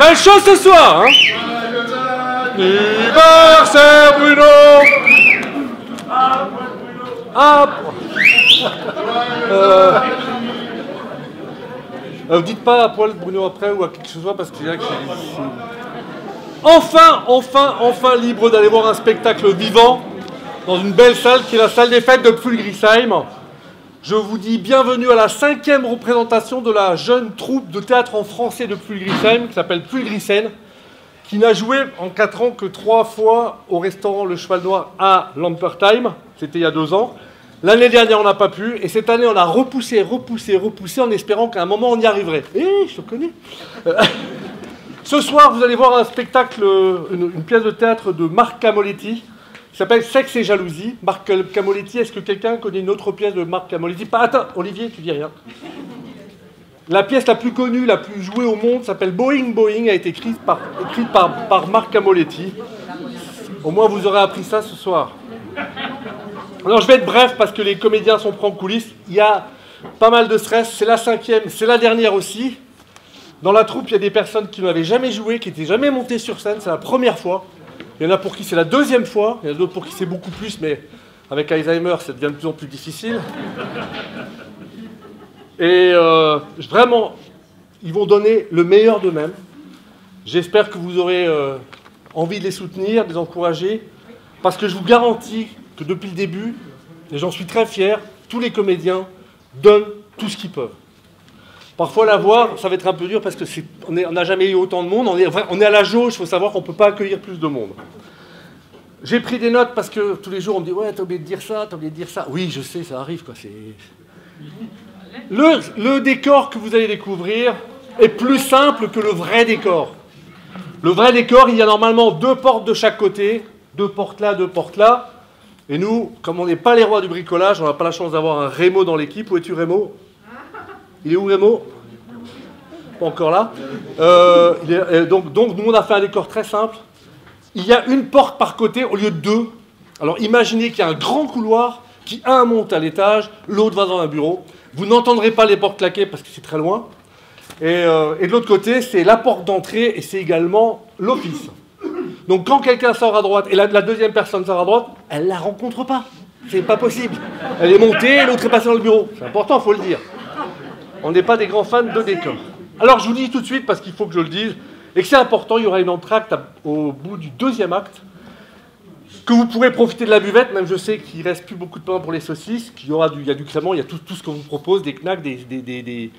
va être chaud ce soir, hein. Anniversaire Bruno. Ah. Dites pas à poil Bruno après ou à quelque chose parce que c'est enfin libre d'aller voir un spectacle vivant dans une belle salle qui est la salle des fêtes de Pfulgrisheim. Je vous dis bienvenue à la 5e représentation de la jeune troupe de théâtre en français de Pfulgrisheim qui s'appelle Pfulgrisen, qui n'a joué en 4 ans que 3 fois au restaurant Le Cheval Noir à Lampertheim. C'était il y a 2 ans. L'année dernière, on n'a pas pu, et cette année, on a repoussé, en espérant qu'à un moment, on y arriverait. Je te connais. Ce soir, vous allez voir un spectacle, une pièce de théâtre de Marc Camoletti, qui s'appelle Sexe et jalousie. Marc Camoletti, est-ce que quelqu'un connaît une autre pièce de Marc Camoletti? Attends, Olivier, tu dis rien. La pièce la plus connue, la plus jouée au monde, s'appelle Boing Boing, a été écrite par Marc Camoletti. Au moins, vous aurez appris ça ce soir. Alors, je vais être bref parce que les comédiens sont pris en coulisses. Il y a pas mal de stress. C'est la 5e, c'est la dernière aussi. Dans la troupe, il y a des personnes qui n'avaient jamais joué, qui n'étaient jamais montées sur scène. C'est la première fois. Il y en a pour qui c'est la 2e fois. Il y en a d'autres pour qui c'est beaucoup plus, mais avec Alzheimer, ça devient de plus en plus difficile. Et vraiment, ils vont donner le meilleur d'eux-mêmes. J'espère que vous aurez envie de les soutenir, de les encourager, parce que je vous garantis que depuis le début, et j'en suis très fier, tous les comédiens donnent tout ce qu'ils peuvent. Parfois, la voir, ça va être un peu dur parce qu'on n'a jamais eu autant de monde. On est à la jauge, il faut savoir qu'on ne peut pas accueillir plus de monde. J'ai pris des notes parce que tous les jours, on me dit « Ouais, t'as oublié de dire ça, t'as oublié de dire ça. » Oui, je sais, ça arrive, quoi. Le décor que vous allez découvrir est plus simple que le vrai décor. Le vrai décor, il y a normalement 2 portes de chaque côté, 2 portes là, 2 portes là. Et nous, comme on n'est pas les rois du bricolage, on n'a pas la chance d'avoir un Rémo dans l'équipe. Où es-tu, Rémo? Il est où, Rémo? Pas encore là. Donc, nous, on a fait un décor très simple. Il y a une porte par côté au lieu de 2. Alors, imaginez qu'il y a un grand couloir qui, un, monte à l'étage, l'autre va dans un bureau. Vous n'entendrez pas les portes claquer parce que c'est très loin. Et de l'autre côté, c'est la porte d'entrée et c'est également l'office. Donc quand quelqu'un sort à droite et la deuxième personne sort à droite, elle ne la rencontre pas. C'est pas possible. Elle est montée, l'autre est passée dans le bureau. C'est important, il faut le dire. On n'est pas des grands fans de décor. Alors je vous dis tout de suite, parce qu'il faut que je le dise, et que c'est important, il y aura une entracte au bout du 2e acte, que vous pourrez profiter de la buvette, même je sais qu'il ne reste plus beaucoup de pain pour les saucisses, qu'il y a du crémant, il y a tout ce qu'on vous propose, des knacks, des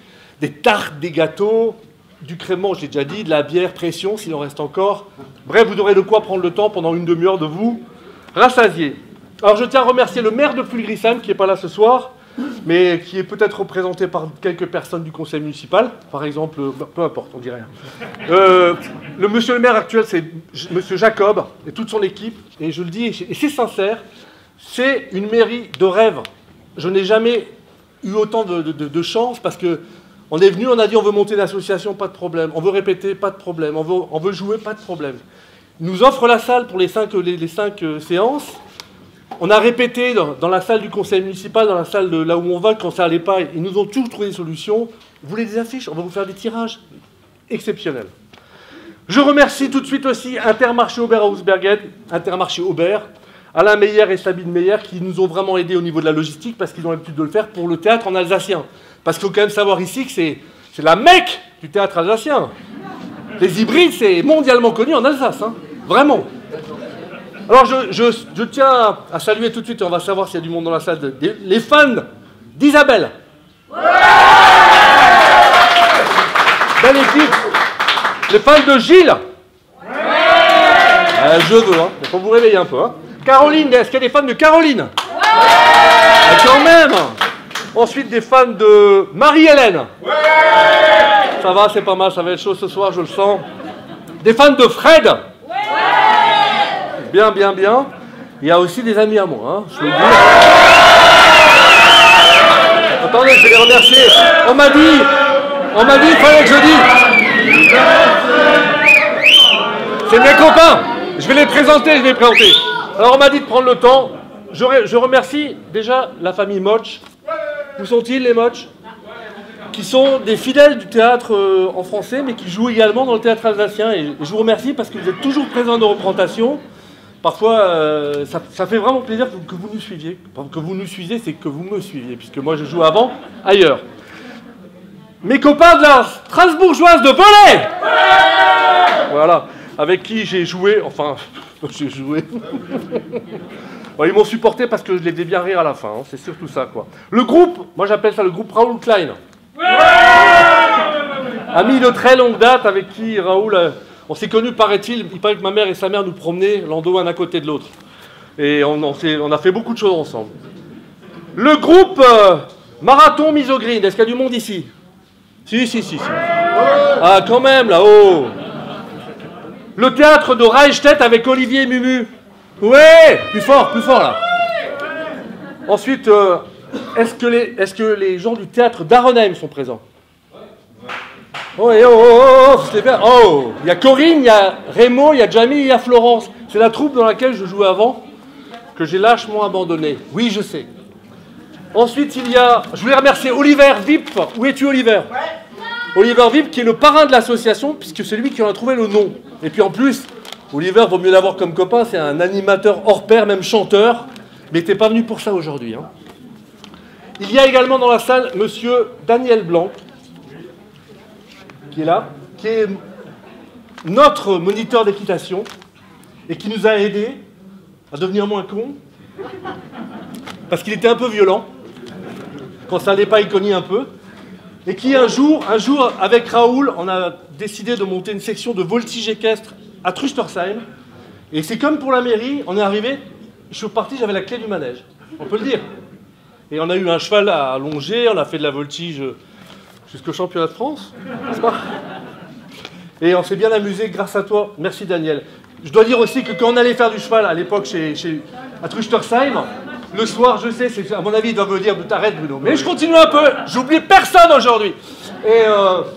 tartes, des gâteaux, du crémant, je l'ai déjà dit, de la bière pression, s'il en reste encore. Bref, vous aurez de quoi prendre le temps pendant une demi-heure de vous rassasier. Alors, je tiens à remercier le maire de Pfulgrisheim, qui n'est pas là ce soir, mais qui est peut-être représenté par quelques personnes du conseil municipal. Par exemple, peu importe, on dit rien. Monsieur le maire actuel, c'est monsieur Jacob et toute son équipe. Et je le dis, et c'est sincère, c'est une mairie de rêve. Je n'ai jamais eu autant de chance parce que on est venu, on a dit on veut monter l'association, pas de problème. On veut répéter, pas de problème. On veut jouer, pas de problème. Ils nous offrent la salle pour les 5 séances. On a répété dans la salle du conseil municipal, dans la salle de là où on va, quand ça n'allait pas. Ils nous ont toujours trouvé des solutions. Vous voulez des affiches? On va vous faire des tirages exceptionnels. Je remercie tout de suite aussi Intermarché Aubert à Ousbergen, Intermarché Aubert, Alain Meyer et Sabine Meyer, qui nous ont vraiment aidés au niveau de la logistique, parce qu'ils ont l'habitude de le faire pour le théâtre en alsacien. Parce qu'il faut quand même savoir ici que c'est la Mecque du théâtre alsacien. Les hybrides, c'est mondialement connu en Alsace, hein. Vraiment. Alors je tiens à saluer tout de suite, et on va savoir s'il y a du monde dans la salle, les fans d'Isabelle. Ouais. Belle équipe. Les fans de Gilles. Ouais. Je veux, hein. Il faut vous réveiller un peu. Hein. Caroline, est-ce qu'il y a des fans de Caroline? Ouais. Quand même. Ensuite, des fans de Marie-Hélène. Ouais. Ça va, c'est pas mal, ça va être chaud ce soir, je le sens. Des fans de Fred. Ouais. Bien, bien, bien. Il y a aussi des amis à moi, hein, je veux le dire. Attendez, je vais les remercier. On m'a dit, il fallait que je dise. C'est mes copains. Je vais les présenter, Alors, on m'a dit de prendre le temps. Je remercie déjà la famille Moch. Où sont-ils, les Moch? qui sont des fidèles du théâtre en français, mais qui jouent également dans le théâtre alsacien. Et je vous remercie parce que vous êtes toujours présents dans nos représentations. Parfois, ça fait vraiment plaisir que vous nous suiviez. Que vous nous suiviez, c'est que vous me suiviez, puisque moi je joue avant ailleurs. Mes copains de la Strasbourgeoise de Velay, voilà, avec qui j'ai joué, enfin, j'ai joué. Bon, ils m'ont supporté parce que je les faisais bien rire à la fin, hein, c'est surtout ça, quoi. Le groupe, moi j'appelle ça le groupe Raoul Klein. Ami de très longue date avec qui Raoul, on s'est connus, paraît-il, il paraît que ma mère et sa mère nous promenaient l'un à côté de l'autre. Et on a fait beaucoup de choses ensemble. Le groupe Marathon Misogyne, est-ce qu'il y a du monde ici? Si. Ah, quand même, là-haut. Le théâtre de Reichstedt avec Olivier et Mumu. Ouais, plus fort, là. Ensuite, est-ce que les gens du théâtre d'Arenheim sont présents? Oh, c'est bien. Oh, il y a Corinne, il y a Rémo, il y a Jamie, il y a Florence. C'est la troupe dans laquelle je jouais avant, que j'ai lâchement abandonné. Oui, je sais. Ensuite, je voulais remercier Oliver Vip. Où es-tu, Oliver? Oliver Vip, qui est le parrain de l'association, puisque c'est lui qui en a trouvé le nom. Et puis en plus, Oliver, vaut mieux l'avoir comme copain, c'est un animateur hors pair, même chanteur, mais t'es pas venu pour ça aujourd'hui. Hein. Il y a également dans la salle monsieur Daniel Blanc, qui est là, qui est notre moniteur d'équitation, et qui nous a aidés à devenir moins cons, parce qu'il était un peu violent. Quand ça n'allait pas, il cognait un peu. Et qui un jour, avec Raoul, on a décidé de monter une section de voltige équestre à Truchtersheim. Et c'est comme pour la mairie, on est arrivé, je suis parti, j'avais la clé du manège. On peut le dire. Et on a eu un cheval à longer, on a fait de la voltige jusqu'au championnat de France, n'est-ce pas? Et on s'est bien amusé grâce à toi. Merci Daniel. Je dois dire aussi que quand on allait faire du cheval à l'époque à Truchtersheim, le soir, je sais, à mon avis, il doit me dire de t'arrêter, Bruno. Mais je continue un peu, j'oublie personne aujourd'hui. Et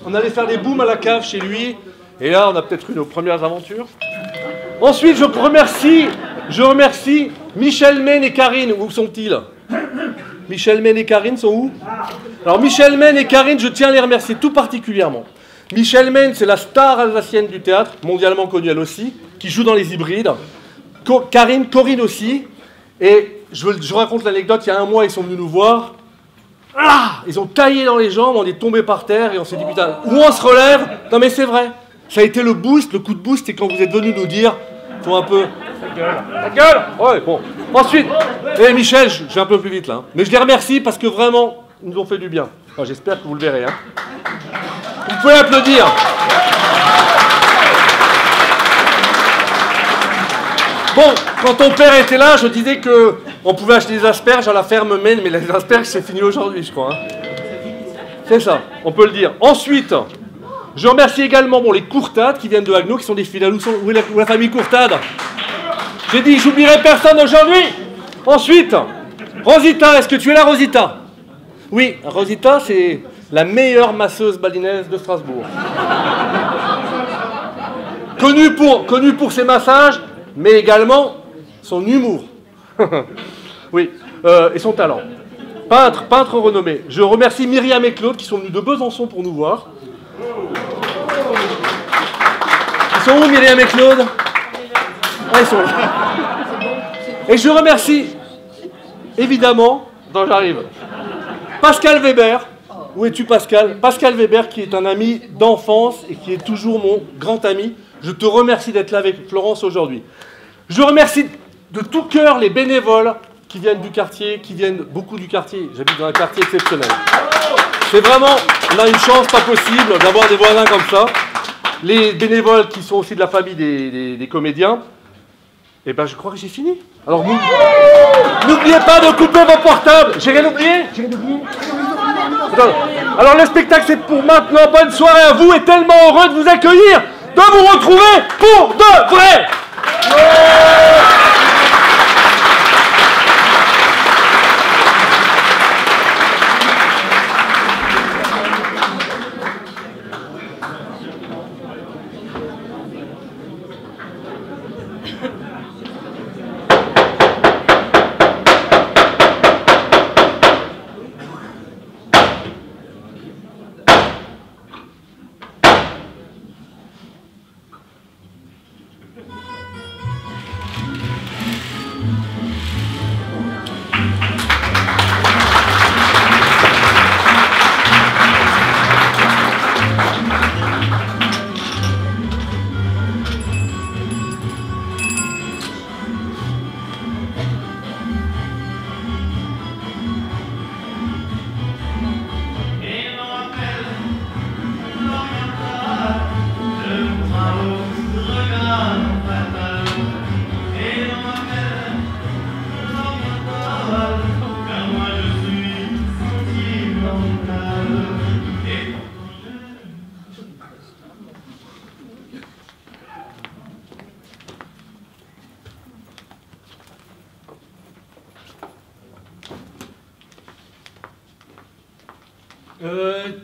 on allait faire des booms à la cave chez lui. Et là, on a peut-être eu nos premières aventures. Ensuite, je remercie Michel Men et Karine. Où sont-ils? Michel Men et Karine sont où? Alors, Michel Men et Karine, je tiens à les remercier tout particulièrement. Michel Men, c'est la star alsacienne du théâtre, mondialement connue elle aussi, qui joue dans les hybrides. Corinne aussi. Et je raconte l'anecdote, il y a un mois, ils sont venus nous voir. Ah, ils ont taillé dans les jambes, on est tombé par terre et on s'est dit, putain, où on se relève? Non mais c'est vrai. Ça a été le boost, le coup de boost, c'est quand vous êtes venus nous dire, faut un peu... Ta gueule. Ouais, bon. Ensuite, Michel, je vais un peu plus vite là. Hein. Mais je les remercie parce que vraiment, ils nous ont fait du bien. Enfin, j'espère que vous le verrez. Hein. Vous pouvez applaudir. Bon, quand ton père était là, je disais qu'on pouvait acheter des asperges à la ferme Maine, mais les asperges, c'est fini aujourd'hui, je crois. Hein. C'est ça, on peut le dire. Ensuite, je remercie également les Courtades qui viennent de Haguenau, qui sont des fidèles. Où est la famille Courtade? J'ai dit, j'oublierai personne aujourd'hui. Ensuite, Rosita, est-ce que tu es là, Rosita? Oui, Rosita, c'est la meilleure masseuse balinaise de Strasbourg. Connue pour ses massages, mais également son humour. Oui, et son talent. Peintre renommé. Je remercie Myriam et Claude qui sont venus de Besançon pour nous voir. Ils sont où, Myriam et Claude? Ah, ils sont là. Et je remercie, évidemment, j'arrive, Pascal Weber. Où es-tu, Pascal? Pascal Weber, qui est un ami d'enfance et qui est toujours mon grand ami. Je te remercie d'être là avec Florence aujourd'hui. Je remercie de tout cœur les bénévoles qui viennent du quartier, qui viennent beaucoup du quartier. J'habite dans un quartier exceptionnel. C'est vraiment, on a une chance pas possible d'avoir des voisins comme ça. Les bénévoles qui sont aussi de la famille des comédiens. Et ben je crois que j'ai fini. Alors n'oubliez pas de couper vos portables. J'ai rien oublié? Alors le spectacle c'est pour maintenant. Bonne soirée à vous et tellement heureux de vous accueillir, de vous retrouver pour de vrai.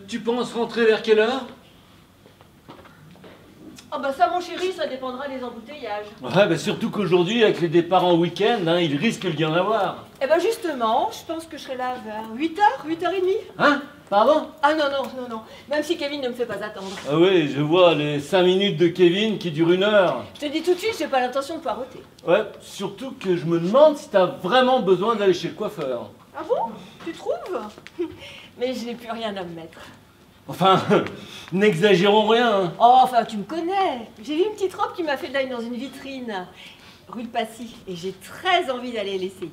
Tu penses rentrer vers quelle heure? Ah bah ça mon chéri, ça dépendra des embouteillages. Ouais, bah surtout qu'aujourd'hui, avec les départs en week-end, hein, il risque d'y en avoir. Eh ben justement, je pense que je serai là vers 8h, 8h30. Hein? Pardon? Ah non, non, non, non. Même si Kevin ne me fait pas attendre. Ah oui, je vois les 5 minutes de Kevin qui durent 1 heure. Je te dis tout de suite, j'ai pas l'intention de poireauter. Ouais, surtout que je me demande si t'as vraiment besoin d'aller chez le coiffeur. Ah bon? Tu trouves? Mais je n'ai plus rien à me mettre. Enfin, n'exagérons rien. Hein. Oh, enfin, tu me connais. J'ai vu une petite robe qui m'a fait de l'œil dans une vitrine, rue de Passy, et j'ai très envie d'aller l'essayer.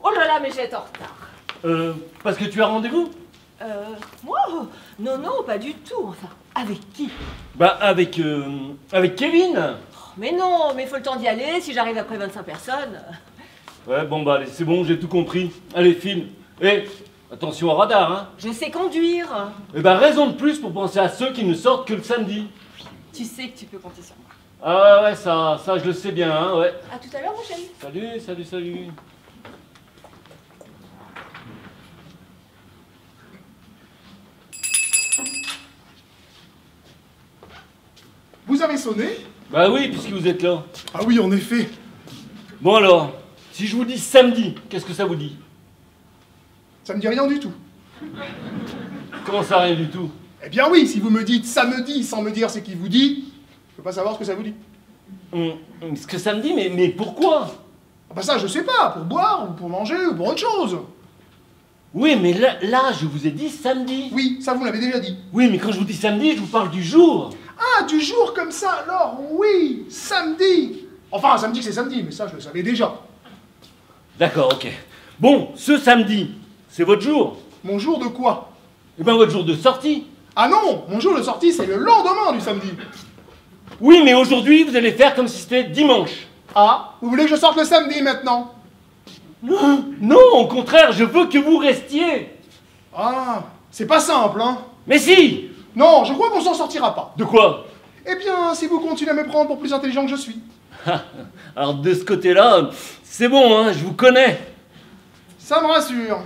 Oh là là, mais je vais être en retard. Parce que tu as rendez-vous? Moi? Non, non, pas du tout. Enfin, avec qui? Bah, avec Kevin. Oh, mais non, mais il faut le temps d'y aller si j'arrive après 25 personnes. Ouais, bon bah, allez, c'est bon, j'ai tout compris. Allez, file. Et attention au radar, hein. Je sais conduire. Eh ben, raison de plus pour penser à ceux qui ne sortent que le samedi. Tu sais que tu peux compter sur moi. Ah ouais, ça je le sais bien, hein, ouais. À tout à l'heure, mon chéri. Salut, salut, salut. Vous avez sonné? Bah oui, puisque vous êtes là. Ah oui, en effet. Bon alors, si je vous dis samedi, qu'est-ce que ça vous dit? Ça me dit rien du tout. Comment ça, rien du tout? Eh bien oui, si vous me dites samedi sans me dire ce qu'il vous dit, je peux pas savoir ce que ça vous dit. Ce que ça me dit, mais pourquoi? Ah bah ça, je sais pas, pour boire, ou pour manger, ou pour autre chose. Oui, mais là, je vous ai dit samedi. Oui, ça vous l'avez déjà dit. Oui, mais quand je vous dis samedi, je vous parle du jour. Ah, du jour comme ça, alors oui, samedi. Enfin, samedi c'est samedi, mais ça je le savais déjà. D'accord, ok. Bon, ce samedi, c'est votre jour. Mon jour de quoi? Eh ben, votre jour de sortie. Ah non, mon jour de sortie c'est le lendemain du samedi. Oui, mais aujourd'hui, vous allez faire comme si c'était dimanche. Ah, vous voulez que je sorte le samedi maintenant? Non, au contraire, je veux que vous restiez. Ah, c'est pas simple, hein. Mais si. Non, je crois qu'on s'en sortira pas. De quoi? Eh bien, si vous continuez à me prendre pour plus intelligent que je suis. Alors de ce côté-là, c'est bon, hein, je vous connais. Ça me rassure.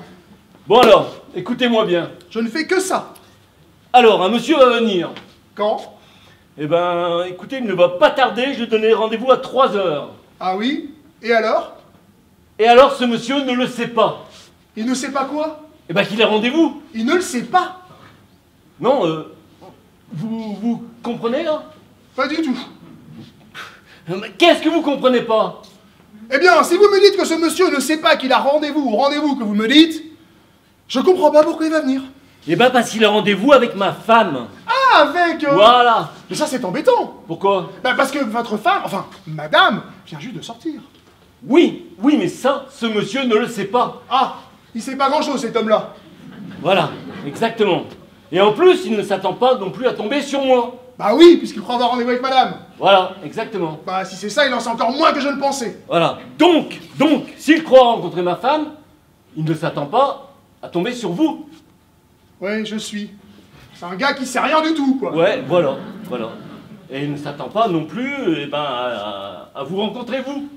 Bon alors, écoutez-moi bien. Je ne fais que ça. Alors, un monsieur va venir. Quand? Eh ben, écoutez, il ne va pas tarder, je donnais rendez-vous à 3 heures. Ah oui? Et alors? Et alors, ce monsieur ne le sait pas. Il ne sait pas quoi? Eh ben, qu'il a rendez-vous. Il ne le sait pas. Non, vous comprenez, là? Pas du tout. Mais qu'est-ce que vous comprenez pas? Eh bien, si vous me dites que ce monsieur ne sait pas qu'il a rendez-vous au rendez-vous que vous me dites, je comprends pas pourquoi il va venir. Eh ben, parce qu'il a rendez-vous avec ma femme. Ah, avec... Voilà. Mais ça, c'est embêtant. Pourquoi? Bah, parce que votre femme, enfin, madame, vient juste de sortir. Oui, mais ça, ce monsieur ne le sait pas. Ah, il sait pas grand-chose, cet homme-là. Voilà, exactement. Et en plus, il ne s'attend pas non plus à tomber sur moi. Bah oui, puisqu'il prend avoir rendez-vous avec madame. Voilà, exactement. Bah, si c'est ça, il en sait encore moins que je ne pensais. Voilà. Donc, s'il croit rencontrer ma femme, il ne s'attend pas à tomber sur vous. Ouais, je suis. C'est un gars qui sait rien du tout, quoi. Ouais, voilà. Et il ne s'attend pas non plus, à vous rencontrer vous.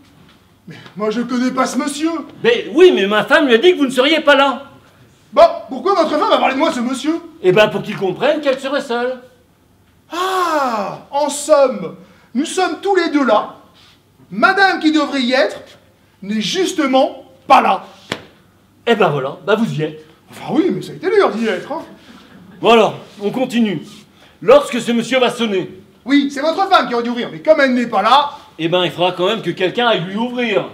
Mais moi, je connais pas ce monsieur. Mais oui, mais ma femme lui a dit que vous ne seriez pas là. Bon, pourquoi votre femme a parlé de moi, ce monsieur? Eh ben, pour qu'il comprenne qu'elle serait seule. Ah, en somme, nous sommes tous les deux là. Madame qui devrait y être n'est justement pas là. Eh ben voilà, vous y êtes. Enfin oui, mais ça a été dur d'y être, hein. Bon alors, on continue. Lorsque ce monsieur va sonner, Oui, c'est votre femme qui aurait dû ouvrir, mais comme elle n'est pas là, eh ben il faudra quand même que quelqu'un aille lui ouvrir.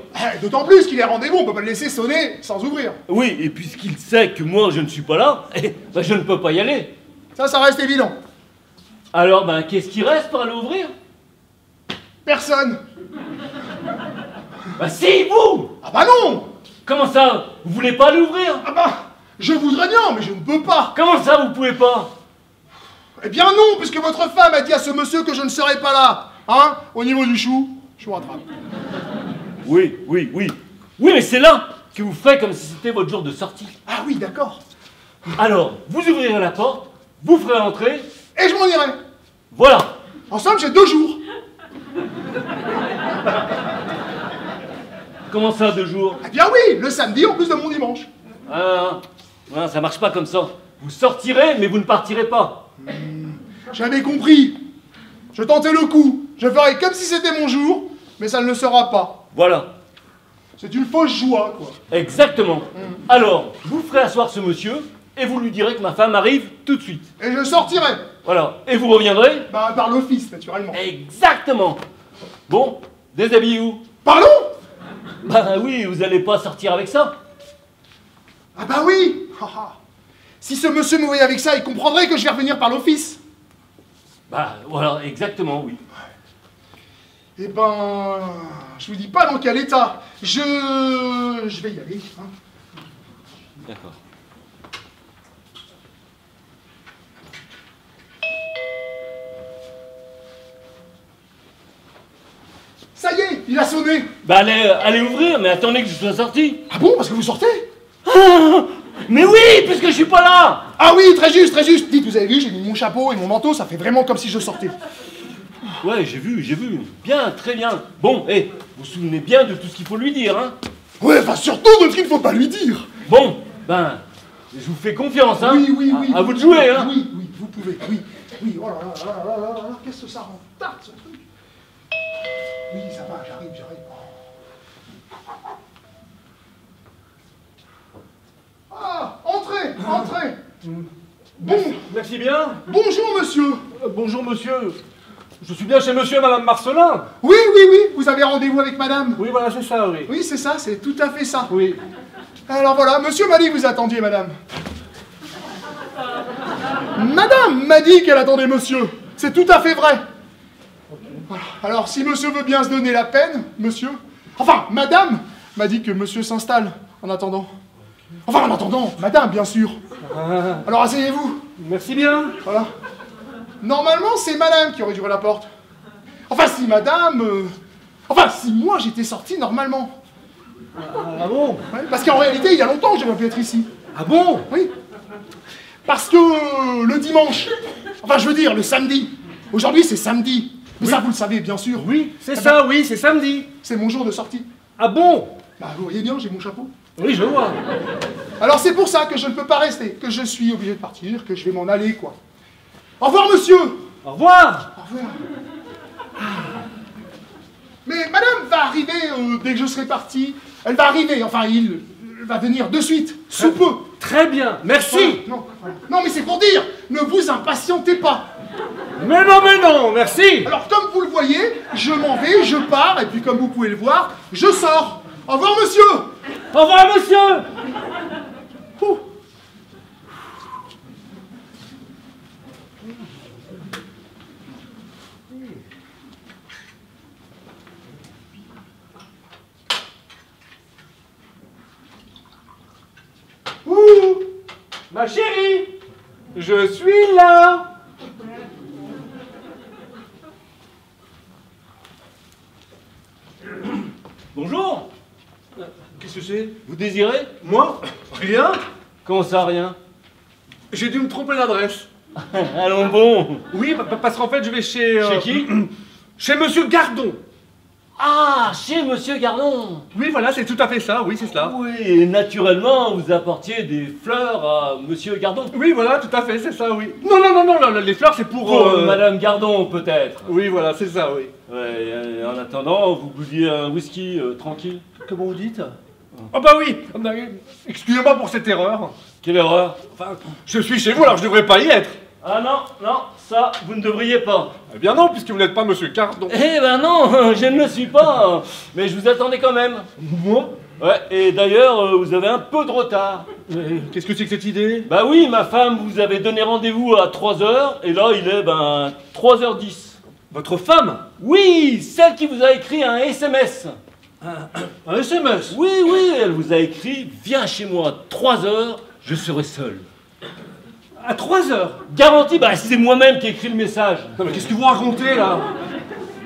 d'autant plus qu'il est rendez-vous, on peut pas le laisser sonner sans ouvrir. Oui, et puisqu'il sait que moi je ne suis pas là, je ne peux pas y aller. Ça reste évident. Alors qu'est-ce qui reste pour aller ouvrir? Personne. Bah si, vous! Ah bah non. Comment ça? Vous voulez pas aller ouvrir? Ah bah, je voudrais bien, mais je ne peux pas. Comment ça vous pouvez pas? Eh bien non, puisque votre femme a dit à ce monsieur que je ne serai pas là. Hein? Au niveau du chou, je vous rattrape. Oui, oui, oui. Oui, mais c'est là que vous ferez comme si c'était votre jour de sortie. Ah oui, d'accord. Alors, vous ouvrirez la porte, vous ferez entrer, Et je m'en irai. voilà. En somme, j'ai 2 jours. Comment ça, 2 jours? Eh bien oui, le samedi en plus de mon dimanche. Ah, non, ça marche pas comme ça. Vous sortirez, mais vous ne partirez pas. J'avais compris. Je tentais le coup. Je ferai comme si c'était mon jour, mais ça ne le sera pas. Voilà. C'est une fausse joie, quoi. Exactement. Alors, vous ferez asseoir ce monsieur, et vous lui direz que ma femme arrive tout de suite. Et je sortirai. Voilà. Et vous reviendrez? Bah, par l'office, naturellement. Exactement. Bon, déshabillez-vous. Pardon? Bah oui, vous allez pas sortir avec ça. Ah bah oui. Si ce monsieur me voyait avec ça, il comprendrait que je vais revenir par l'office. Bah voilà, exactement, oui. Eh ben, je vous dis pas dans quel état. Je vais y aller. Hein. D'accord. Ça y est, il a sonné. Bah allez ouvrir, mais attendez que je sois sorti. Ah bon, parce que vous sortez? Mais oui, puisque je suis pas là. Ah oui, très juste, très juste. Dites, vous avez vu, j'ai mis mon chapeau et mon manteau, ça fait vraiment comme si je sortais. Ouais, j'ai vu. Bien, très bien. Bon, vous vous souvenez bien de tout ce qu'il faut lui dire, hein? Ouais, enfin surtout de ce qu'il ne faut pas lui dire. Bon, ben, je vous fais confiance, hein? Oui. À vous de jouer, hein? Oui, vous pouvez, oui. Oh là là, qu'est-ce que ça rend tarte, ce truc. Oui, ça va, j'arrive. Ah, entrez. Bon, Merci bien. bonjour monsieur. Bonjour monsieur. Je suis bien chez monsieur et madame Marcelin. Oui, vous avez rendez-vous avec madame. Oui, voilà, c'est ça, oui. Oui, c'est ça, c'est tout à fait ça. Oui. Alors voilà, monsieur m'a dit que vous attendiez madame. Madame m'a dit qu'elle attendait monsieur. C'est tout à fait vrai. Voilà. Alors, si monsieur veut bien se donner la peine, monsieur... Enfin, madame m'a dit que monsieur s'installe en attendant. Enfin, en attendant, madame, bien sûr. Alors, asseyez-vous. Merci bien. Voilà. Normalement, c'est madame qui aurait dû ouvrir la porte. Enfin, si madame... Enfin, si moi j'étais sorti normalement. Ah bon? Ouais, parce qu'en réalité, il y a longtemps que j'aurais pu être ici. Ah bon? Oui. Parce que le dimanche, enfin je veux dire le samedi, aujourd'hui c'est samedi, mais ça vous le savez bien sûr. Oui, c'est Eh ça, ben, oui, c'est samedi. c'est mon jour de sortie. Ah bon? Bah vous voyez bien, j'ai mon chapeau. Oui, je vois. Alors c'est pour ça que je ne peux pas rester, que je suis obligé de partir, que je vais m'en aller quoi. Au revoir monsieur. Au revoir. Au revoir. Mais madame va arriver dès que je serai parti. Elle va arriver, enfin il va venir de suite, sous peu. Très bien, merci. Voilà. Non mais c'est pour dire, ne vous impatientez pas. Mais non, merci. Alors comme vous le voyez, je m'en vais, je pars, et puis comme vous pouvez le voir, je sors. Au revoir monsieur. Au revoir, monsieur. Ouh. Ouh. Ma chérie, je suis là. Bonjour. Qu'est-ce que c'est? Vous désirez? Moi? Rien. Comment ça, rien? J'ai dû me tromper d'adresse. Allons bon. Oui, parce qu'en fait, je vais chez... Chez qui? Chez monsieur Gardon. Ah, chez Monsieur Gardon. Oui, voilà, c'est tout à fait ça, oui, c'est cela. Oui, et naturellement, vous apportiez des fleurs à Monsieur Gardon. Oui, voilà, tout à fait, c'est ça, oui. Non, les fleurs, c'est pour... Pour Madame Gardon, peut-être. Oui, voilà, c'est ça, oui. Ouais, en attendant, vous buviez un whisky tranquille. Comment vous dites? Ah bah oui. Excusez-moi pour cette erreur. Quelle erreur. Enfin, je suis chez vous, alors je devrais pas y être. Ah non, ça, vous ne devriez pas. Eh bien non, puisque vous n'êtes pas monsieur Gardon. Eh ben non, je ne le suis pas. Mais je vous attendais quand même. Moi? Ouais, et d'ailleurs, vous avez un peu de retard. Mais qu'est-ce que c'est que cette idée? Bah oui, ma femme vous avait donné rendez-vous à 3h, et là, il est, 3h10. Votre femme? Oui, celle qui vous a écrit un SMS. Un SMS? Oui, elle vous a écrit « Viens chez moi à 3h, je serai seul. À 3 heures? » Garantie, c'est moi-même qui ai écrit le message. Non mais qu'est-ce que vous racontez là?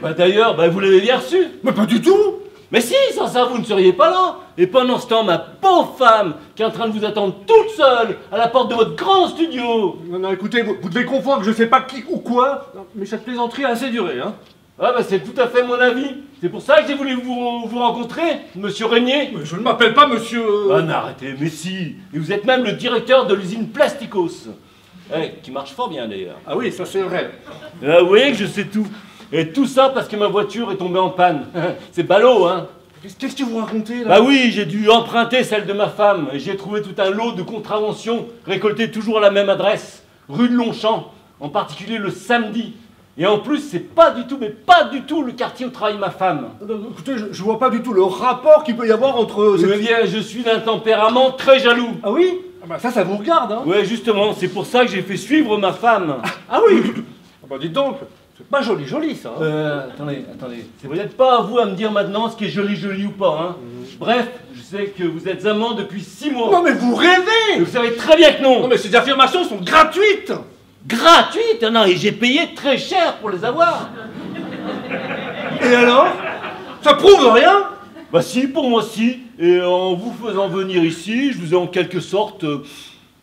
Bah d'ailleurs, vous l'avez bien reçu. Mais pas du tout. Mais si, sans ça, vous ne seriez pas là. Et pendant ce temps, ma pauvre femme, qui est en train de vous attendre toute seule à la porte de votre grand studio. Non, non, écoutez, vous devez comprendre que je sais pas qui ou quoi, mais cette plaisanterie a assez duré, hein. Ah bah c'est tout à fait mon avis. C'est pour ça que j'ai voulu vous rencontrer, monsieur Régnier. Mais je ne m'appelle pas monsieur... Ah non, arrêtez, mais si. Et vous êtes même le directeur de l'usine Plasticos. Qui marche fort bien d'ailleurs. Ah oui, ça c'est vrai. Ah, vous voyez que je sais tout. Et tout ça parce que ma voiture est tombée en panne. C'est ballot, hein. Qu'est-ce que vous racontez, là? Bah oui, j'ai dû emprunter celle de ma femme. Et j'ai trouvé tout un lot de contraventions récoltées toujours à la même adresse, rue de Longchamp, en particulier le samedi. Et en plus, c'est pas du tout, mais pas du tout le quartier où travaille ma femme. Écoutez, je vois pas du tout le rapport qu'il peut y avoir entre... Eh bien, je suis d'un tempérament très jaloux. Ah oui? Ah bah ça vous regarde, hein. Ouais, justement, c'est pour ça que j'ai fait suivre ma femme. Ah oui. Ah bah dites donc, c'est pas joli ça, hein. Attendez. C'est peut-être pas à vous à me dire maintenant ce qui est joli ou pas, hein. Bref, je sais que vous êtes amants depuis 6 mois. Non mais vous rêvez. Et vous savez très bien que non. Non mais ces affirmations sont gratuites. Gratuite? Non, et j'ai payé très cher pour les avoir. Et alors? Ça prouve rien. Bah si, pour moi si. Et en vous faisant venir ici, je vous ai en quelque sorte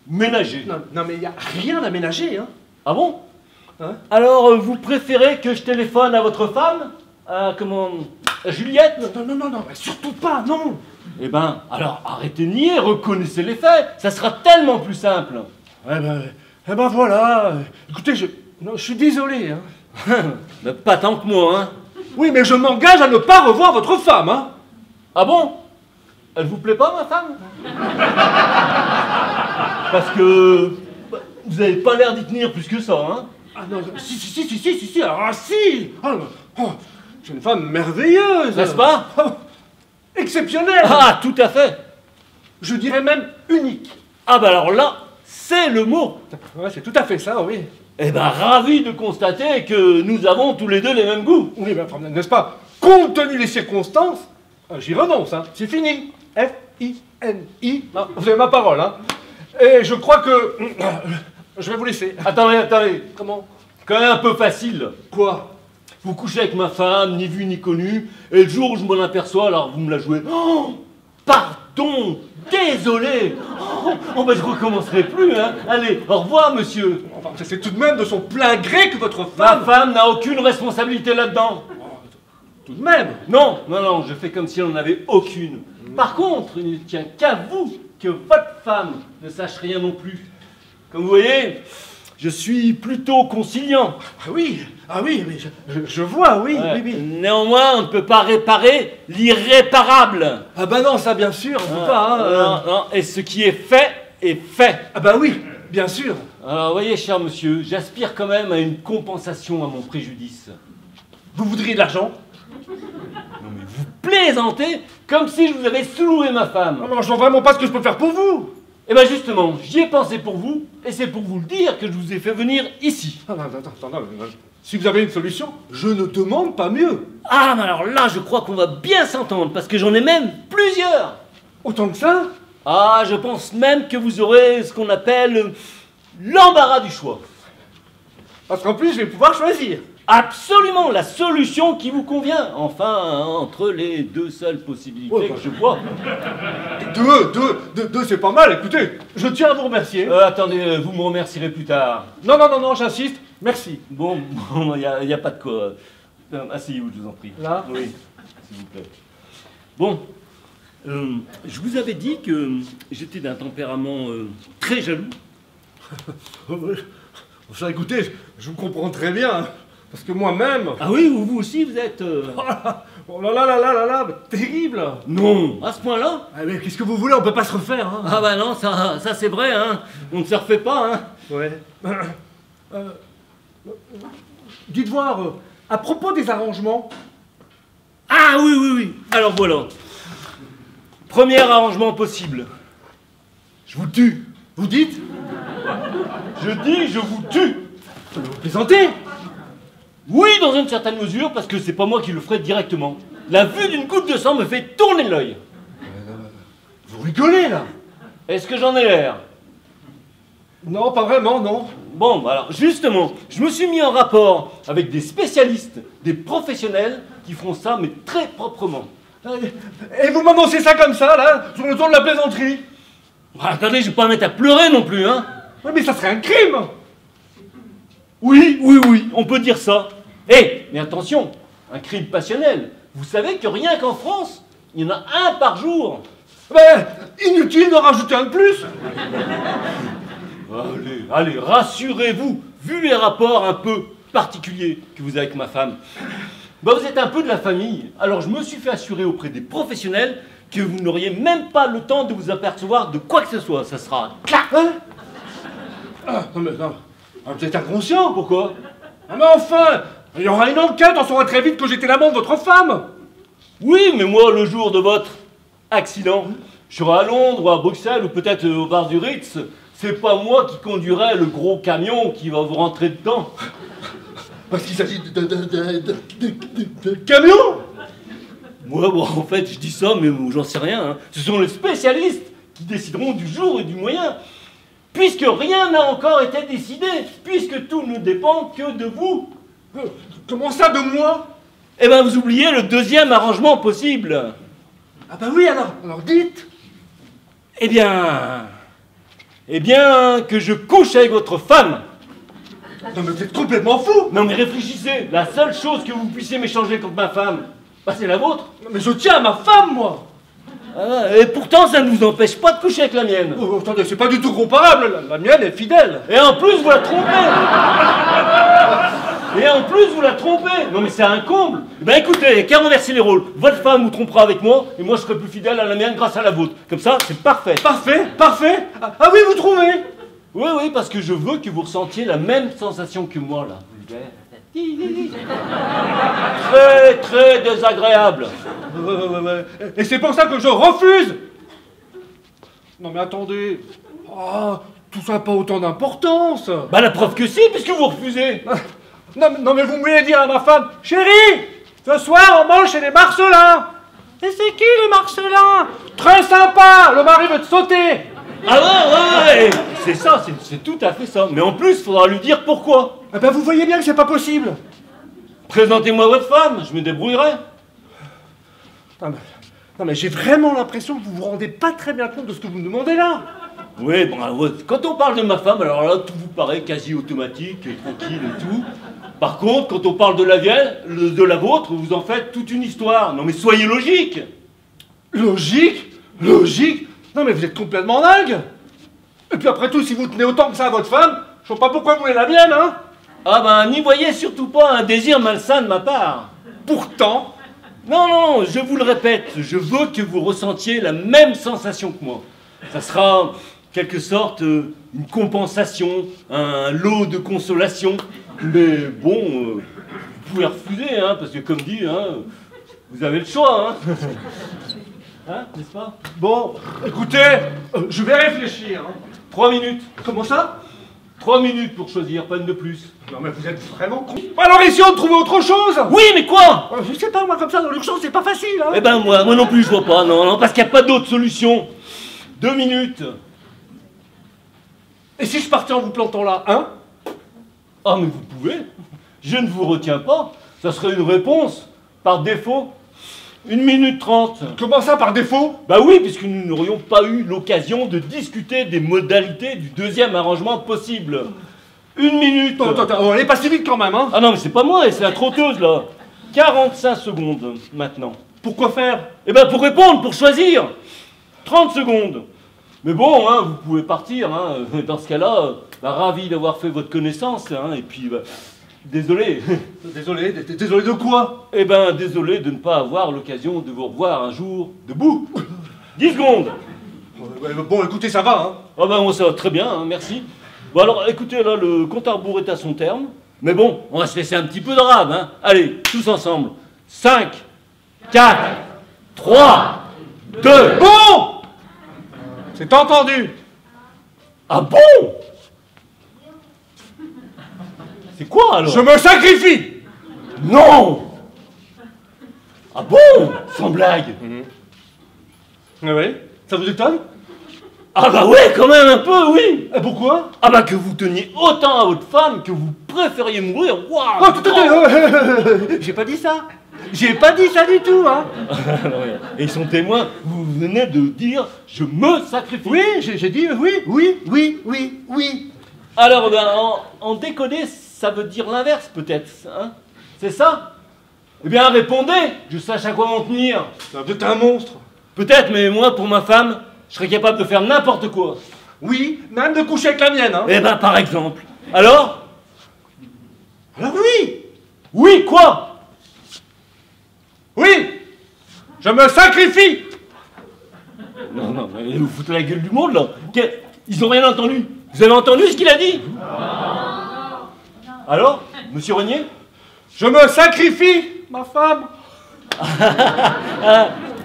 ménagé. Non mais y a rien à ménager, hein. Ah bon? Hein? Alors, vous préférez que je téléphone à votre femme? À Juliette? Non, mais surtout pas, non. Eh ben, alors arrêtez de nier, reconnaissez les faits. Ça sera tellement plus simple. Eh ben voilà. Écoutez, je suis désolé, hein. Pas tant que moi, hein. Oui, mais je m'engage à ne pas revoir votre femme, hein. Ah bon? Elle vous plaît pas, ma femme? Parce que vous avez pas l'air d'y tenir plus que ça, hein. Ah non, si, ah si. C'est une femme merveilleuse. N'est-ce pas? Exceptionnelle. Ah, tout à fait. Je dirais même unique. Ah bah alors là, c'est le mot. Ouais, c'est tout à fait ça, oui. Eh ben, ravi de constater que nous avons tous les deux les mêmes goûts. Oui, mais enfin, n'est-ce pas? Compte tenu des circonstances, j'y renonce, hein. C'est fini. F-I-N-I. Non, vous avez ma parole, hein. Et je crois que... je vais vous laisser. Attendez. Comment? Quand même un peu facile. Quoi? Vous couchez avec ma femme, ni vu ni connu, et le jour où je m'en aperçois, alors vous me la jouez. Oh, pardon, désolé. Oh, je recommencerai plus, hein. Allez, au revoir, monsieur. Enfin, c'est tout de même de son plein gré que votre Ma femme... femme n'a aucune responsabilité là-dedans. Tout de même. Non, je fais comme si elle n'en avait aucune. Par contre, il ne tient qu'à vous que votre femme ne sache rien non plus. Comme vous voyez, je suis plutôt conciliant. Ah oui, mais je vois, oui, Ouais. oui. Néanmoins, on ne peut pas réparer l'irréparable. Ah bah non, ça bien sûr, on peut pas, hein. Non, et ce qui est fait est fait. Ah bah oui, bien sûr. Alors, voyez, cher monsieur, j'aspire quand même à une compensation à mon préjudice. Vous voudriez de l'argent? Non mais vous plaisantez comme si je vous avais sous-loué ma femme. Non, je vois vraiment pas ce que je peux faire pour vous. Eh ben justement, j'y ai pensé pour vous, et c'est pour vous le dire que je vous ai fait venir ici. Non, si vous avez une solution, je ne demande pas mieux. Ah, mais alors là, je crois qu'on va bien s'entendre, parce que j'en ai même plusieurs. Autant que ça? Ah, je pense même que vous aurez ce qu'on appelle l'embarras du choix. Parce qu'en plus, je vais pouvoir choisir. Absolument, la solution qui vous convient. Enfin, entre les deux seules possibilités que je vois. Deux, c'est pas mal, écoutez. Je tiens à vous remercier. Attendez, vous me remercierez plus tard. Non, j'insiste. Merci. Bon, il n'y a pas de quoi. Asseyez-vous, je vous en prie. Là? Oui, s'il vous plaît. Bon, je vous avais dit que j'étais d'un tempérament très jaloux. Ça, écoutez, je vous comprends très bien. Parce que moi-même... Ah oui, vous aussi, vous êtes... Oh là, terrible. Non, à ce point-là? Ah mais qu'est-ce que vous voulez, on peut pas se refaire, hein. Ah bah non, ça c'est vrai, hein. On ne se refait pas, hein. Ouais. Dites voir, à propos des arrangements... Ah oui. Alors voilà. Premier arrangement possible. Je vous tue. Vous dites? Je dis, je vous tue. Vous plaisantez? Oui, dans une certaine mesure, parce que c'est pas moi qui le ferai directement. La vue d'une goutte de sang me fait tourner l'œil. Vous rigolez, là. Est-ce que j'en ai l'air? Non, pas vraiment, non. Bon, bah alors justement, je me suis mis en rapport avec des spécialistes, des professionnels qui font ça, mais très proprement. Et vous m'annoncez ça comme ça, là, sur le ton de la plaisanterie? Ah, attendez, je vais pas me mettre à pleurer non plus, hein. Ouais, mais ça serait un crime. Oui, oui, oui, on peut dire ça. Eh, mais attention, un crime passionnel. Vous savez que rien qu'en France, il y en a un par jour. Ben, inutile de rajouter un de plus. Allez, rassurez-vous, vu les rapports un peu particuliers que vous avez avec ma femme, bah vous êtes un peu de la famille. Alors je me suis fait assurer auprès des professionnels que vous n'auriez même pas le temps de vous apercevoir de quoi que ce soit. Ça sera clac. Hein? Non, mais non. Ah, vous êtes inconscient. Pourquoi? Ah, mais enfin, il y aura une enquête, on saura très vite que j'étais l'amant de votre femme. Oui, mais moi, le jour de votre accident, je serai à Londres ou à Bruxelles ou peut-être au bar du Ritz. C'est pas moi qui conduirai le gros camion qui va vous rentrer dedans. Parce qu'il s'agit de camion. Moi, bon, en fait, je dis ça, mais j'en sais rien. Hein. Ce sont les spécialistes qui décideront du jour et du moyen. Puisque rien n'a encore été décidé, puisque tout ne dépend que de vous. Comment ça, de moi? Eh ben, vous oubliez le deuxième arrangement possible. Ah bah oui, alors dites. Eh bien, que je couche avec votre femme. Non mais vous êtes complètement fou. Non mais réfléchissez, la seule chose que vous puissiez m'échanger contre ma femme, bah c'est la vôtre. Non, mais je tiens à ma femme, moi. Ah, et pourtant, ça ne vous empêche pas de coucher avec la mienne. Oh, attendez, c'est pas du tout comparable, la mienne est fidèle. Et en plus, vous la trompez. Non mais c'est un comble. Ben écoutez, il n'y a qu'à renverser les rôles. Votre femme vous trompera avec moi, et moi je serai plus fidèle à la mienne grâce à la vôtre. Comme ça, c'est parfait. Parfait. Ah oui, vous trouvez? Oui, parce que je veux que vous ressentiez la même sensation que moi, là. Très, très désagréable. Ouais. Et c'est pour ça que je refuse. Non mais attendez. Ah, tout ça n'a pas autant d'importance. Bah la preuve que si, puisque vous refusez. Non mais vous voulez dire à ma femme, chérie, ce soir on mange chez les Marcelins. Et c'est qui les Marcelins? Très sympa, le mari veut te sauter. Ah ouais, c'est ça, c'est tout à fait ça. Mais en plus, il faudra lui dire pourquoi. Eh ben vous voyez bien que c'est pas possible. Présentez-moi votre femme, je me débrouillerai. Non mais j'ai vraiment l'impression que vous vous rendez pas très bien compte de ce que vous me demandez là. Oui, bon, ouais, quand on parle de ma femme, alors là, tout vous paraît quasi automatique, et tranquille et tout. Par contre, quand on parle de la vôtre, vous en faites toute une histoire. Non mais soyez logique. Logique? Non mais vous êtes complètement dingue. Et puis après tout, si vous tenez autant que ça à votre femme, je vois pas pourquoi vous voulez la mienne, hein. Ah ben, n'y voyez surtout pas un désir malsain de ma part. Pourtant... Non, je vous le répète, je veux que vous ressentiez la même sensation que moi. Ça sera, en quelque sorte, une compensation, un lot de consolation. Mais bon, vous pouvez refuser, hein, parce que comme dit, hein, vous avez le choix, hein. Hein, n'est-ce pas? Bon, écoutez, je vais réfléchir. Hein. 3 minutes. Comment ça? 3 minutes pour choisir, pas une de plus. Non mais vous êtes vraiment con. Alors essayons de trouver autre chose. Oui, mais quoi? Je sais pas, moi comme ça dans l'urgence c'est pas facile. Hein. Eh ben moi non plus je vois pas, non, parce qu'il n'y a pas d'autre solution. 2 minutes. Et si je partais en vous plantant là, hein? Ah mais vous pouvez. Je ne vous retiens pas. Ça serait une réponse par défaut. 1 minute 30. Comment ça par défaut? Bah oui, puisque nous n'aurions pas eu l'occasion de discuter des modalités du deuxième arrangement possible. 1 minute. Attends, allez pas si vite quand même, hein. Ah non mais c'est pas moi, c'est la trotteuse là. 45 secondes maintenant. Pourquoi faire? Eh ben pour répondre, pour choisir. 30 secondes. Mais bon, hein, vous pouvez partir, hein. Dans ce cas-là, ravi d'avoir fait votre connaissance, hein, et puis, désolé. Désolé de quoi? Eh ben, désolé de ne pas avoir l'occasion de vous revoir un jour debout. 10 secondes. Bon, écoutez, ça va, hein. Ah ben, moi, ça va très bien, hein, merci. Bon, alors, écoutez, là, le compte à rebours est à son terme. Mais bon, on va se laisser un petit peu de rab, hein. Allez, tous ensemble. 5, 4, 3, 2... Bon! C'est entendu. Ah bon? C'est quoi alors? Je me sacrifie. Non. Ah bon? Sans blague. Ah ouais? Ça vous étonne? Ah bah ouais, quand même un peu, oui. Et pourquoi? Ah bah que vous teniez autant à votre femme que vous préfériez mourir. Waouh. Oh, tout j'ai pas dit ça. J'ai pas dit ça du tout, hein. Et ils sont témoins, vous venez de dire « je me sacrifie ». Oui, j'ai dit oui. Alors, ben, en décoder, ça veut dire l'inverse, peut-être, hein? C'est ça? Eh bien, répondez, je sache à quoi m'en tenir. Vous êtes un monstre. Peut-être, mais moi, pour ma femme, je serais capable de faire n'importe quoi. Oui, même de coucher avec la mienne, hein. Eh ben, par exemple. Alors? Alors oui. Oui, quoi? Oui, je me sacrifie. Non, mais vous foutez la gueule du monde, là. Ils ont rien entendu. Vous avez entendu ce qu'il a dit? Alors, monsieur Renier? Je me sacrifie, ma femme.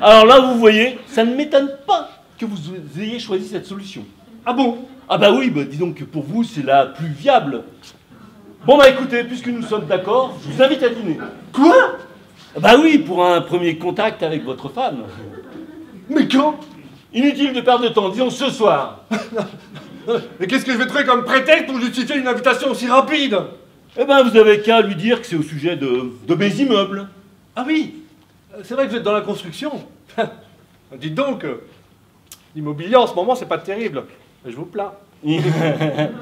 Alors là, vous voyez, ça ne m'étonne pas que vous ayez choisi cette solution. Ah bon? Ah bah oui, bah disons que pour vous, c'est la plus viable. Bon bah écoutez, puisque nous sommes d'accord, je vous invite à dîner. Quoi? Bah oui, pour un premier contact avec votre femme. Mais quand? Inutile de perdre de temps, disons ce soir. Mais qu'est-ce que je vais trouver comme prétexte pour justifier une invitation aussi rapide? Eh ben, vous avez qu'à lui dire que c'est au sujet de mes immeubles. Ah oui, c'est vrai que vous êtes dans la construction. Dites donc, l'immobilier en ce moment, c'est pas terrible. Je vous plains.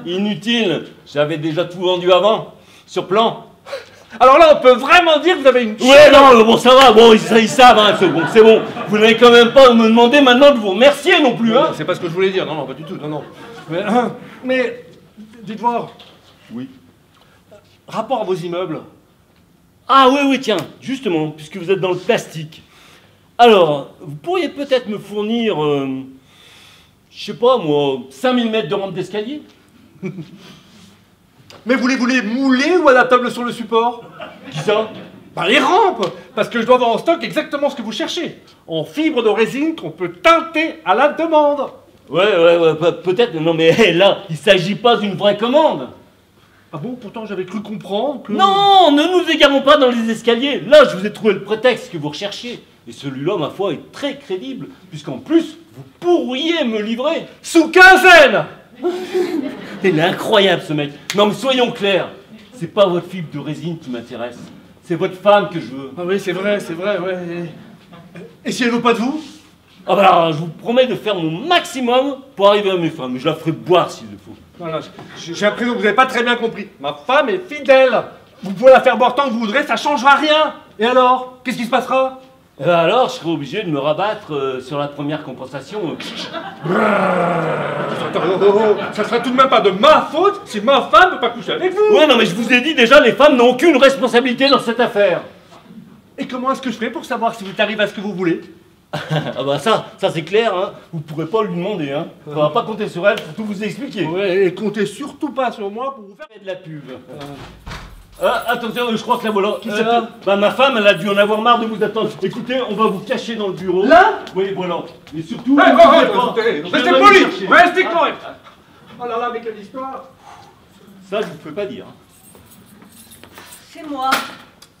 Inutile, j'avais déjà tout vendu avant, sur plan. Alors là, on peut vraiment dire que vous avez une... Ouais, non, bon, ça va, bon, ils savent, hein, c'est bon. Vous n'allez quand même pas me demander maintenant de vous remercier non plus, hein. C'est pas ce que je voulais dire, non, pas du tout, non. Mais dites voir. Oui. Rapport à vos immeubles. Ah oui, tiens, justement, puisque vous êtes dans le plastique. Alors, vous pourriez peut-être me fournir, je sais pas moi, 5000 mètres de rampe d'escalier? Mais voulez-vous les mouler ou adaptables sur le support? Qui ça? Bah les rampes. Parce que je dois avoir en stock exactement ce que vous cherchez. En fibre de résine qu'on peut teinter à la demande. Ouais, peut-être, non mais là, il s'agit pas d'une vraie commande. Ah bon, pourtant j'avais cru comprendre que... Non, ne nous égarons pas dans les escaliers. Là, je vous ai trouvé le prétexte que vous recherchiez. Et celui-là, ma foi, est très crédible, puisqu'en plus, vous pourriez me livrer. Sous quinzaine. Il est incroyable, ce mec. Non, mais soyons clairs. C'est pas votre fibre de résine qui m'intéresse. C'est votre femme que je veux. Ah oui, c'est vrai, ouais. Et si elle veut pas de vous? Ah bah alors, je vous promets de faire mon maximum pour arriver à mes femmes. Je la ferai boire s'il le faut. Voilà, j'ai l'impression que vous n'avez pas très bien compris. Ma femme est fidèle. Vous pouvez la faire boire tant que vous voudrez, ça changera rien. Et alors? Qu'est-ce qui se passera? Alors, je serai obligé de me rabattre sur la première compensation. Attends, ça serait tout de même pas de ma faute si ma femme ne peut pas coucher avec vous. Ouais, non, mais je vous ai dit déjà, les femmes n'ont aucune responsabilité dans cette affaire. Et comment est-ce que je fais pour savoir si vous arrivez à ce que vous voulez? Ah bah ça c'est clair, hein. Vous pourrez pas lui demander, hein. On va pas compter sur elle pour tout vous expliquer. Ouais, et comptez surtout pas sur moi pour vous faire de la pub. Attention, je crois que la voilà. Qui ça? Bah ma femme, elle a dû en avoir marre de vous attendre. Écoutez, on va vous cacher dans le bureau. Là? Oui, voilà. Et surtout, restez poli, restez correct. Oh là là, mais quelle histoire. Ça, je vous fais pas dire. C'est moi.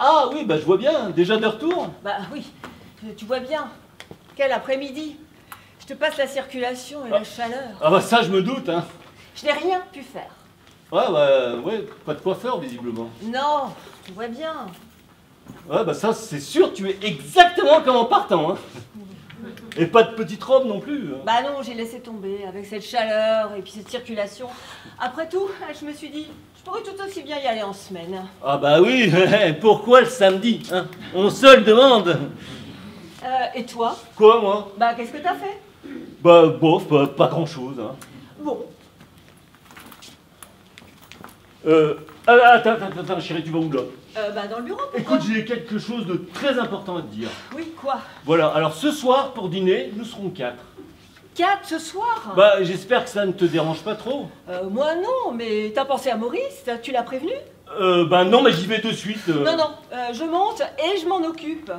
Ah oui, bah je vois bien, déjà de retour. Bah oui, tu vois bien. Quel après-midi. Je te passe la circulation et la chaleur. Ah bah ça, je me doute, hein. Je n'ai rien pu faire. Ouais, pas de coiffeur, visiblement. Non, tu vois bien. Ouais, bah ça, c'est sûr, tu es exactement comme en partant, hein. Et pas de petite robe non plus. Hein. Bah non, j'ai laissé tomber avec cette chaleur et puis cette circulation. Après tout, je me suis dit, je pourrais tout aussi bien y aller en semaine. Ah bah oui, pourquoi le samedi, hein? On se le demande. Et toi? Quoi, moi? Bah qu'est-ce que t'as fait? Bah bof, pas grand-chose, hein. Bon. Attends, chérie, tu vas où là? Bah dans le bureau, pourquoi? Écoute, j'ai quelque chose de très important à te dire. Oui, quoi? Voilà, alors ce soir, pour dîner, nous serons 4. 4 ce soir? Bah, j'espère que ça ne te dérange pas trop. Moi non, mais t'as pensé à Maurice? Tu l'as prévenu? Bah non, mais j'y vais de suite. Non, je monte et je m'en occupe.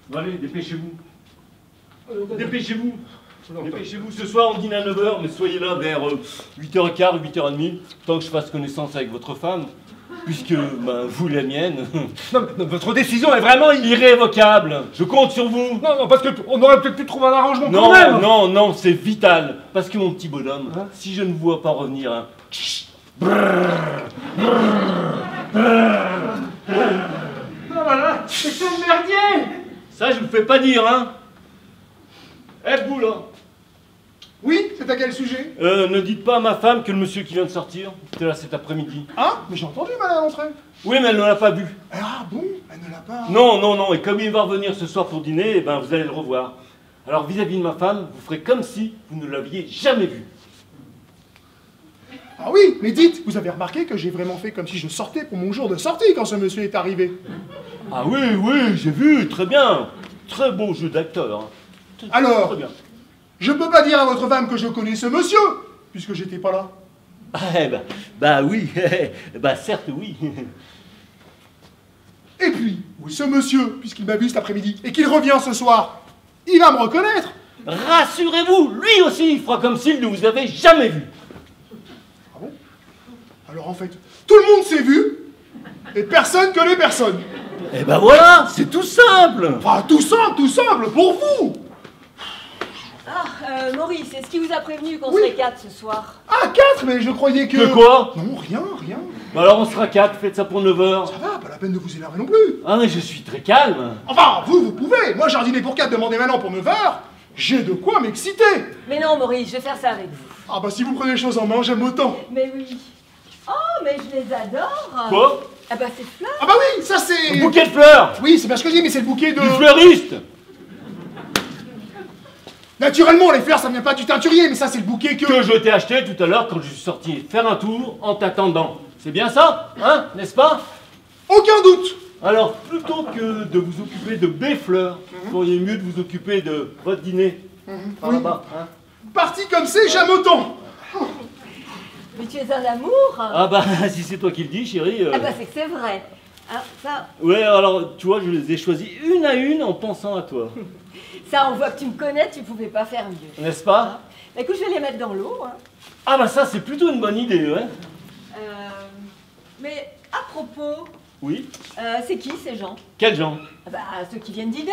Bon, allez, dépêchez-vous. Dépêchez-vous. Dépêchez-vous, ce soir on dîne à 9h, mais soyez là vers 8h15, 8h30, tant que je fasse connaissance avec votre femme. puisque vous la mienne, Non, mais votre décision est vraiment irrévocable. Je compte sur vous. Non, non, parce qu'on aurait peut-être pu trouver un arrangement Non, quand même. non, non, c'est vital. Parce que mon petit bonhomme, Hein? si je ne vois pas revenir, hein, Non, voilà, c'est un merdier. ça je vous fais pas dire, hein. Eh, vous là, Oui, c'est à quel sujet? ne dites pas à ma femme que le monsieur qui vient de sortir était là cet après-midi. Ah, mais j'ai entendu, madame, entrer. Oui, mais elle ne l'a pas vu. Ah bon? Elle ne l'a pas... Non, non, non, et comme il va revenir ce soir pour dîner, eh ben, vous allez le revoir. Alors vis-à-vis de ma femme, vous ferez comme si vous ne l'aviez jamais vu. Ah oui, mais dites, vous avez remarqué que j'ai vraiment fait comme si je sortais pour mon jour de sortie quand ce monsieur est arrivé? Ah oui, oui, j'ai vu, très bien. Très beau jeu d'acteur. Hein. Alors, Très bien. je peux pas dire à votre femme que je connais ce monsieur, puisque j'étais pas là. Eh ben, bah oui, bah certes oui. Et puis, ce monsieur, puisqu'il m'a vu cet après-midi, et qu'il revient ce soir, il va me reconnaître. Rassurez-vous, lui aussi, il fera comme s'il ne vous avait jamais vu. Ah bon? Alors en fait, tout le monde s'est vu, et personne connaît personne. Eh ben voilà, c'est tout simple. Enfin, tout simple, pour vous. Ah, Maurice, est-ce qu'il vous a prévenu qu'on Oui. serait 4 ce soir? Ah, 4, mais je croyais que... Que quoi? Non, rien. Bah alors on sera 4, faites ça pour 9 heures. Ça va, pas la peine de vous énerver non plus. Ah mais je suis très calme. Enfin, vous pouvez. Moi, j'ai un dîner pour 4, demandez maintenant pour 9 heures. J'ai de quoi m'exciter. Mais non, Maurice, je vais faire ça avec vous. Ah bah, si vous prenez les choses en main, j'aime autant. Mais oui. Oh, mais je les adore. Quoi? Ah bah c'est Fleur. Ah bah oui, ça c'est... Bouquet de fleurs. Oui, c'est bien ce que je dis, mais c'est le bouquet de... Du fleuriste. Naturellement, les fleurs, ça vient pas du teinturier, mais ça, c'est le bouquet que... Que je t'ai acheté tout à l'heure quand je suis sorti faire un tour en t'attendant. C'est bien ça, hein, n'est-ce pas? Aucun doute. Alors, plutôt que de vous occuper de mes fleurs, vous feriez mieux de vous occuper de votre dîner. Par Oui. là-bas, hein. Parti comme c'est, j'aime autant. Mais tu es un amour. Ah bah, si c'est toi qui le dis, chérie. Ah bah c'est que c'est vrai. Ah, ça, Ouais, alors, tu vois, je les ai choisis une à une en pensant à toi. ça, on voit que tu me connais, tu pouvais pas faire mieux. N'est-ce pas? Bah, écoute, je vais les mettre dans l'eau. Hein. Ah bah ça, c'est plutôt une bonne idée, ouais. Mais à propos, Oui. c'est qui ces gens? Quels gens? Ah bah ceux qui viennent dîner.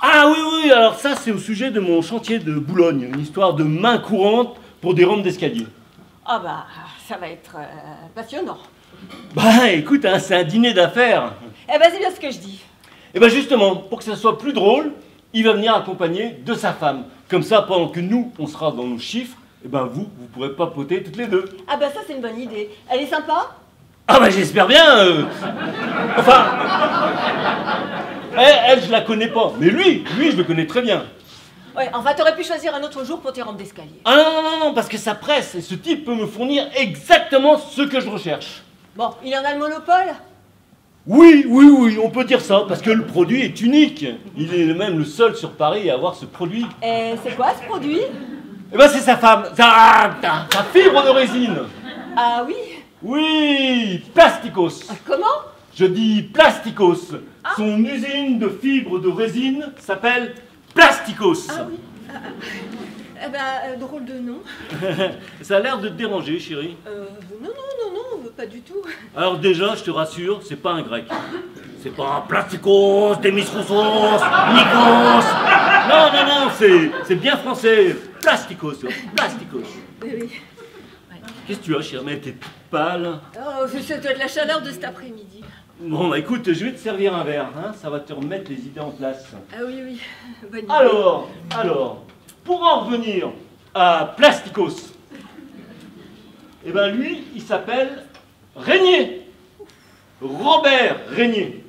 Ah oui, oui, alors ça, c'est au sujet de mon chantier de Boulogne. Une histoire de main courante pour des rampes d'escalier. Ah bah ça va être passionnant. Bah écoute, hein, c'est un dîner d'affaires. Eh ben c'est bien ce que je dis. Et ben justement, pour que ça soit plus drôle, il va venir accompagné de sa femme. Comme ça, pendant que nous, on sera dans nos chiffres, et ben vous pourrez papoter toutes les deux. Ah bah ça c'est une bonne idée. Elle est sympa? Ah bah j'espère bien. Enfin, elle, je la connais pas. Mais lui, je le connais très bien. Ouais, enfin t'aurais pu choisir un autre jour pour tes rampes d'escalier. Ah non, non, non, non, parce que ça presse. Et ce type peut me fournir exactement ce que je recherche. Bon, il en a le monopole? Oui, oui, oui, on peut dire ça, parce que le produit est unique. Il est même le seul sur Paris à avoir ce produit. Et c'est quoi ce produit? Eh ben c'est sa femme, sa fibre de résine. Ah oui? Oui, Plasticos. Comment? Je dis Plasticos. Son usine de fibres de résine s'appelle Plasticos. Ah oui. Eh ben, drôle de nom. Ça a l'air de te déranger, chérie. Non, pas du tout. Alors déjà, je te rassure, c'est pas un grec. C'est pas un Plasticos, Demis Roussos, Nikos. Non, non, non, c'est bien français. Plasticos, tu vois, Plasticos. Oui, oui. Qu'est-ce que tu as, chérie? Mais t'es toute pâle. Oh, ça doit être la chaleur de cet après-midi. Bon, bah écoute, je vais te servir un verre, hein, ça va te remettre les idées en place. Ah oui, oui, bonne idée. Alors, pour en revenir à Plasticos, eh ben lui, il s'appelle Régnier. Robert Régnier.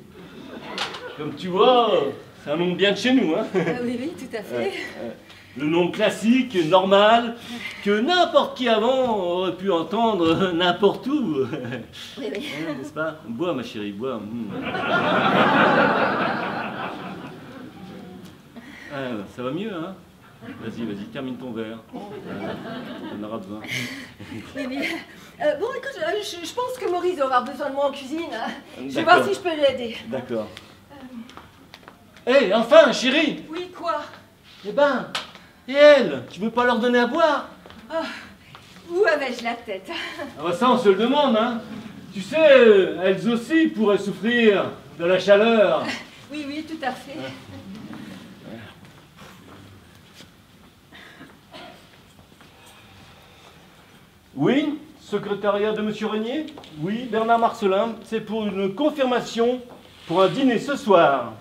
Comme tu vois, c'est un nom bien de chez nous, hein. Ah oui, oui, tout à fait. Le nom classique, normal, que n'importe qui avant aurait pu entendre n'importe où. Oui, oui. N'est-ce pas? Bois, ma chérie, bois. Ça va mieux, hein? Vas-y, vas-y, termine ton verre. On aura besoin. Oui, oui. Bon, écoute, je pense que Maurice doit avoir besoin de moi en cuisine. Je vais D'accord. voir si je peux l'aider. D'accord. Hé, enfin, chérie! Oui, quoi? Eh ben, et elle? Tu veux pas leur donner à boire? Où avais-je la tête? Ah bah ça, on se le demande, hein? Tu sais, elles aussi pourraient souffrir de la chaleur. Oui, oui, tout à fait. Oui, secrétariat de Monsieur Régnier? Oui, Bernard Marcelin, c'est pour une confirmation pour un dîner ce soir.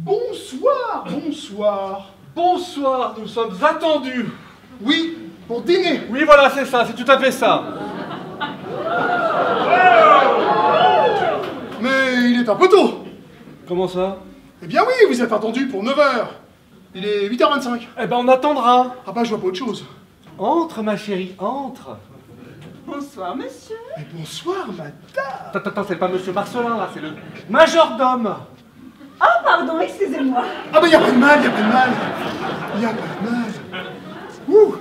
Bonsoir, bonsoir. Bonsoir, nous sommes attendus. Oui, pour dîner. Oui, voilà, c'est ça, c'est tout à fait ça. Mais il est un peu tôt. Comment ça? Eh bien oui, vous êtes attendu pour 9 h. Il est 8h25. Eh ben, on attendra. Ah bah, je vois pas autre chose. Entre, ma chérie, entre. Bonsoir, monsieur. Mais bonsoir, madame. Attends, c'est pas Monsieur Marcelin, là, c'est le majordome. Ah, pardon, excusez-moi. Ah bah, y a pas de mal, y a pas de mal. Y a pas de mal. Ouh.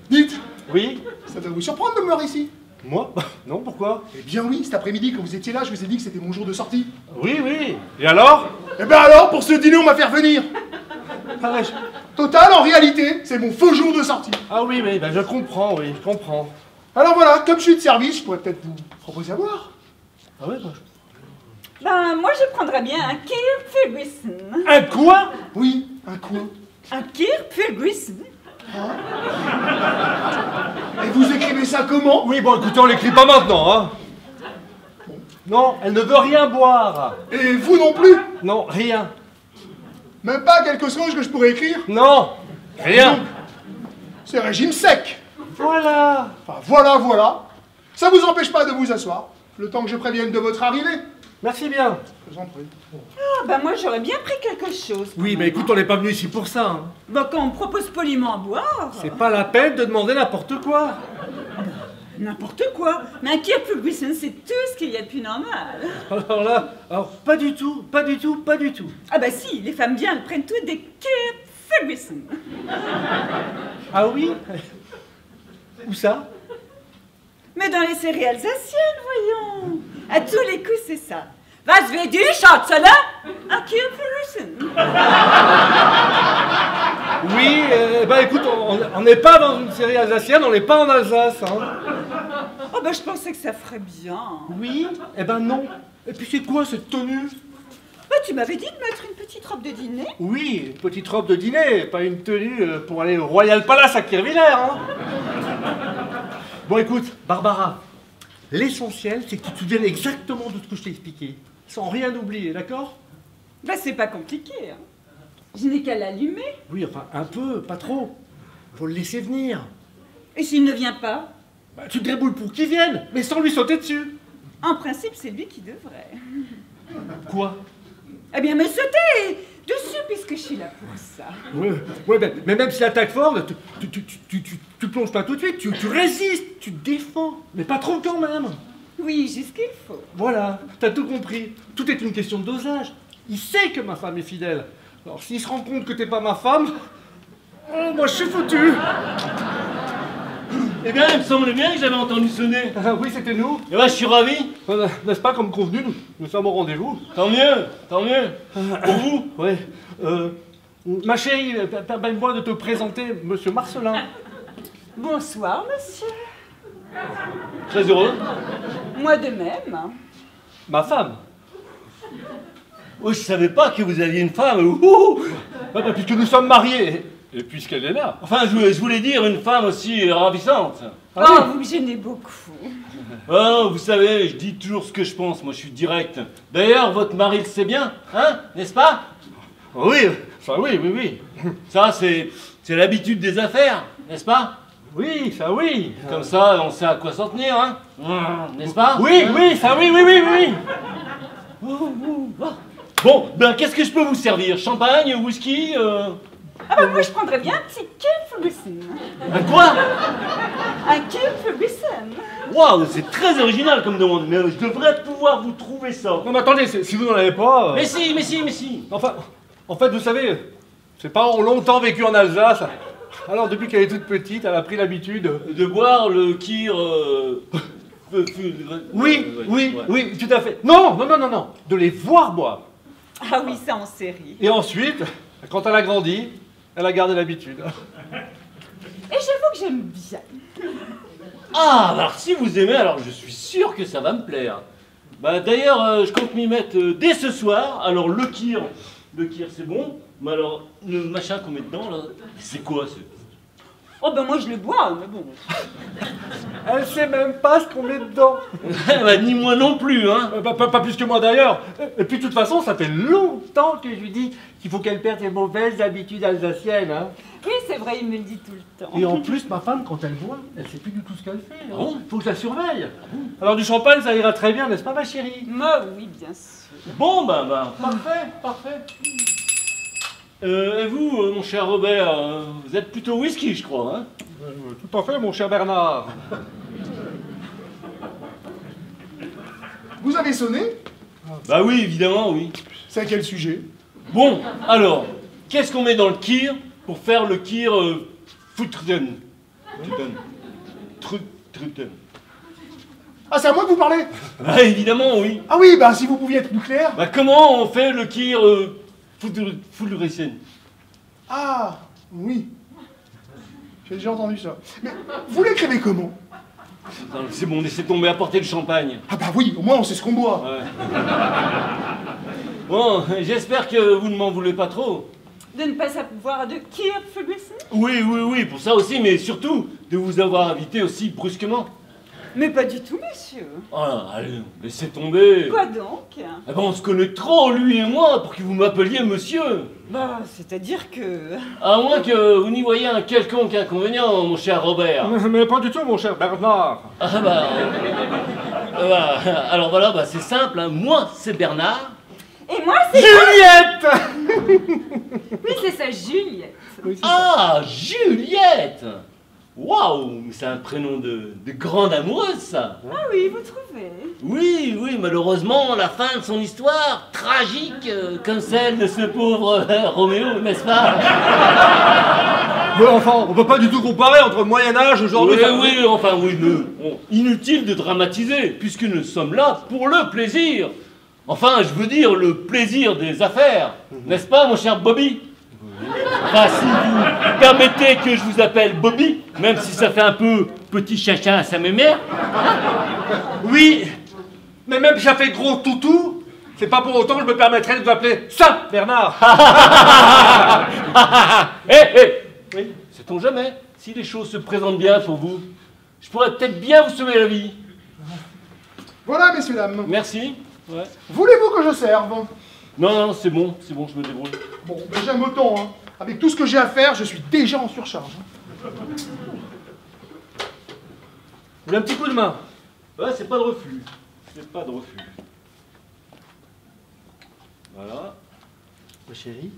Dites, Oui? ça doit vous surprendre de me voir ici. Moi? Non, pourquoi? Eh bien oui, cet après-midi, quand vous étiez là, je vous ai dit que c'était mon jour de sortie. Oui, oui. Et alors? Eh ben alors, pour ce dîner, on m'a fait revenir. Ah, Total, en réalité, c'est mon faux jour de sortie. ah oui, ben je comprends, oui, je comprends. Alors voilà, comme je suis de service, je pourrais peut-être vous proposer à boire. Ah ouais, Ben, moi, je prendrais bien un Kirk Ferguson. Un quoi? Oui, un coup. Un Kirk Ferguson? Et vous écrivez ça comment? Oui, bon, écoutez, on l'écrit pas maintenant, hein. Non, elle ne veut rien boire. Et vous non plus? Non, rien. Même pas quelque chose que je pourrais écrire? Non, rien. C'est régime sec. Voilà. Enfin, voilà. Ça vous empêche pas de vous asseoir, le temps que je prévienne de votre arrivée. Merci bien. Je vous en prie. Ah, ben, moi, j'aurais bien pris quelque chose. Oui, mais écoute, on n'est pas venu ici pour ça. Hein. Ben, quand on me propose poliment à boire... C'est pas la peine de demander n'importe quoi. N'importe quoi. Mais un Kirk Ferguson, c'est tout ce qu'il y a de plus normal. Alors là, pas du tout. Ah ben si, les femmes bien, elles prennent toutes des Kirk Ferguson. Ah oui? Où ça? Mais dans les séries alsaciennes, voyons. À tous les coups, c'est ça. Was will du, Schatzele? Un Kirk Ferguson. Oui, bah écoute, on n'est pas dans une série alsacienne, on n'est pas en Alsace. Hein. Oh ben je pensais que ça ferait bien. Oui? Eh ben non. Et puis c'est quoi cette tenue? Ben, tu m'avais dit de mettre une petite robe de dîner. Oui, une petite robe de dîner, pas une tenue pour aller au Royal Palace à Kirviller. Hein. Bon écoute, Barbara, l'essentiel c'est que tu te souviennes exactement de ce que je t'ai expliqué, sans rien oublier, d'accord? Ben c'est pas compliqué, hein. Je n'ai qu'à l'allumer. Oui, enfin un peu, pas trop. Faut le laisser venir. Et s'il ne vient pas? Bah, tu te débrouilles pour qu'il vienne, mais sans lui sauter dessus. En principe, c'est lui qui devrait. Quoi? Eh bien, me sauter dessus, puisque je suis là pour ça. Ouais, mais même si l'attaque fort, tu plonges pas tout de suite, tu résistes, tu te défends, mais pas trop quand même. Oui, juste ce qu'il faut. Voilà, t'as tout compris. Tout est une question de dosage. Il sait que ma femme est fidèle. Alors s'il se rend compte que t'es pas ma femme, moi je suis foutu. Eh bien, il me semblait bien que j'avais entendu sonner. Oui, c'était nous. Et ouais, je suis ravi. N'est-ce pas, comme convenu, nous sommes au rendez-vous. Tant mieux, tant mieux. Pour vous. Oui. Ma chérie, permets-moi de te présenter Monsieur Marcelin. Bonsoir, monsieur. Très heureux. Moi de même. Ma femme. Oh, je savais pas que vous aviez une femme. Ouh. Puisque nous sommes mariés, et puisqu'elle est là. Enfin, je voulais dire une femme aussi ravissante. Ah Oh, oui. vous me gênez beaucoup. Oh, vous savez, je dis toujours ce que je pense. Moi, je suis direct. D'ailleurs, votre mari le sait bien, hein, n'est-ce pas? Oui, ça oui, oui, oui. Ça, c'est l'habitude des affaires, n'est-ce pas? Oui, ça oui. Comme ça, on sait à quoi s'en tenir, hein? N'est-ce pas? Oui, oui, ça oui, oui, oui, oui. Bon, ben, qu'est-ce que je peux vous servir? Champagne, whisky, Ah bah moi je prendrais bien un petit Kirk Ferguson. Un quoi? Un Kirk Ferguson. Waouh, c'est très original comme demande, mais je devrais pouvoir vous trouver ça. Non mais attendez, si vous n'en avez pas... Mais si, mais si, mais si. Enfin, en fait, vous savez, ses parents ont longtemps vécu en Alsace. Alors depuis qu'elle est toute petite, elle a pris l'habitude... De boire le kir... Oui, oui, ouais. oui, tout à fait. Non, non, non, non, non. De les voir boire. Ah oui, ça en série. Et ensuite, quand elle a grandi, elle a gardé l'habitude. Et j'avoue que j'aime bien. Ah, alors si vous aimez, alors je suis sûr que ça va me plaire. Bah d'ailleurs, je compte m'y mettre dès ce soir. Alors le kir c'est bon, mais alors le machin qu'on met dedans là, c'est quoi ce... Oh ben moi je le bois, mais bon. Elle sait même pas ce qu'on met dedans. Bah ni moi non plus, hein. Pas plus que moi d'ailleurs. Et puis de toute façon, ça fait longtemps que je lui dis qu'il faut qu'elle perde ses mauvaises habitudes alsaciennes. Hein. Oui, c'est vrai, il me le dit tout le temps. Et en plus, ma femme, quand elle boit, elle sait plus du tout ce qu'elle fait. Ah bon? Faut que je la surveille. Alors du champagne, ça ira très bien, n'est-ce pas, ma chérie? Moi, oui, bien sûr. Bon, bah, parfait, parfait. Et vous, mon cher Robert, vous êtes plutôt whisky, je crois, hein? Tout à fait, mon cher Bernard. Vous avez sonné? Bah oui, évidemment, oui. C'est à quel sujet? Bon, alors, qu'est-ce qu'on met dans le kir pour faire le kir Futrden? Truten. Ah, c'est à moi que vous parlez? Ah, évidemment, oui. Ah oui, bah si vous pouviez être plus clair. Bah comment on fait le kir Futrden? Ah, oui. J'ai déjà entendu ça. Mais vous l'écrivez comment? C'est bon, laissez tomber, apportez le champagne. Ah bah oui, au moins on sait ce qu'on boit. Ouais. Bon, j'espère que vous ne m'en voulez pas trop. De ne pas savoir de Kirk Ferguson? Oui, pour ça aussi, mais surtout de vous avoir invité aussi brusquement. Mais pas du tout, monsieur. Oh, allez, laissez tomber. Quoi donc? Ah ben, on se connaît trop, lui et moi, pour que vous m'appeliez monsieur. Bah, c'est-à-dire que... À moins que vous n'y voyez un quelconque inconvénient, mon cher Robert. Mais pas du tout, mon cher Bernard. Ah alors voilà, bah, c'est simple, hein. Moi c'est Bernard. Et moi, c'est... Juliette. Oui, c'est ça, Juliette. Oui, c'est ça. Ah, Juliette. Waouh, c'est un prénom de grande amoureuse, ça. Ah oui, vous trouvez? Oui, malheureusement, la fin de son histoire, tragique, comme celle de ce pauvre Roméo, n'est-ce pas? Mais enfin, on peut pas du tout comparer entre le Moyen-Âge et aujourd'hui. Oui, bon, inutile de dramatiser, puisque nous sommes là pour le plaisir. Enfin, je veux dire, le plaisir des affaires, n'est-ce pas, mon cher Bobby? Enfin, si vous permettez que je vous appelle Bobby, même si ça fait un peu petit chacha à sa mémère. Oui, mais même si ça fait gros toutou, c'est pas pour autant que je me permettrais de vous appeler ça, Bernard. Oui, sait-on jamais, si les choses se présentent bien pour vous, je pourrais peut-être bien vous sauver la vie. Voilà, messieurs, dames. Merci. Ouais. Voulez-vous que je serve? Non, c'est bon, je me débrouille. Bon, ben j'aime autant, hein. Avec tout ce que j'ai à faire, je suis déjà en surcharge. Vous voulez un petit coup de main? Ouais, c'est pas de refus. Voilà. Ma chérie.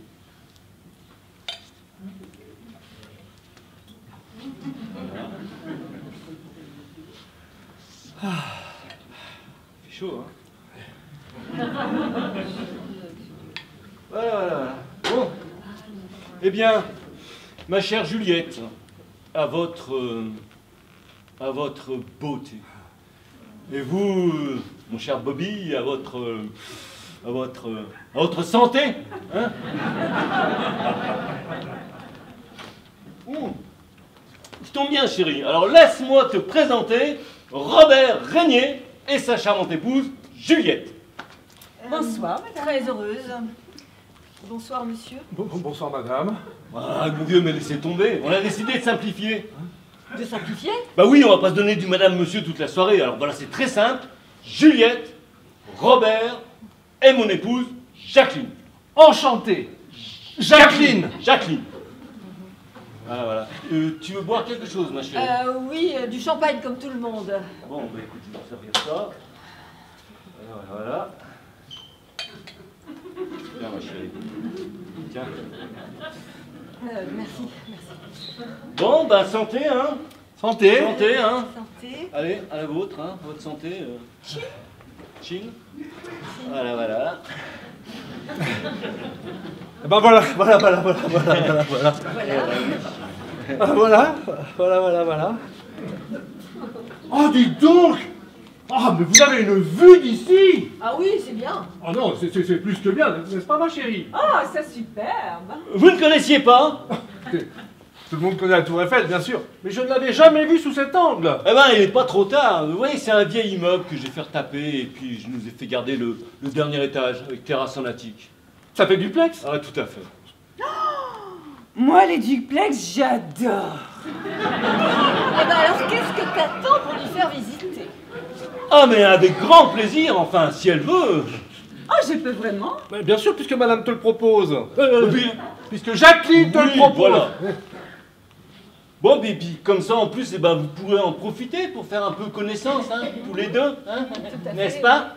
Voilà. C'est chaud, hein? Voilà. Bon. Eh bien, ma chère Juliette, à votre beauté. Et vous, mon cher Bobby, à votre santé, hein? Je tombe bien, chérie. Alors laisse-moi te présenter Robert Régnier et sa charmante épouse, Juliette. Bonsoir, madame. Très heureuse. Bonsoir, monsieur. Bonsoir, madame. Ah, mon vieux, mais laissez tomber. On a décidé de simplifier. De simplifier? Bah oui, on va pas se donner du madame, monsieur toute la soirée. Alors voilà, c'est très simple. Juliette, Robert et mon épouse, Jacqueline. Enchanté. Jacqueline. Jacqueline. Voilà, voilà. Tu veux boire quelque chose, ma chérie? Oui, du champagne comme tout le monde. Bon, bah écoute, je vais te servir ça. Voilà. Tiens, ma chérie. Tiens. Merci. Bon, bah santé, hein. Santé. Santé, hein. Santé. Allez, à la vôtre, hein. Votre santé. Chin. Voilà. Eh ben voilà. Voilà. Oh, dis donc. Ah, mais vous avez une vue d'ici. Ah oui, c'est bien. Oh non, c'est plus que bien, n'est-ce pas, ma chérie? Oh, c'est superbe. Vous ne connaissiez pas? Tout le monde connaît la Tour Eiffel, bien sûr, mais je ne l'avais jamais vue sous cet angle. Eh ben, il n'est pas trop tard. Vous voyez, c'est un vieil immeuble que j'ai fait retaper et puis je nous ai fait garder le dernier étage avec terrasse en attique. Ça fait duplex? Ah, tout à fait. Moi, les duplex, j'adore. Eh ben alors, qu'est-ce que t'attends pour lui faire visiter? Ah, mais avec grand plaisir, enfin, si elle veut. Oh, je peux vraiment? Mais bien sûr, puisque madame te le propose. Puis- Puisque Jacqueline te le oui, propose. voilà. Bon, puis comme ça, en plus, eh ben, vous pourrez en profiter pour faire un peu connaissance, hein, tous les deux, hein, Tout à n'est-ce fait. pas?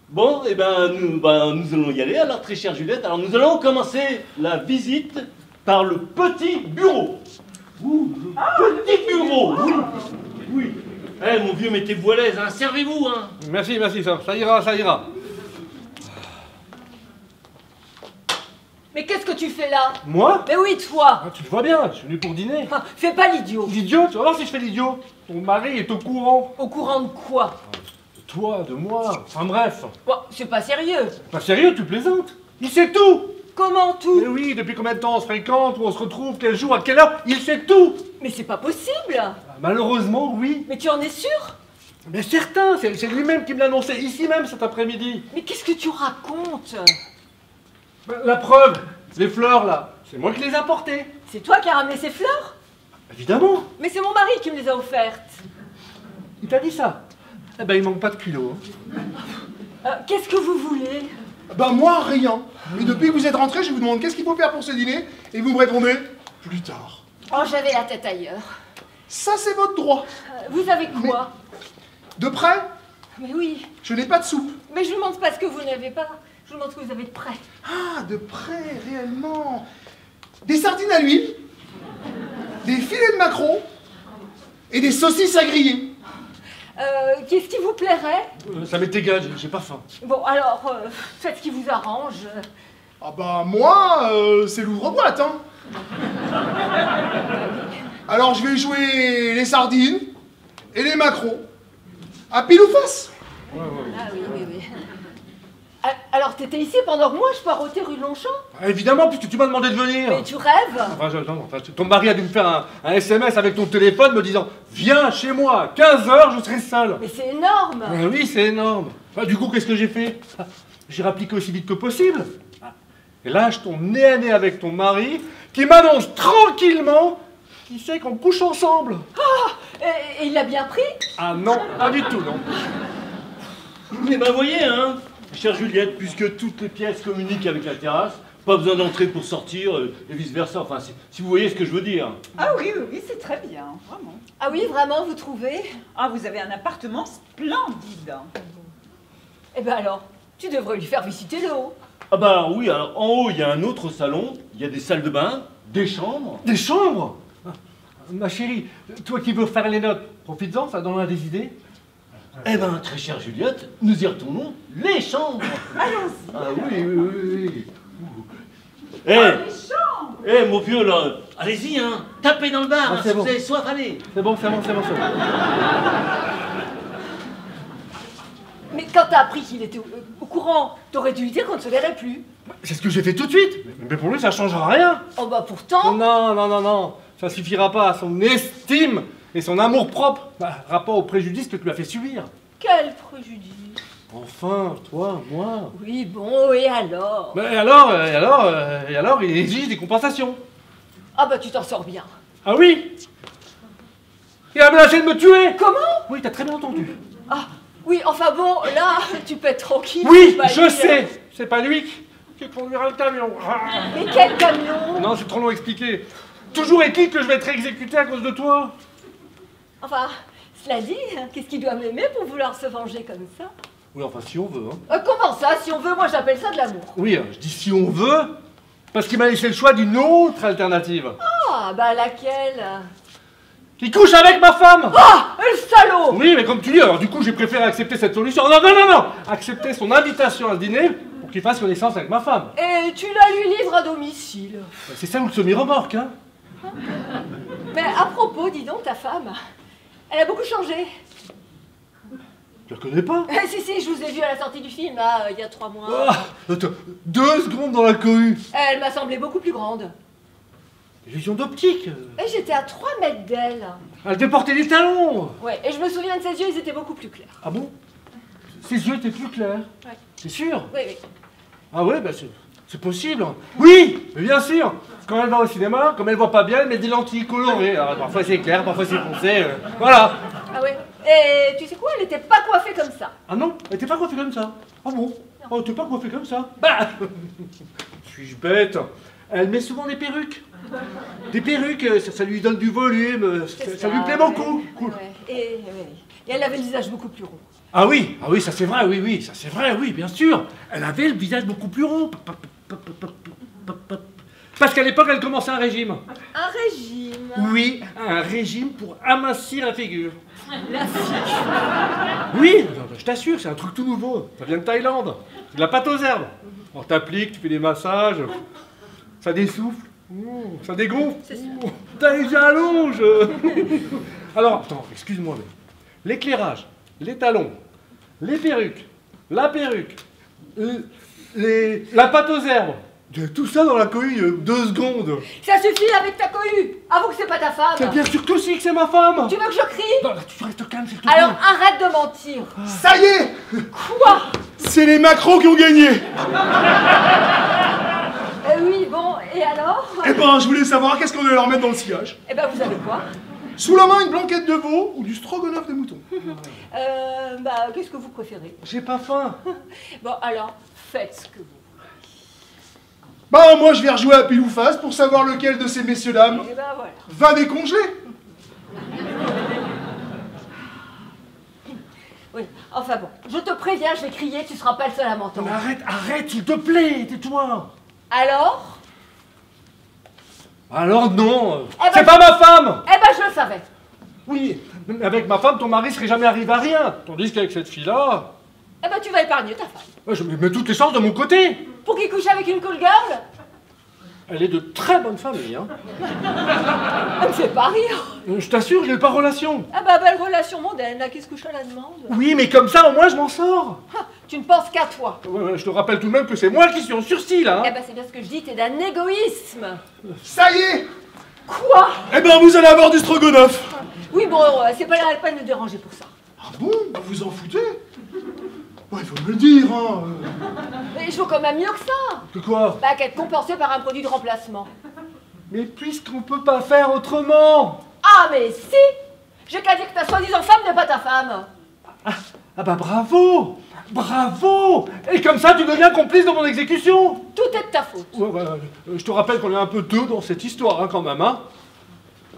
Bon, eh ben, nous allons y aller, alors, très chère Juliette. Alors, nous allons commencer la visite par le petit bureau. Ouh, le petit bureau, oui. Eh, mon vieux, mettez-vous à l'aise, hein, servez-vous, hein. Merci, ça ira. Mais qu'est-ce que tu fais là? Moi? Mais oui, toi. Ah, tu le vois bien, je suis venu pour dîner. Ah, fais pas l'idiot. L'idiot, tu vas voir si je fais l'idiot. Ton mari est au courant. Au courant de quoi? De toi, de moi, enfin bref. Bon, c'est pas sérieux. Pas sérieux, tu plaisantes. Il sait tout. Comment tout? Mais oui, depuis combien de temps on se fréquente, où on se retrouve, quel jour, à quelle heure, il sait tout. Mais c'est pas possible. Ah, malheureusement, oui. Mais tu en es sûr? Mais certain, c'est lui-même qui me l'a annoncé, ici même cet après-midi. Mais qu'est-ce que tu racontes? Ben, la preuve, les fleurs là, c'est moi qui les ai apportées. C'est toi qui as ramené ces fleurs? Évidemment. Mais c'est mon mari qui me les a offertes. Il t'a dit ça? Eh ben, il manque pas de culot. Qu'est-ce que vous voulez? Ben moi, rien. Et depuis que vous êtes rentré, je vous demande qu'est-ce qu'il faut faire pour ce dîner, et vous me répondez plus tard. Oh, j'avais la tête ailleurs. Ça, c'est votre droit. Vous avez quoi? De près, Mais oui. je n'ai pas de soupe. Mais je vous demande pas ce que vous n'avez pas. Je vous demande ce que vous avez de près. Ah, de près, réellement. Des sardines à l'huile, des filets de maquereau et des saucisses à griller. Qu'est-ce qui vous plairait? Ça m'est égal, j'ai pas faim. Bon, alors, faites ce qui vous arrange. Ah bah moi, c'est l'ouvre-boîte, hein. Alors je vais jouer les sardines et les maquereaux. À pile ou face. Ah oui. Alors, t'étais ici pendant que moi je parodais rue de Longchamp? Ah, évidemment, puisque tu m'as demandé de venir. Mais tu rêves? Ton mari a dû me faire un SMS avec ton téléphone me disant « Viens chez moi, 15h, je serai seul. » Mais c'est énorme. Ah oui, c'est énorme. Ah, du coup, qu'est-ce que j'ai fait? J'ai rappliqué aussi vite que possible. Et là, je tombe nez à nez avec ton mari, qui m'annonce tranquillement qu'il sait qu'on couche ensemble. Et il l'a bien pris? Ah non, pas du tout, non. Mais ben, voyez, hein, chère Juliette, puisque toutes les pièces communiquent avec la terrasse, pas besoin d'entrer pour sortir, et vice-versa. Enfin, si vous voyez ce que je veux dire. Ah oui, c'est très bien, vraiment. Ah oui, vraiment, vous trouvez? Ah, vous avez un appartement splendide. Eh ben alors, tu devrais lui faire visiter le haut. Ah bah oui, alors en haut, il y a un autre salon, il y a des salles de bain, des chambres. Des chambres? Ma chérie, toi qui veux faire les notes, profites-en, ça donne des idées. Eh ben, très chère Juliette, nous y retournons, les chambres. Allons-y. Ah oui. Eh, les chambres. eh, mon vieux, là, allez-y, hein, tapez dans le bar, Ah, hein, c'est si bon. vous avez soif, allez. C'est bon, c'est bon, c'est bon, c'est bon. Mais quand t'as appris qu'il était au courant, t'aurais dû lui dire qu'on ne se verrait plus. C'est ce que j'ai fait tout de suite. Mais pour lui, ça changera rien. Oh bah pourtant... Non, non, non, non. Ça suffira pas à son estime et son amour propre, rapport au préjudice que tu lui as fait subir. Quel préjudice. Enfin, toi, moi. Oui, bon, et alors? Mais alors, il exige des compensations. Ah bah tu t'en sors bien. Ah oui? Il a menacé de me tuer. Comment? Oui, t'as très bien entendu. Ah, oui, enfin bon, là, tu peux être tranquille. Oui, c'est pas je lui, sais. C'est pas lui qui conduira le camion. Mais quel camion? Non, c'est trop long à expliquer. Toujours est-il que je vais être exécuté à cause de toi. Enfin, cela dit, qu'est-ce qu'il doit m'aimer pour vouloir se venger comme ça? Oui, enfin, si on veut, hein. Comment ça? Si on veut, moi j'appelle ça de l'amour. Oui, je dis si on veut, parce qu'il m'a laissé le choix d'une autre alternative. Ah, bah laquelle? Il couche avec ma femme. Ah, le salaud! Oui, mais comme tu dis, alors du coup, j'ai préféré accepter cette solution. Non, non, non, non. Accepter son invitation à ce dîner pour qu'il fasse connaissance avec ma femme. Et tu la lui livres à domicile. C'est ça ou le semi-remorque, hein. Mais à propos, dis donc, ta femme, elle a beaucoup changé. Je la connais pas. Si, je vous ai vu à la sortie du film, là, il y a 3 mois. Ah, attends, 2 secondes dans la cohue. Elle m'a semblé beaucoup plus grande. Illusion d'optique. Et j'étais à 3 mètres d'elle. Elle déportait les talons. Ouais, et je me souviens de ses yeux, ils étaient beaucoup plus clairs. Ah bon? Ses yeux étaient plus clairs. Ouais. C'est sûr? Oui, oui. Ah ouais, bah c'est possible. Oui, mais bien sûr. Quand elle va au cinéma, comme elle voit pas bien, elle met des lentilles colorées. Alors, parfois c'est clair, parfois c'est foncé. Voilà. Ah ouais. Et tu sais quoi, elle était pas coiffée comme ça. Ah non, elle était pas coiffée comme ça. Ah bon? Oh, t'es pas coiffée comme ça? Bah suis-je bête? Elle met souvent des perruques. Des perruques, ça lui donne du volume, ça lui plaît beaucoup. Ouais. Et elle avait le visage beaucoup plus rond. Ah oui, ça c'est vrai, oui, ça c'est vrai, oui, bien sûr. Elle avait le visage beaucoup plus rond. Parce qu'à l'époque, elle commençait un régime. Un régime. Oui, un régime pour amincir la figure. La fille. Oui, je t'assure, c'est un truc tout nouveau. Ça vient de Thaïlande. C'est de la pâte aux herbes. On t'applique, tu fais des massages, ça dessouffle, ça dégonfle, t'as les allonges. Alors, attends, excuse-moi, mais l'éclairage, les talons, les perruques, la perruque, la pâte aux herbes, tout ça dans la cohue, 2 secondes. Ça suffit avec ta cohue. Avoue que c'est pas ta femme. C'est bien sûr que si que c'est ma femme. Tu veux que je crie? Non, là, tu restes calme, s'il te plaît. Alors arrête de mentir. Ça y est! Quoi? C'est les macros qui ont gagné! Oui, bon, et alors? Eh ben, je voulais savoir qu'est-ce qu'on allait leur mettre dans le sillage. Eh ben, vous avez quoi? Sous la main, une blanquette de veau ou du stroganoff de mouton. Bah, qu'est-ce que vous préférez? J'ai pas faim. Bon, alors, faites ce que vous voulez. Bah, moi, je vais rejouer à pile ou face pour savoir lequel de ces messieurs-dames Et ben voilà. va décongeler. Oui, enfin bon, je te préviens, je vais crier, tu seras pas le seul à Non m'entendre. mais arrête, s'il te plaît, tais-toi. Alors? Alors non, Eh ben, c'est pas ma femme. Eh ben, je le savais. Oui, mais avec ma femme, ton mari serait jamais arrivé à rien. Tandis qu'avec cette fille-là, Eh ben, tu vas épargner ta femme. je mets toutes les chances de mon côté. Pour qu'il couche avec une cool girl? Elle est de très bonne famille, hein. Elle me fait pas rire. Je t'assure, j'ai pas relation. Ah bah, belle relation mondaine, là, qu'est-ce que je te la demande? Oui, mais comme ça, au moins, je m'en sors. Ah, tu ne penses qu'à toi. Ouais, je te rappelle tout de même que c'est moi qui suis en sursis, là. Eh Hein. ben, c'est bien ce que je dis, t'es d'un égoïsme. Ça y est! Quoi? Eh ben, vous allez avoir du stroganoff. Oui, bon, c'est pas la peine de me déranger pour ça. Ah bon? Vous en foutez? Bah, il faut me le dire, hein. Mais je vaux quand même mieux que ça. Que quoi? Bah, qu'être compensé par un produit de remplacement. Mais puisqu'on peut pas faire autrement. Ah, mais si! J'ai qu'à dire que ta soi-disant femme n'est pas ta femme. Ah bah bravo. Bravo. Et comme ça, tu deviens complice de mon exécution. Tout est de ta faute. Ouais, je te rappelle qu'on est un peu deux dans cette histoire, hein, quand même, hein.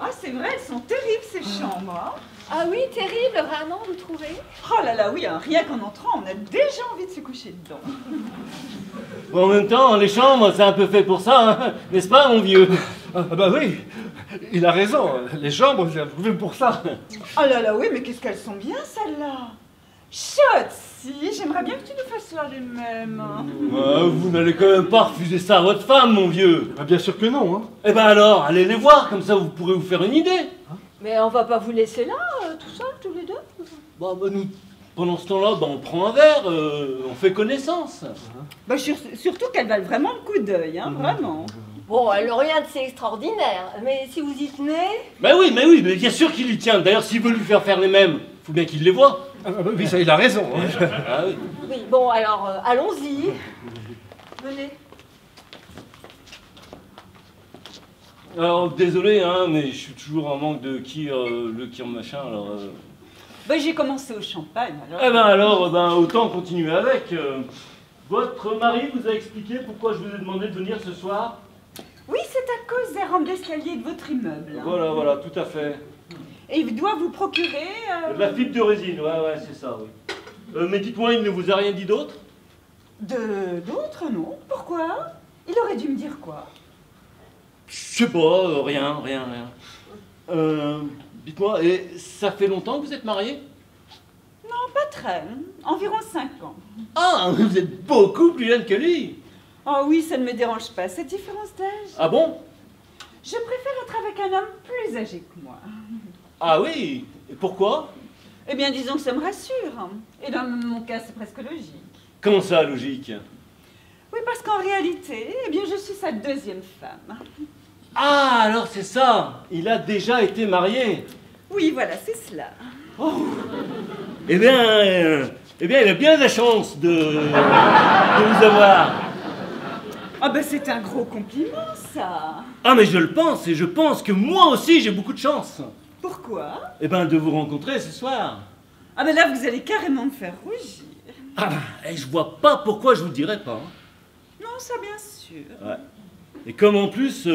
Ah, c'est vrai, elles sont terribles ces chambres. Hein. Ah oui, terrible, vraiment, vous trouvez? Oh là là, oui, hein, rien qu'en entrant, on a déjà envie de se coucher dedans. Bon, en même temps, les chambres, c'est un peu fait pour ça, hein, n'est-ce pas, mon vieux? Ah bah oui, il a raison, les chambres, c'est approuvé pour ça. Oh là là, oui, mais qu'est-ce qu'elles sont bien, celles-là. Chut, si, j'aimerais bien que tu nous fasses ça les mêmes. Vous n'allez quand même pas refuser ça à votre femme, mon vieux. Ah, bien sûr que non, hein. Eh ben alors, allez les voir, comme ça vous pourrez vous faire une idée. Mais on va pas vous laisser là, tout seul, tous les deux. Bah, nous, pendant ce temps-là, on prend un verre, on fait connaissance. Bah, surtout qu'elles valent vraiment le coup d'œil, hein, vraiment. Bon, elle n'a rien de si extraordinaire, mais si vous y tenez... Bah oui, mais bien sûr qu'il y tient. D'ailleurs, s'il veut lui faire faire les mêmes, faut bien qu'il les voie. Ah, bah, oui, ça, il a raison. Hein. Ah oui. Oui, bon, alors, allons-y. Venez. Alors, désolé, hein, mais je suis toujours en manque de le kir machin, alors... Bah, j'ai commencé au champagne, alors. Eh ben alors, autant continuer avec. Votre mari vous a expliqué pourquoi je vous ai demandé de venir ce soir? Oui, c'est à cause des rampes d'escalier de votre immeuble. Hein. Voilà, tout à fait. Et il doit vous procurer... De la fibre de résine, ouais, c'est ça, oui. Mais dites-moi, il ne vous a rien dit d'autre? D'autres, non. Pourquoi? Il aurait dû me dire quoi? Je sais pas, rien. Dites-moi, et ça fait longtemps que vous êtes mariés? Non, pas très. Environ 5 ans. Ah, vous êtes beaucoup plus jeune que lui. Oh oui, ça ne me dérange pas, cette différence d'âge. Ah bon? Je préfère être avec un homme plus âgé que moi. Ah oui, et pourquoi? Eh bien, disons que ça me rassure. Et dans mon cas, c'est presque logique. Comment ça, logique? Oui, parce qu'en réalité, eh bien, je suis sa deuxième femme. Ah, alors c'est ça. Il a déjà été marié. Oui, voilà, c'est cela. Oh. Eh bien, il a bien de la chance de vous avoir. Ah ben, c'est un gros compliment, ça. Ah, mais je le pense, et je pense que moi aussi j'ai beaucoup de chance. Pourquoi? Eh ben, de vous rencontrer ce soir. Ah ben là, vous allez carrément me faire rougir. Ah ben, je vois pas pourquoi je vous le dirais pas. Hein. Non, ça bien sûr. Ouais. Et comme en plus,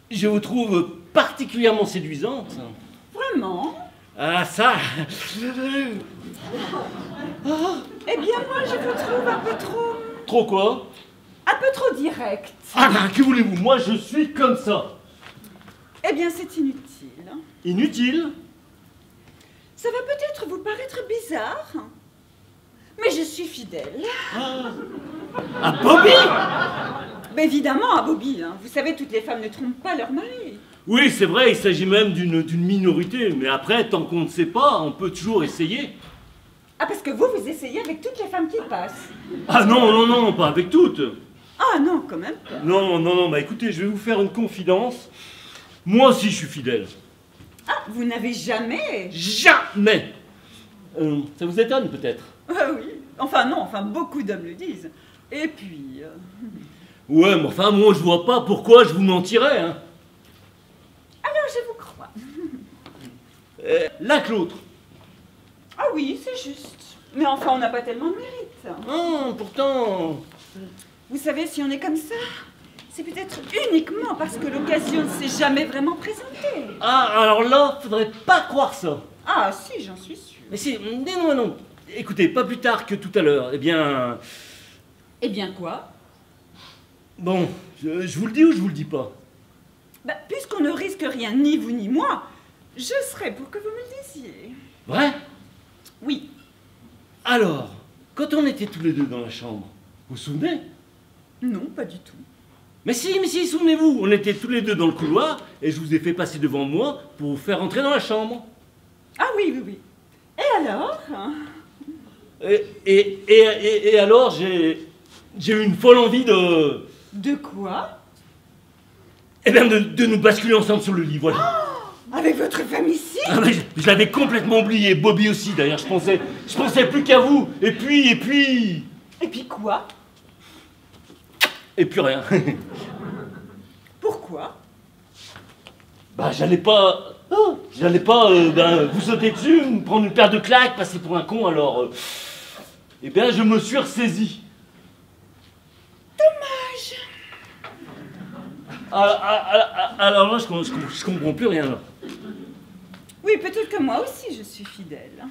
je vous trouve particulièrement séduisante. Vraiment? Ah, ça. Eh bien, moi, je vous trouve un peu trop... Trop quoi? Un peu trop direct. Ah ben, que voulez-vous? Moi, je suis comme ça. Eh bien, c'est inutile. Inutile? Ça va peut-être vous paraître bizarre, mais je suis fidèle. Ah, Bobby? Mais évidemment, à Bobby, hein. Vous savez, toutes les femmes ne trompent pas leur mari. Oui, c'est vrai, il s'agit même d'une minorité. Mais après, tant qu'on ne sait pas, on peut toujours essayer. Ah, parce que vous essayez avec toutes les femmes qui passent. Ah non, pas avec toutes. Ah non, quand même pas. Non, bah écoutez, je vais vous faire une confidence. Moi aussi, je suis fidèle. Ah, vous n'avez jamais... Jamais. Ça vous étonne peut-être? Ah oui. Enfin non, beaucoup d'hommes le disent. Et puis... Ouais, mais enfin, moi, je vois pas pourquoi je vous mentirais, hein. Alors, je vous crois. L'un que l'autre. Ah oui, c'est juste. Mais enfin, on n'a pas tellement de mérite. Pourtant... Vous savez, si on est comme ça, c'est peut-être uniquement parce que l'occasion ne s'est jamais vraiment présentée. Ah, alors là, faudrait pas croire ça. Ah si, j'en suis sûre. Mais si, non. Écoutez, pas plus tard que tout à l'heure. Eh bien... Eh bien quoi? Bon, je vous le dis ou je vous le dis pas? Bah, puisqu'on ne risque rien, ni vous ni moi, je serais pour que vous me le disiez. Vrai? Oui. Alors, quand on était tous les deux dans la chambre, vous vous souvenez? Non, pas du tout. Mais si, souvenez-vous, on était tous les deux dans le couloir et je vous ai fait passer devant moi pour vous faire entrer dans la chambre. Ah oui. Et alors? Et alors, j'ai eu une folle envie de... De quoi? Eh bien, de nous basculer ensemble sur le lit, voilà. Oh, avec votre femme ici? Ah, mais je l'avais complètement oublié, Bobby aussi d'ailleurs, je pensais plus qu'à vous. Et puis... Et puis quoi? Et puis rien. Pourquoi? Bah, j'allais pas vous sauter dessus, me prendre une paire de claques, passer pour un con, alors... eh bien, je me suis ressaisi. Dommage. Alors là, je comprends plus rien, là. Oui, peut-être que moi aussi je suis fidèle.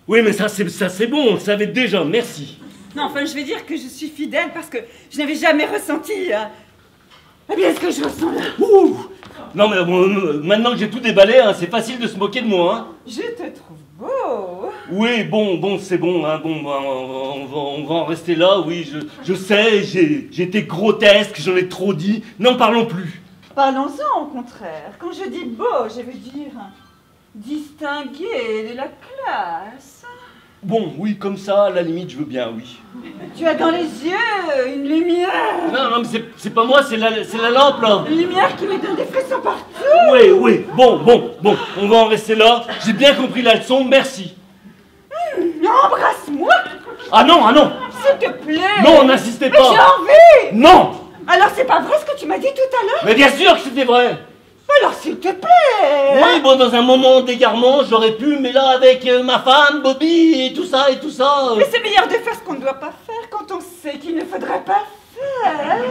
Oui, mais ça c'est bon, on le savait déjà, merci. Non, enfin, je vais dire que je suis fidèle parce que je n'avais jamais ressenti... Eh bien, ce que je ressens là. Ouh. Non, mais bon, maintenant que j'ai tout déballé, hein, c'est facile de se moquer de moi, hein. Je te trouve beau. Oui, bon, c'est bon, hein, bon, bah, on va en rester là, oui, je sais, j'ai été grotesque, j'en ai trop dit, n'en parlons plus. Parlons-en au contraire. Quand je dis beau, je veux dire distingué de la classe. Bon, oui, comme ça, à la limite, je veux bien, oui. Tu as dans les yeux une lumière. Non, mais c'est pas moi, c'est la lampe, là. Une lumière qui me donne des frissons partout. Oui, bon, on va en rester là. J'ai bien compris la leçon, merci. Embrasse-moi. Ah non. S'il te plaît. Non, n'insistez Mais pas. j'ai envie. Non. Alors c'est pas vrai ce que tu m'as dit tout à l'heure? Mais bien sûr que c'était vrai. Alors s'il te plaît. Oui, bon, dans un moment d'égarement, j'aurais pu, mais là, avec ma femme, Bobby, et tout ça. Mais c'est meilleur de faire ce qu'on ne doit pas faire quand on sait qu'il ne faudrait pas faire.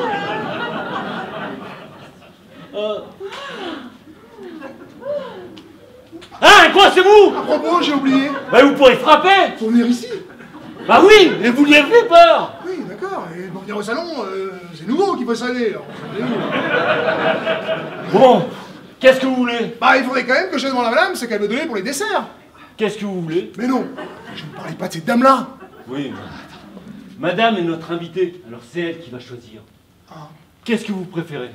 Hein, quoi, c'est vous? À propos, j'ai oublié. Bah, vous pourrez frapper. Faut venir ici. Bah oui, et vous lui avez fait peur. Oui, d'accord. Et pour venir au salon, c'est nouveau qu'il faut saler. Alors, Bon, qu'est-ce que vous voulez? bah, il faudrait quand même que je demande à madame ce qu'elle veut donner pour les desserts. Qu'est-ce que vous voulez? Mais non, je ne parlais pas de cette dame-là. Oui, madame est notre invitée, alors c'est elle qui va choisir. Ah. Qu'est-ce que vous préférez?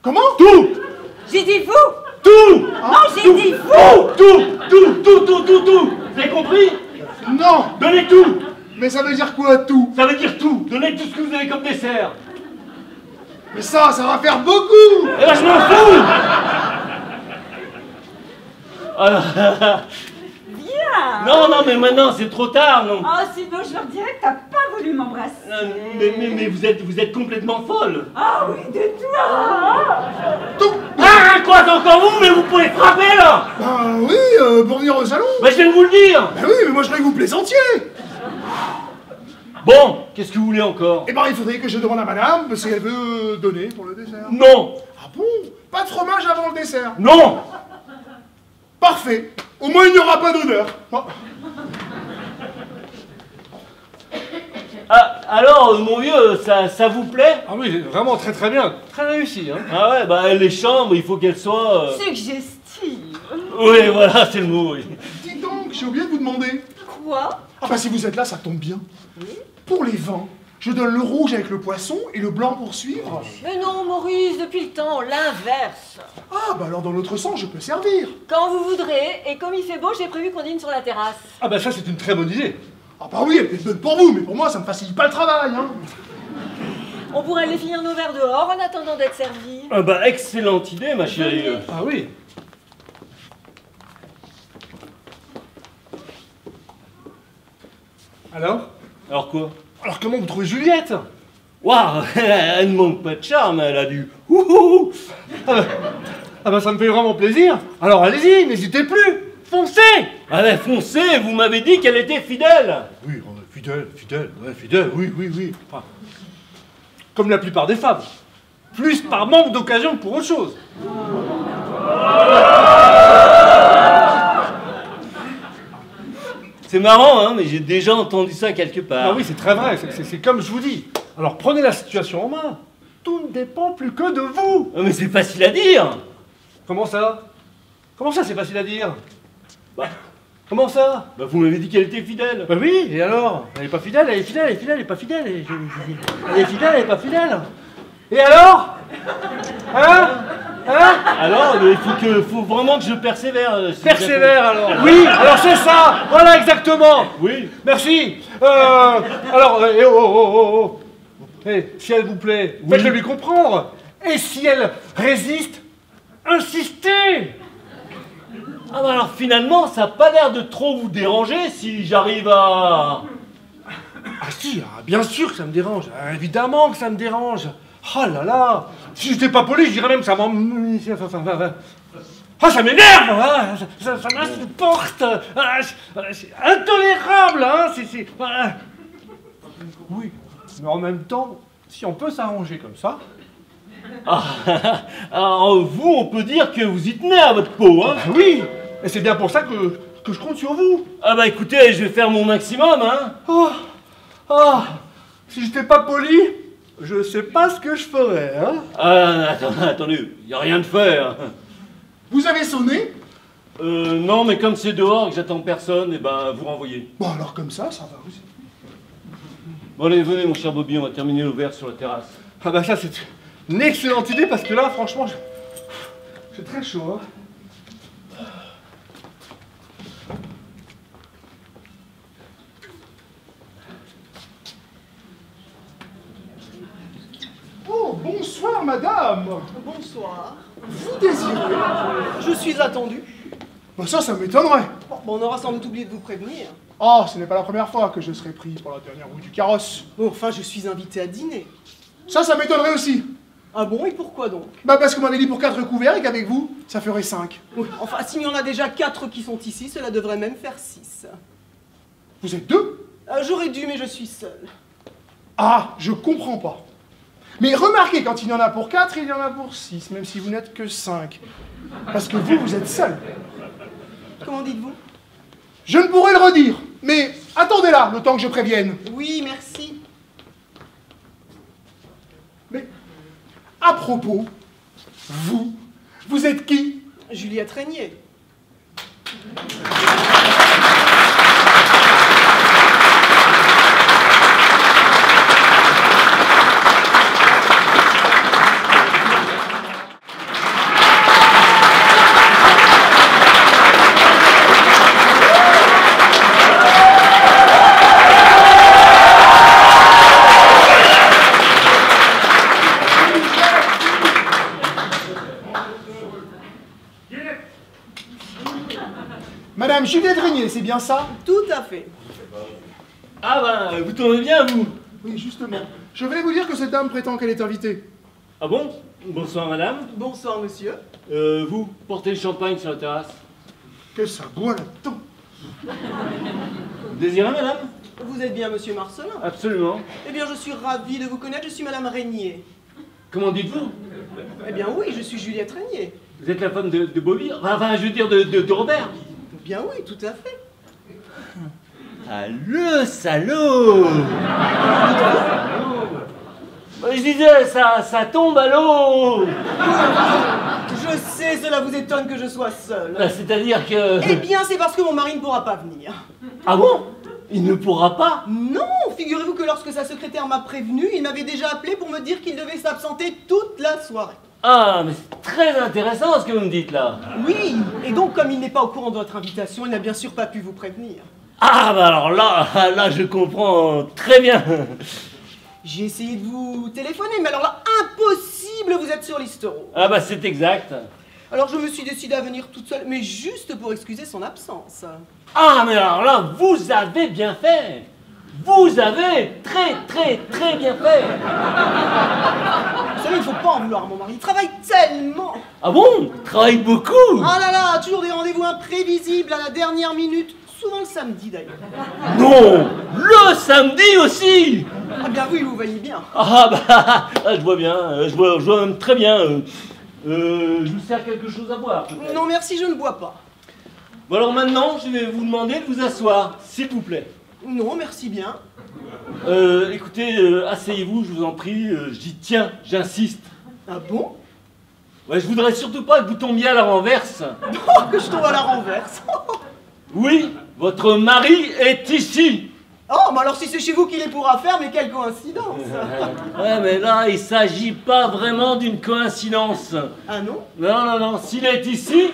Comment? Tout. J'ai dit vous. Tout. Non, j'ai dit vous. Tout. Vous avez compris? Non. Donnez tout. Mais ça veut dire quoi, tout? Ça veut dire tout. Donnez tout ce que vous avez comme dessert. Mais ça va faire beaucoup. Eh ben, je m'en fous. Alors, Bien. non, mais maintenant c'est trop tard, non. Oh, sinon je leur dirais que t'as pas voulu m'embrasser. Mais vous êtes complètement folle. Ah oui, de toi. Tout. Ah, quoi, c'est encore vous, mais vous pouvez frapper là. Bah oui, pour venir au salon. Bah, je viens de vous le dire. Bah oui, mais moi je croyais que vous plaisantiez. Bon, qu'est-ce que vous voulez encore? Eh ben, il faudrait que je demande à madame si elle veut donner pour le dessert. Non. Ah bon? Pas de fromage avant le dessert. Non. Parfait. Au moins, il n'y aura pas d'odeur. Oh. Ah, alors, mon vieux, ça vous plaît? Ah oui, vraiment très bien. Très réussi, hein. Ah ouais, bah les chambres, il faut qu'elles soient... Suggestive. Oui, voilà, c'est le mot, oui. Dites donc, j'ai oublié de vous demander. Quoi? Ah bah si vous êtes là, ça tombe bien. Pour les vins, je donne le rouge avec le poisson et le blanc pour suivre. Mais non, Maurice, depuis le temps, l'inverse. Ah bah alors dans l'autre sens, je peux servir. Quand vous voudrez, et comme il fait beau, j'ai prévu qu'on dîne sur la terrasse. Ah bah ça, c'est une très bonne idée. Ah bah oui, elle est bonne pour vous, mais pour moi, ça me facilite pas le travail, hein. On pourrait aller finir nos verres dehors en attendant d'être servis. Ah bah, excellente idée, ma chérie. Ah oui. Alors quoi? Alors comment vous trouvez Juliette? Waouh, elle ne manque pas de charme, elle a du... Ouhou. Ah bah ça me fait vraiment plaisir. Alors allez-y, n'hésitez plus. Foncez. Ah ben, foncez, vous m'avez dit qu'elle était fidèle. Oui, fidèle, oui. Enfin, comme la plupart des femmes. Plus par manque d'occasion que pour autre chose. C'est marrant, hein, mais j'ai déjà entendu ça quelque part. Ah oui, c'est très vrai, c'est comme je vous dis. Alors prenez la situation en main. Tout ne dépend plus que de vous. Ah, mais c'est facile à dire. Comment ça? Comment ça, c'est facile à dire? Bah, comment ça? Bah, vous m'avez dit qu'elle était fidèle. Bah oui, et alors? Elle est pas fidèle, elle est fidèle, elle est pas fidèle. Elle est fidèle, elle est pas fidèle. Et alors? Hein? Alors, il faut vraiment que je persévère. Persévère alors. Oui, alors c'est ça. Voilà exactement. Oui. Merci. Alors, oh. Si elle vous plaît, faites-le lui comprendre. Et si elle résiste, insistez. Ah bah alors finalement, ça n'a pas l'air de trop vous déranger si j'arrive à... Ah si, bien sûr que ça me dérange. Évidemment que ça me dérange. Oh là là. Si j'étais pas poli, je dirais même que ça m'en... Ah, ça m'énerve, hein, ça m'insupporte. C'est intolérable, hein. Oui, mais en même temps, si on peut s'arranger comme ça... Ah, alors vous, on peut dire que vous y tenez à votre peau, hein. Oui, et c'est bien pour ça que je compte sur vous. Ah bah écoutez, je vais faire mon maximum, hein. Si j'étais pas poli, je sais pas ce que je ferais, hein. Ah, attendez, il n'y a rien de fait. Hein. Vous avez sonné? Non, mais comme c'est dehors et que j'attends personne, et ben vous renvoyez. Bon, alors comme ça va aussi. Bon allez, venez mon cher Bobby, on va terminer le verre sur la terrasse. Ah bah ça c'est une excellente idée parce que là franchement j'ai très chaud. Hein. Oh, bonsoir madame. Bonsoir. Vous désirez? Je suis attendu. Bah ça m'étonnerait. Bon, on aura sans doute oublié de vous prévenir. Oh, ce n'est pas la première fois que je serai pris pour la dernière roue du carrosse. Bon, enfin, je suis invité à dîner. Ça m'étonnerait aussi. Ah bon, et pourquoi donc? Bah parce que vous m'avez dit pour 4 couverts et qu'avec vous, ça ferait 5. Oui, enfin, s'il y en a déjà 4 qui sont ici, cela devrait même faire 6. Vous êtes 2? J'aurais dû, mais je suis seule. Ah, je comprends pas. Mais remarquez, quand il y en a pour 4, il y en a pour 6, même si vous n'êtes que 5. Parce que vous êtes seul. Comment dites-vous? Je ne pourrais le redire, mais attendez là, le temps que je prévienne. Oui, merci. Mais, à propos, vous êtes qui? Juliette Régnier. Madame Juliette Régnier, c'est bien ça? Tout à fait. Ah ben, vous tournez bien vous? Oui, justement. Je voulais vous dire que cette dame prétend qu'elle est invitée. Ah bon? Bonsoir madame. Bonsoir, monsieur. Vous, portez le champagne sur la terrasse. Que ça boit là-dedans. Vous désirez madame? Vous êtes bien monsieur Marcelin? Absolument. Eh bien, je suis ravie de vous connaître, je suis madame Régnier. Comment dites-vous? Eh bien oui, je suis Juliette Régnier. Vous êtes la femme de Bobby? Enfin, je veux dire de Robert. Eh bien oui, tout à fait. Ah, le salaud! Je disais, ça tombe à l'eau! Je sais, cela vous étonne que je sois seule. C'est-à-dire que... Eh bien, c'est parce que mon mari ne pourra pas venir. Ah bon? Il ne pourra pas? Non, figurez-vous que lorsque sa secrétaire m'a prévenu, il m'avait déjà appelé pour me dire qu'il devait s'absenter toute la soirée. Ah, mais c'est très intéressant ce que vous me dites là. Oui, et donc comme il n'est pas au courant de votre invitation, il n'a bien sûr pas pu vous prévenir. Ah, bah alors là je comprends très bien. J'ai essayé de vous téléphoner, mais alors là, impossible, vous êtes sur l'Historo. Ah bah c'est exact. Alors je me suis décidée à venir toute seule, mais juste pour excuser son absence. Ah, mais alors là, vous avez bien fait. Vous avez très bien fait. Vous savez, il ne faut pas en vouloir à mon mari, il travaille tellement. Ah bon? Il travaille beaucoup. Ah là là, toujours des rendez-vous imprévisibles à la dernière minute, souvent le samedi d'ailleurs. Non, le samedi aussi. Ah bien oui, vous voyez bien. Ah bah, je vois bien, je vois même très bien. Je vous sers quelque chose à boire peut-être. Non merci, je ne bois pas. Bon alors maintenant, je vais vous demander de vous asseoir, s'il vous plaît. Non, merci bien. Écoutez, asseyez-vous, je vous en prie, j'y tiens, j'insiste. Ah bon? Ouais, je voudrais surtout pas que vous tombiez à la renverse. Oh, que je tombe à la renverse. Oui, votre mari est ici. Oh, mais alors si c'est chez vous qu'il est pourra faire, mais quelle coïncidence. Ouais, mais là, il s'agit pas vraiment d'une coïncidence. Ah non? Non, s'il est ici,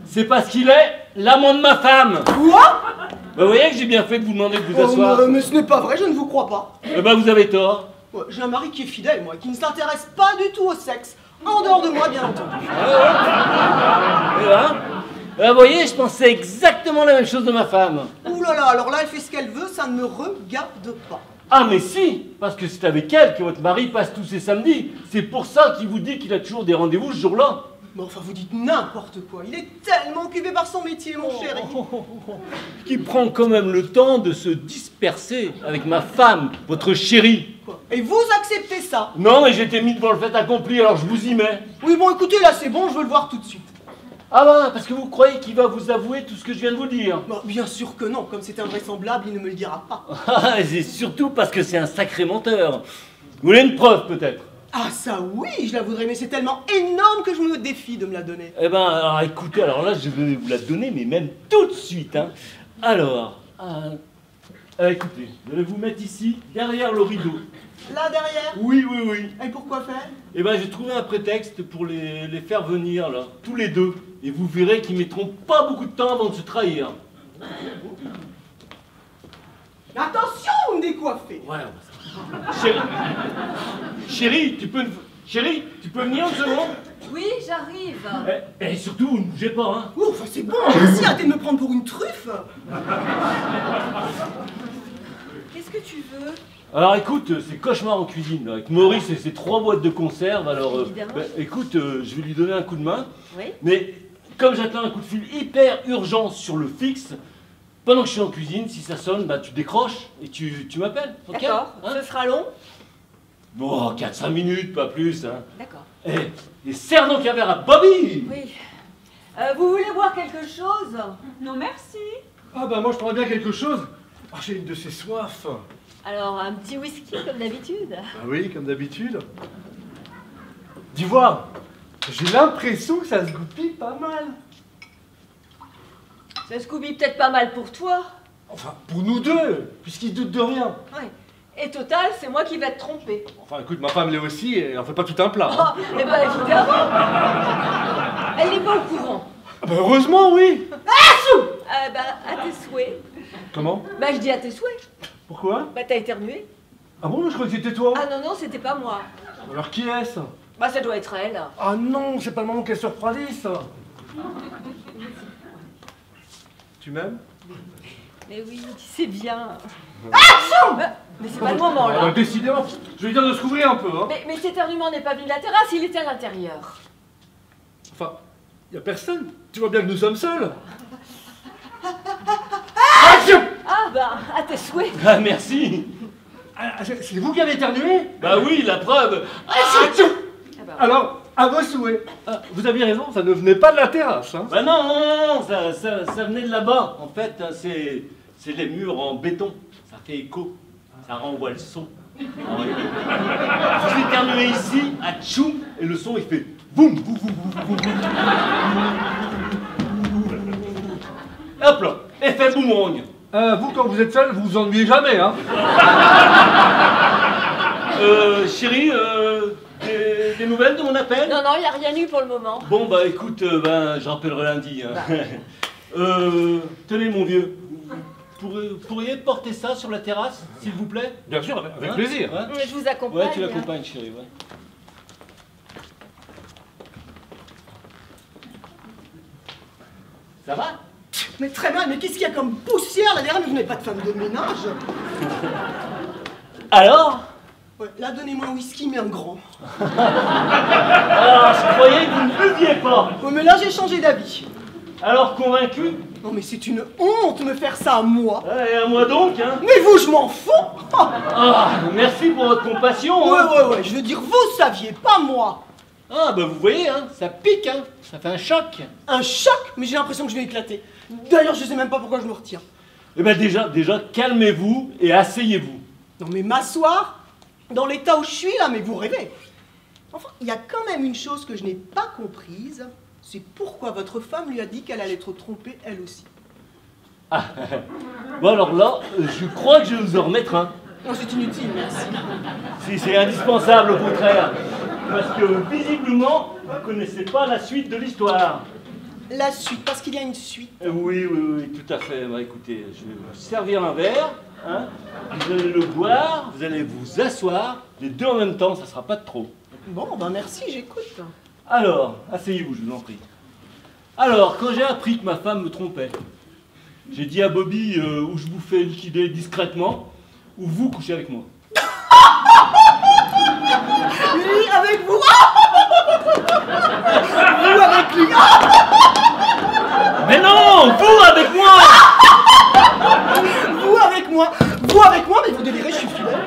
c'est parce qu'il est l'amant de ma femme. Quoi? Bah, vous voyez que j'ai bien fait de vous demander de vous asseoir. Mais ce n'est pas vrai, je ne vous crois pas. Eh ben, vous avez tort. Ouais, j'ai un mari qui est fidèle, moi, qui ne s'intéresse pas du tout au sexe. En dehors de moi, bien entendu. Et ben, vous voyez, je pensais exactement la même chose de ma femme. Ouh là là, alors là, elle fait ce qu'elle veut, ça ne me regarde pas. Ah mais si, parce que c'est avec elle que votre mari passe tous ses samedis. C'est pour ça qu'il vous dit qu'il a toujours des rendez-vous ce jour-là. Mais enfin, vous dites n'importe quoi. Il est tellement occupé par son métier, mon chéri. Qui prend quand même le temps de se disperser avec ma femme, votre chérie. Quoi? Et vous acceptez ça? Non, mais j'étais mis devant le fait accompli, alors je vous y mets. Oui, bon, écoutez, là, c'est bon, je veux le voir tout de suite. Ah bah, parce que vous croyez qu'il va vous avouer tout ce que je viens de vous dire. Bah, bien sûr que non. Comme c'est invraisemblable, il ne me le dira pas. Ah, c'est surtout parce que c'est un sacré menteur. Vous voulez une preuve, peut-être? Ah ça oui, je la voudrais, mais c'est tellement énorme que je me défie de me la donner. Eh ben, alors écoutez, alors là, je vais vous la donner, mais même tout de suite, hein. Alors, écoutez, je vais vous mettre ici, derrière le rideau. Là derrière? Oui, oui, oui. Et pourquoi faire? Eh ben, j'ai trouvé un prétexte pour les faire venir, là, tous les deux. Et vous verrez qu'ils mettront pas beaucoup de temps avant de se trahir. Attention, vous me décoiffez. Ouais, Chérie, tu peux venir une seconde? Oui, j'arrive. Et surtout, ne bougez pas, hein. Oh, enfin c'est bon, merci, arrêtez de me prendre pour une truffe. Qu'est-ce que tu veux? Alors écoute, c'est cauchemar en cuisine, là, avec Maurice et ses 3 boîtes de conserve, alors Évidemment. écoute, je vais lui donner un coup de main, Oui. mais comme j'attends un coup de fil hyper urgent sur le fixe, pendant que je suis en cuisine, si ça sonne, bah tu décroches et tu m'appelles, ok? D'accord. Hein? Ce sera long? Bon, 4-5 minutes, pas plus, hein. D'accord. Et serre donc un verre à Bobby! Oui. Vous voulez boire quelque chose? Non, merci. Ah bah moi je prendrais bien quelque chose. Ah, j'ai une de ces soifs. Alors, un petit whisky comme d'habitude. Ah oui, comme d'habitude. D'Ivoire, j'ai l'impression que ça se goupille pas mal. Ça se goupille peut-être pas mal pour toi. Enfin, pour nous deux, puisqu'ils doutent de rien. Oui. Et total, c'est moi qui vais te tromper. Enfin, écoute, ma femme l'est aussi, et on fait pas tout un plat. Hein. Ah, eh ben évidemment. Elle n'est pas au courant. Ah bah heureusement, oui. À tes souhaits. Comment? Bah je dis à tes souhaits. Pourquoi? Bah t'as éternué. Ah bon, mais je croyais que c'était toi. Ah non, non, c'était pas moi. Alors qui est-ce? Bah ça doit être elle. Ah non, c'est pas le moment qu'elle se refroidisse. Tu m'aimes? Mais oui, c'est bien. Mais c'est pas le moment Ah, là. décidément, je vais dire de se couvrir un peu. Hein. Mais cet éternuement n'est pas venu de la terrasse, il était à l'intérieur. Enfin, y a personne. Tu vois bien que nous sommes seuls. Ah bah, à tes souhaits. Ah merci! Ah, c'est vous qui avez éternué? Bah oui, la preuve! Ah bah, Alors, à vos souhaits. Ah, vous aviez raison, ça ne venait pas de la terrasse. Hein. Bah non, non, non, ça venait de là-bas. En fait, hein, c'est les murs en béton. Ça fait écho. Ça renvoie le son. Ah oui. Vous éternuez ici, à tchou, et le son il fait boum, boum, boum, boum, boum, boum. Hop là, effet boomerang. Vous, quand vous êtes seul, vous vous ennuyez jamais. Hein. Chérie, des nouvelles de mon appel? non, non, il n'y a rien eu pour le moment. Bon bah écoute, je rappellerai lundi. Hein. Tenez mon vieux, vous pourriez porter ça sur la terrasse, s'il vous plaît? Bien sûr, avec Hein? plaisir. Ouais, Je vous accompagne. ouais, tu l'accompagnes chérie, ouais. Ça va? Mais très mal, mais qu'est-ce qu'il y a comme poussière là derrière? Mais vous n'avez pas de femme de ménage? Alors? Ouais, là, donnez-moi un whisky, mais un grand. Alors, je croyais que vous ne buviez pas. Ouais, mais là, j'ai changé d'avis. Alors, convaincu? Non, mais c'est une honte de me faire ça à moi. Et à moi donc, hein? Mais vous, je m'en fous. Ah, merci pour votre compassion, hein. Ouais, je veux dire, vous saviez, pas moi. Ah, bah vous voyez, hein, ça pique, hein, ça fait un choc. Un choc, mais j'ai l'impression que je vais éclater. D'ailleurs, je sais même pas pourquoi je me retiens. Eh ben déjà, calmez-vous et asseyez-vous. Non, mais m'asseoir dans l'état où je suis là, mais vous rêvez. Enfin, il y a quand même une chose que je n'ai pas comprise, c'est pourquoi votre femme lui a dit qu'elle allait être trompée elle aussi. Ah, bon alors là, je crois que je vais vous en remettre un. Non, c'est inutile, merci. Si, c'est indispensable au contraire. Parce que visiblement, vous ne connaissez pas la suite de l'histoire. La suite, parce qu'il y a une suite. Oui, tout à fait. Bah, écoutez, je vais vous servir un verre. Hein. Vous allez le boire, vous allez vous asseoir. Les deux en même temps, ça ne sera pas de trop. Bon, ben merci, j'écoute. Alors, asseyez-vous, je vous en prie. Alors, quand j'ai appris que ma femme me trompait, j'ai dit à Bobby où je vous fais liquider discrètement, ou vous couchez avec moi. Lui avec vous. Vous avec lui. Mais non, vous avec moi. Vous avec moi. Vous avec moi, mais vous délirez, je suis fidèle.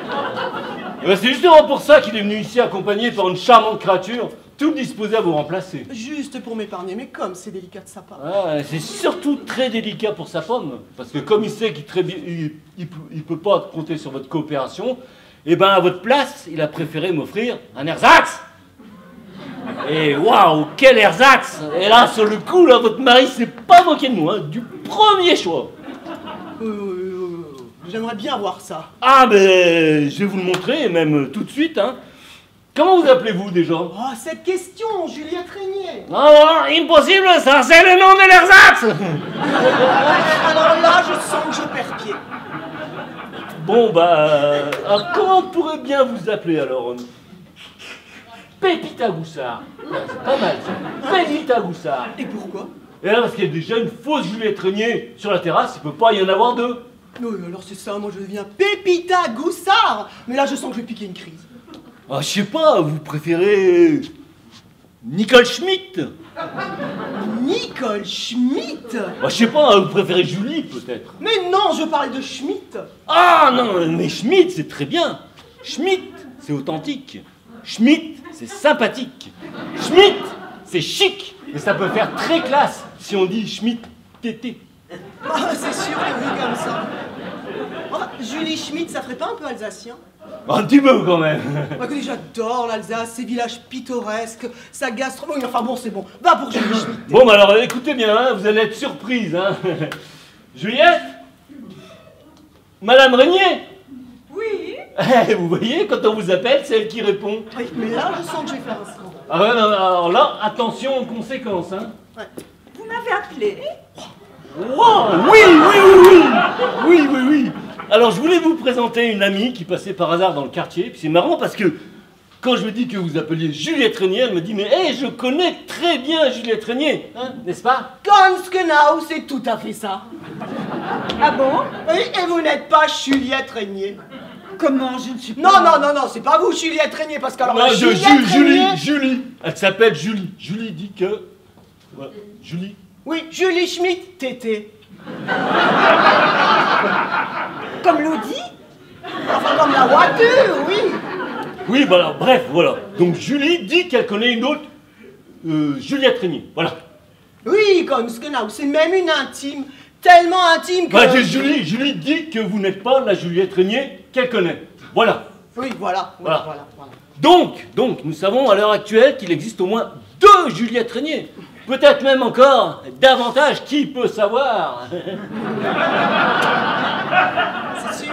Eh ben, c'est justement pour ça qu'il est venu ici accompagné par une charmante créature, toute disposée à vous remplacer. Juste pour m'épargner, mais comme c'est délicat de sa part. Ah, c'est surtout très délicat pour sa pomme, parce que comme il sait qu'il il peut pas compter sur votre coopération, Et ben à votre place, il a préféré m'offrir un ersatz. Et waouh, quel ersatz! Et là, sur le coup, là, votre mari s'est pas moqué de moi, hein, du premier choix. J'aimerais bien voir ça. Ah, ben, je vais vous le montrer, même tout de suite, hein. Comment vous appelez-vous déjà? Oh, cette question, Juliette Régnier. Non, non, impossible, ça, c'est le nom de l'ersatz. Alors là, je sens que je perds pied. Bon, bah, alors, comment on pourrait bien vous appeler alors? Pépita Goussard. C'est pas mal ça. Pépita Goussard. Et pourquoi? Et là, parce qu'il y a déjà une fausse Juliette Régnier sur la terrasse, il peut pas y en avoir deux. Non, alors c'est ça, moi je deviens Pépita Goussard. Mais là, je sens que je vais piquer une crise. Ah, je sais pas, vous préférez. Nicole Schmitt? Nicole Schmitt? Ah, je sais pas, vous préférez Julie peut-être? Mais non, je parlais de Schmitt. Ah non, mais Schmitt, c'est très bien. Schmitt, c'est authentique. Schmitt, c'est sympathique. Schmitt, c'est chic. Et ça peut faire très classe si on dit Schmitt tété. Ah, c'est sûr que vu comme ça. Enfin, Julie Schmitt, ça ferait pas un peu alsacien? Un petit peu quand même. Bah, écoutez, j'adore l'Alsace, ses villages pittoresques, sa gastronomie. Enfin bon, c'est bon. Va pour Julie Schmitt. Bon, bah alors écoutez bien, hein, vous allez être surprise. Hein. Juliette? Madame Régnier? Oui. Vous voyez, quand on vous appelle, c'est elle qui répond. Oui, mais là, je sens que je vais faire un scandale. Ah ouais, non, alors là, attention aux conséquences. Hein. Ouais. Vous m'avez appelé? Wow, oui, oui, oui, oui, oui, oui, oui. Alors, je voulais vous présenter une amie qui passait par hasard dans le quartier. Puis c'est marrant parce que quand je me dis que vous appeliez Juliette Régnier, elle me dit mais hé, je connais très bien Juliette Régnier, hein, n'est-ce pas? Ganz genau, c'est tout à fait ça. Ah bon? Oui, et vous n'êtes pas Juliette Régnier. Comment je ne suis pas... Non, c'est pas vous Juliette Régnier, parce qu'alors Non, la Juliette Régnier... Julie. Elle s'appelle Julie. Julie dit que... Voilà, Julie. Oui, Julie Schmitt, tété. Comme Lodi? Enfin, comme la voiture, oui. Oui, voilà, bref, voilà. Donc Julie dit qu'elle connaît une autre Juliette Régnier. Voilà. Oui, ganz genau, c'est même une intime. Tellement intime que... Bah, Julie dit que vous n'êtes pas la Juliette Régnier qu'elle connaît. Voilà. Oui, voilà. Donc, nous savons à l'heure actuelle qu'il existe au moins 2 Juliette Régnier. Peut-être même encore davantage, qui peut savoir? C'est sûr.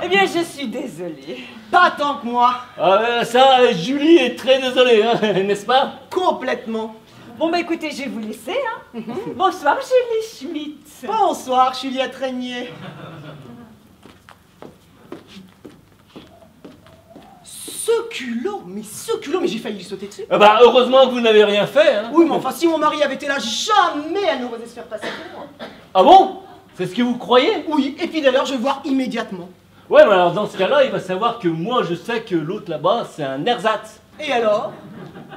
Eh bien, je suis désolée. Pas tant que moi. Ah, ça, Julie est très désolée, hein, n'est-ce pas? Complètement. Bon, bah écoutez, je vais vous laisser, hein. Bonsoir, Julie Schmitt. Bonsoir, Juliette Régnier. Ce culot, mais j'ai failli lui sauter dessus. Ah bah, heureusement que vous n'avez rien fait, hein. Oui, mais enfin, si mon mari avait été là, jamais elle n'aurait se faire passer pour moi. Ah bon? C'est ce que vous croyez? Oui, et puis d'ailleurs, je vais voir immédiatement. Ouais, mais alors dans ce cas-là, il va savoir que moi, je sais que l'autre là-bas, c'est un ersatz. Et alors?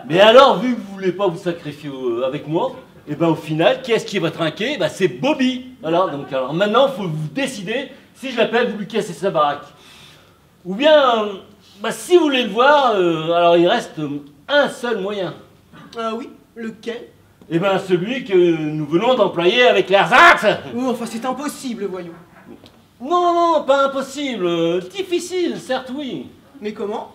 Mais alors, vu que vous voulez pas vous sacrifier avec moi, et ben au final, qui est-ce qui va trinquer? Bah c'est Bobby. Voilà, donc alors maintenant, il faut vous décider si je l'appelle, vous lui cassez sa baraque. Ou bien, bah si vous voulez le voir, alors il reste un seul moyen. Ah oui, lequel? Et ben celui que nous venons d'employer avec l'ersatz. Oh, enfin, c'est impossible, voyons. Non, pas impossible, difficile, certes oui. Mais comment?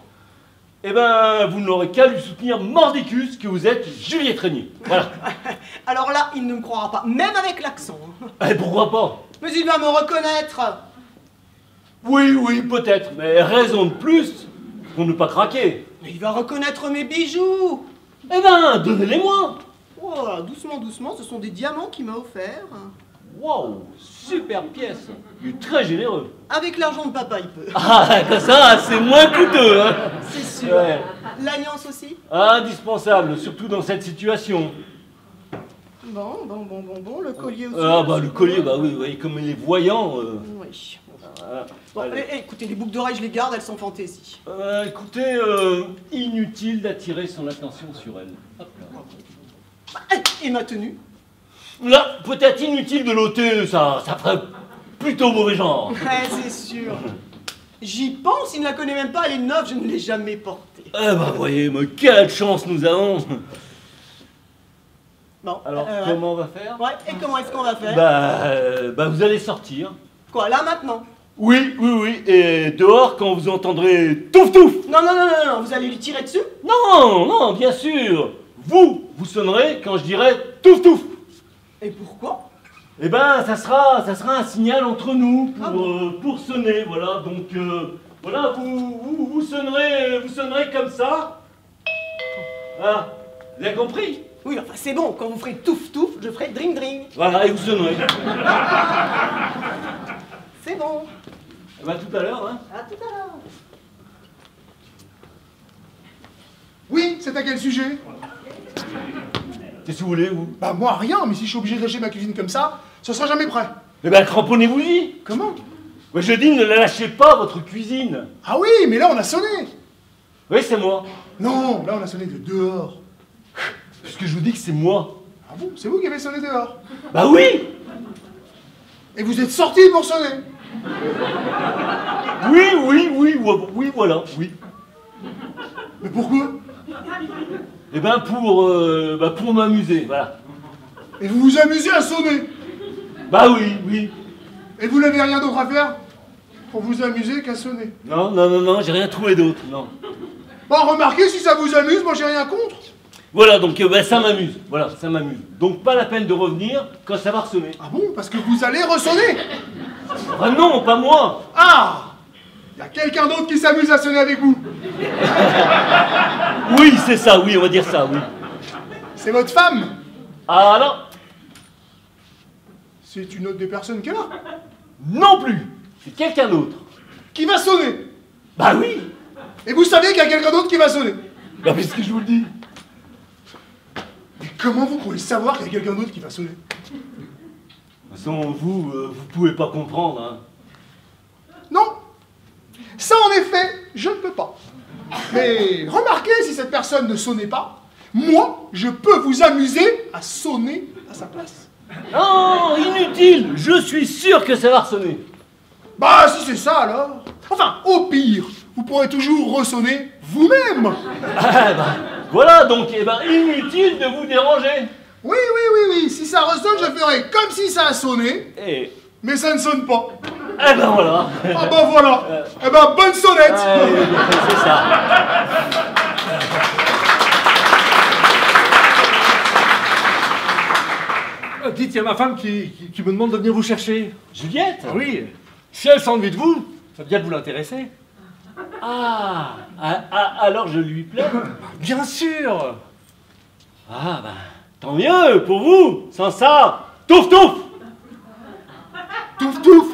Eh ben, vous n'aurez qu'à lui soutenir mordicus que vous êtes Juliette Régnier. Voilà. Alors là, il ne me croira pas, même avec l'accent. Et pourquoi pas? Mais il va me reconnaître. Oui, peut-être, mais raison de plus pour ne pas craquer. Mais il va reconnaître mes bijoux. Eh ben, donnez-les-moi. Oh, doucement, ce sont des diamants qu'il m'a offerts. Waouh, super pièce. Il est très généreux. Avec l'argent de papa, il peut. Ah, comme ça, c'est moins coûteux, hein. C'est sûr. Ouais. L'alliance aussi? Indispensable, surtout dans cette situation. Bon, le collier aussi. Ah, bah, le collier, bah oui, comme il est voyant. Oui. Voilà. Bon, Allez. écoutez, les boucles d'oreilles, je les garde, elles sont fantaisie. Écoutez, inutile d'attirer son attention sur elle. Hop là. Et ma tenue? Là, peut-être inutile de l'ôter, ça ferait plutôt mauvais genre. Ouais, c'est sûr. J'y pense, il ne la connaît même pas, elle est neuve, je ne l'ai jamais portée. Eh ben, voyez, mais quelle chance nous avons. Bon, Alors, comment on va faire? Ouais, et comment est-ce qu'on va faire? Bah, vous allez sortir. Quoi, là, maintenant? Oui, oui, oui. Et dehors, quand vous entendrez touf touf. Non, non, non, non, non, vous allez lui tirer dessus? Non, non, bien sûr. Vous sonnerez quand je dirai touf touf. Et pourquoi? Eh ben, ça sera un signal entre nous Ah pour sonner, voilà. Donc, voilà, vous sonnerez comme ça. Voilà, vous avez compris? Oui, enfin c'est bon, quand vous ferez touf touf, je ferai dring dring. Voilà, et vous sonnerez. C'est bon. Eh ben, tout à l'heure, hein. À tout à l'heure. Oui, c'est à quel sujet? Qu'est-ce que vous voulez, vous? Bah moi rien, mais si je suis obligé de lâcher ma cuisine comme ça, ce sera jamais prêt. Eh ben, cramponnez-vous-y. Comment? Moi, je dis, ne la lâchez pas, votre cuisine. Ah oui, mais là on a sonné. Oui, c'est moi. Non, là on a sonné de dehors. Parce que je vous dis que c'est moi. Ah bon? C'est vous qui avez sonné dehors? Bah oui. Et vous êtes sorti pour sonner? Oui, voilà, oui. Mais pourquoi? Eh ben, pour m'amuser, voilà. Et vous vous amusez à sonner? Bah oui. Et vous n'avez rien d'autre à faire pour vous amuser qu'à sonner? Non, j'ai rien trouvé d'autre, non. Bon, remarquez, si ça vous amuse, moi j'ai rien contre. Voilà, donc bah, ça m'amuse, voilà, ça m'amuse. Donc pas la peine de revenir quand ça va ressonner. Ah bon? Parce que vous allez ressonner? Ah non, pas moi. Ah! Il y a quelqu'un d'autre qui s'amuse à sonner avec vous. Oui, c'est ça, oui, on va dire ça, oui. C'est votre femme? Ah non, C'est une autre des personnes qui est là. non plus, c'est quelqu'un d'autre. Qui va sonner? Bah oui. Et vous savez qu'il y a quelqu'un d'autre qui va sonner. Bah puisque je vous le dis. Mais comment vous pouvez savoir qu'il y a quelqu'un d'autre qui va sonner? De toute façon, vous pouvez pas comprendre, hein. Non. Ça, en effet, je ne peux pas. Mais remarquez, si cette personne ne sonnait pas, moi, je peux vous amuser à sonner à sa place. Non, inutile, je suis sûr que ça va ressonner. Bah, si c'est ça, alors. Enfin, au pire, vous pourrez toujours ressonner vous-même. Ah bah, voilà, donc, eh ben, inutile de vous déranger. Oui. Si ça ressonne, je ferai comme si ça a sonné, Et, mais ça ne sonne pas. eh ben voilà. Ah bah voilà. Eh ben, bonne sonnette. C'est ça. Dites, il y a ma femme qui me demande de venir vous chercher. Juliette? Ah oui, si elle s'ennuie de vous, ça vient de vous l'intéresser. Alors je lui plais? Bien sûr. Ah bah, tant mieux pour vous. Sans ça, touf touf. Touf.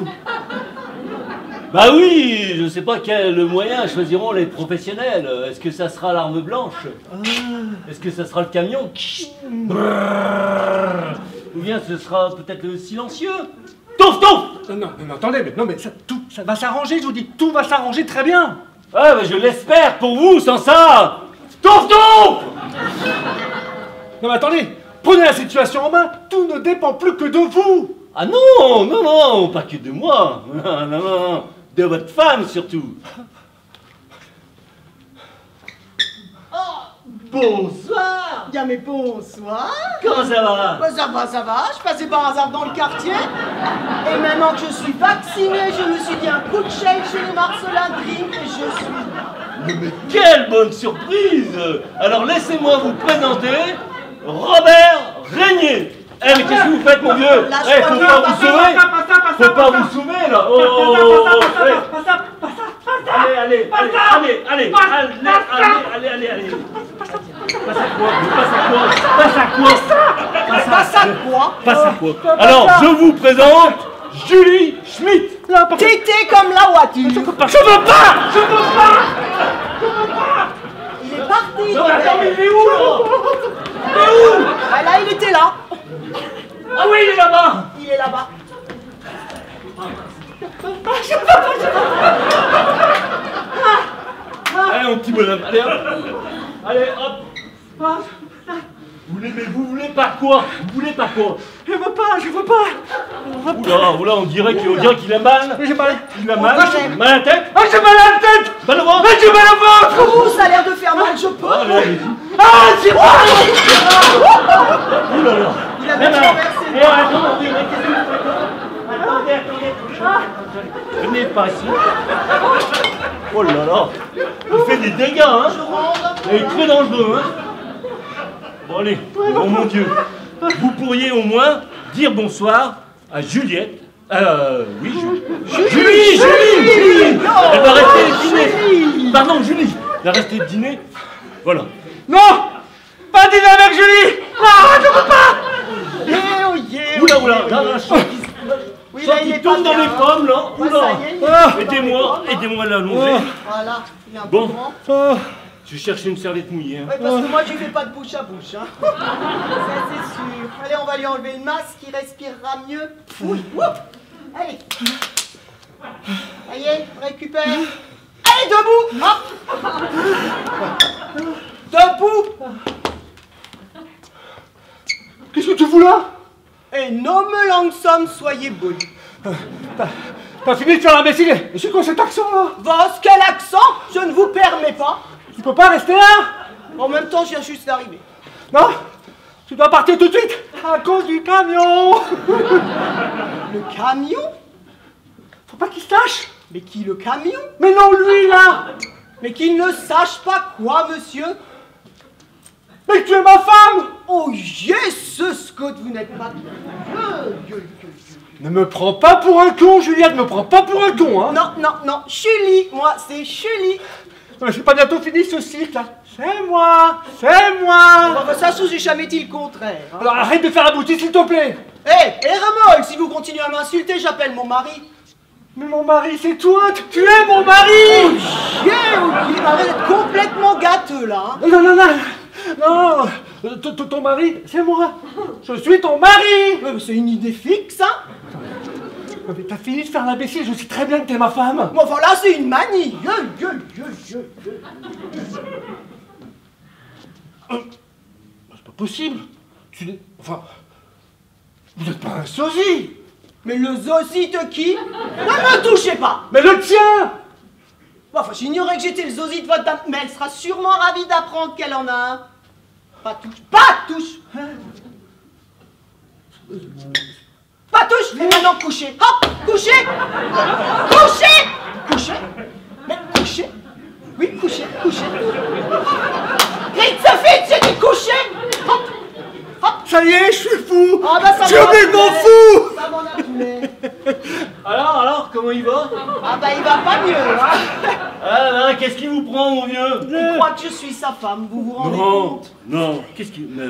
Bah oui, je sais pas quel moyen choisiront les professionnels. Est-ce que ça sera l'arme blanche? Est-ce que ça sera le camion? Brrr. Ou bien ce sera peut-être le silencieux? Touf touf. Non, attendez, mais ça va s'arranger, je vous dis, tout va s'arranger très bien. Ah bah je l'espère pour vous, sans ça. Touf touf. Non, mais attendez, prenez la situation en main, tout ne dépend plus que de vous. Ah non, pas que de moi. Non, de votre femme surtout. Bonsoir. Bien, mais bonsoir. Comment ça va? Bah, ça va, je passais par hasard dans le quartier. Et maintenant que je suis vaccinée, je me suis dit un coup de chaîne chez les Marcelin Drink et je suis... Mais quelle bonne surprise! Alors laissez-moi vous présenter Robert Régnier. Eh mais qu'est-ce que vous faites mon vieux? Lâche Eh, pas, faut lâche pas pas, vous sauver! Faut pas vous sauver là! Oh, allez! Passe à quoi? Alors je vous présente Julie Schmitt. Tété comme la voiture. Je veux pas! Il est parti. Non, attends, mais il est où là? Ah, là, il était là. Ah oui, il est là-bas! Il est là-bas. Allez mon petit bonhomme, allez hop! Allez hop! Vous voulez pas quoi? Vous voulez pas quoi? Je veux pas. Oula, on dirait qu'il a mal. J'ai mal. Il a mal. Mal à la tête? Ah, j'ai mal à la tête. Mal au ventre? J'ai mal au ventre. Oh, ça a l'air de faire mal, je peux. Allez, allez-y. Ah, c'est moi. Ouh là là. Il a bien renversé. Attendez, qu'est-ce que vous faites? Attendez. Venez par ici. Oh là là, il fait des dégâts, hein. Il est très dangereux, hein. Bon allez, oh mon Dieu, vous pourriez au moins dire bonsoir à Juliette. Oui, Julie. Elle va rester dîner. Pardon, Julie. Elle va rester dîner. Voilà. Non! Pas dîner avec Julie! Ah, je peux pas! Oula, là, un chant qui tombe dans les pommes, là. Oula. Aidez-moi à l'allonger. Voilà, il est un peu Bon. grand. Je cherche une serviette mouillée. Hein. Ouais, parce que moi, je lui fais pas de bouche à bouche. Hein. Ça, c'est sûr. Allez, on va lui enlever le masque, il respirera mieux. Oui. Allez. Ça y est, récupère. Allez, debout. Hop. Debout. Qu'est-ce que tu fous là? Et non me langsam, soyez poli. T'as fini de faire l'imbécile? Et c'est quoi cet accent-là? Vos, quel accent? Je ne vous permets pas. Tu peux pas rester là? En même temps, je viens juste d'arriver. Non? Tu dois partir tout de suite à cause du camion! Le camion? Faut pas qu'il se sache! Mais qui le camion? Mais non, lui là! Mais qu'il ne sache pas quoi, monsieur? Mais tu es ma femme! Oh, Jesus, Scott, vous n'êtes pas... Ne me prends pas pour un con, Juliette, me prends pas pour un con, hein! Non, Chuli, moi, c'est Chuli. Mais c'est pas bientôt fini ce cirque là! C'est moi! Enfin, ça, je n'ai jamais dit le contraire. Hein. Alors arrête de faire la boutique, s'il te plaît! Hé, Remol, si vous continuez à m'insulter, j'appelle mon mari. Mais mon mari, c'est toi! Tu es mon mari! Il m'a l'air d'être complètement gâteux, là. Hein. Non! Ton mari, c'est moi! Je suis ton mari! Mais c'est une idée fixe, hein. Mais t'as fini de faire l'imbécile, je sais très bien que t'es ma femme! Bon, enfin là, c'est une manie! C'est pas possible! Enfin... Vous n'êtes pas un sosie! Mais le zosie de qui? Ne me touchez pas! Mais le tien! Bon, enfin, j'ignorais que j'étais le zosie de votre dame, mais elle sera sûrement ravie d'apprendre qu'elle en a un. Pas touche! Et maintenant, couchez! Hop! Couchez! Mais couchez! Oui, couchez! Vite, Sophie, j'ai dit coucher! Hop! Ça y est, je suis fou! Ah bah ça Je suis complètement fou! Ça m'en a tué! Alors, comment il va? Ah bah il va pas mieux, hein! Ah là, qu'est-ce qui vous prend, mon vieux? Il croit que je suis sa femme, vous vous rendez compte? Non, qu'est-ce qui... Mais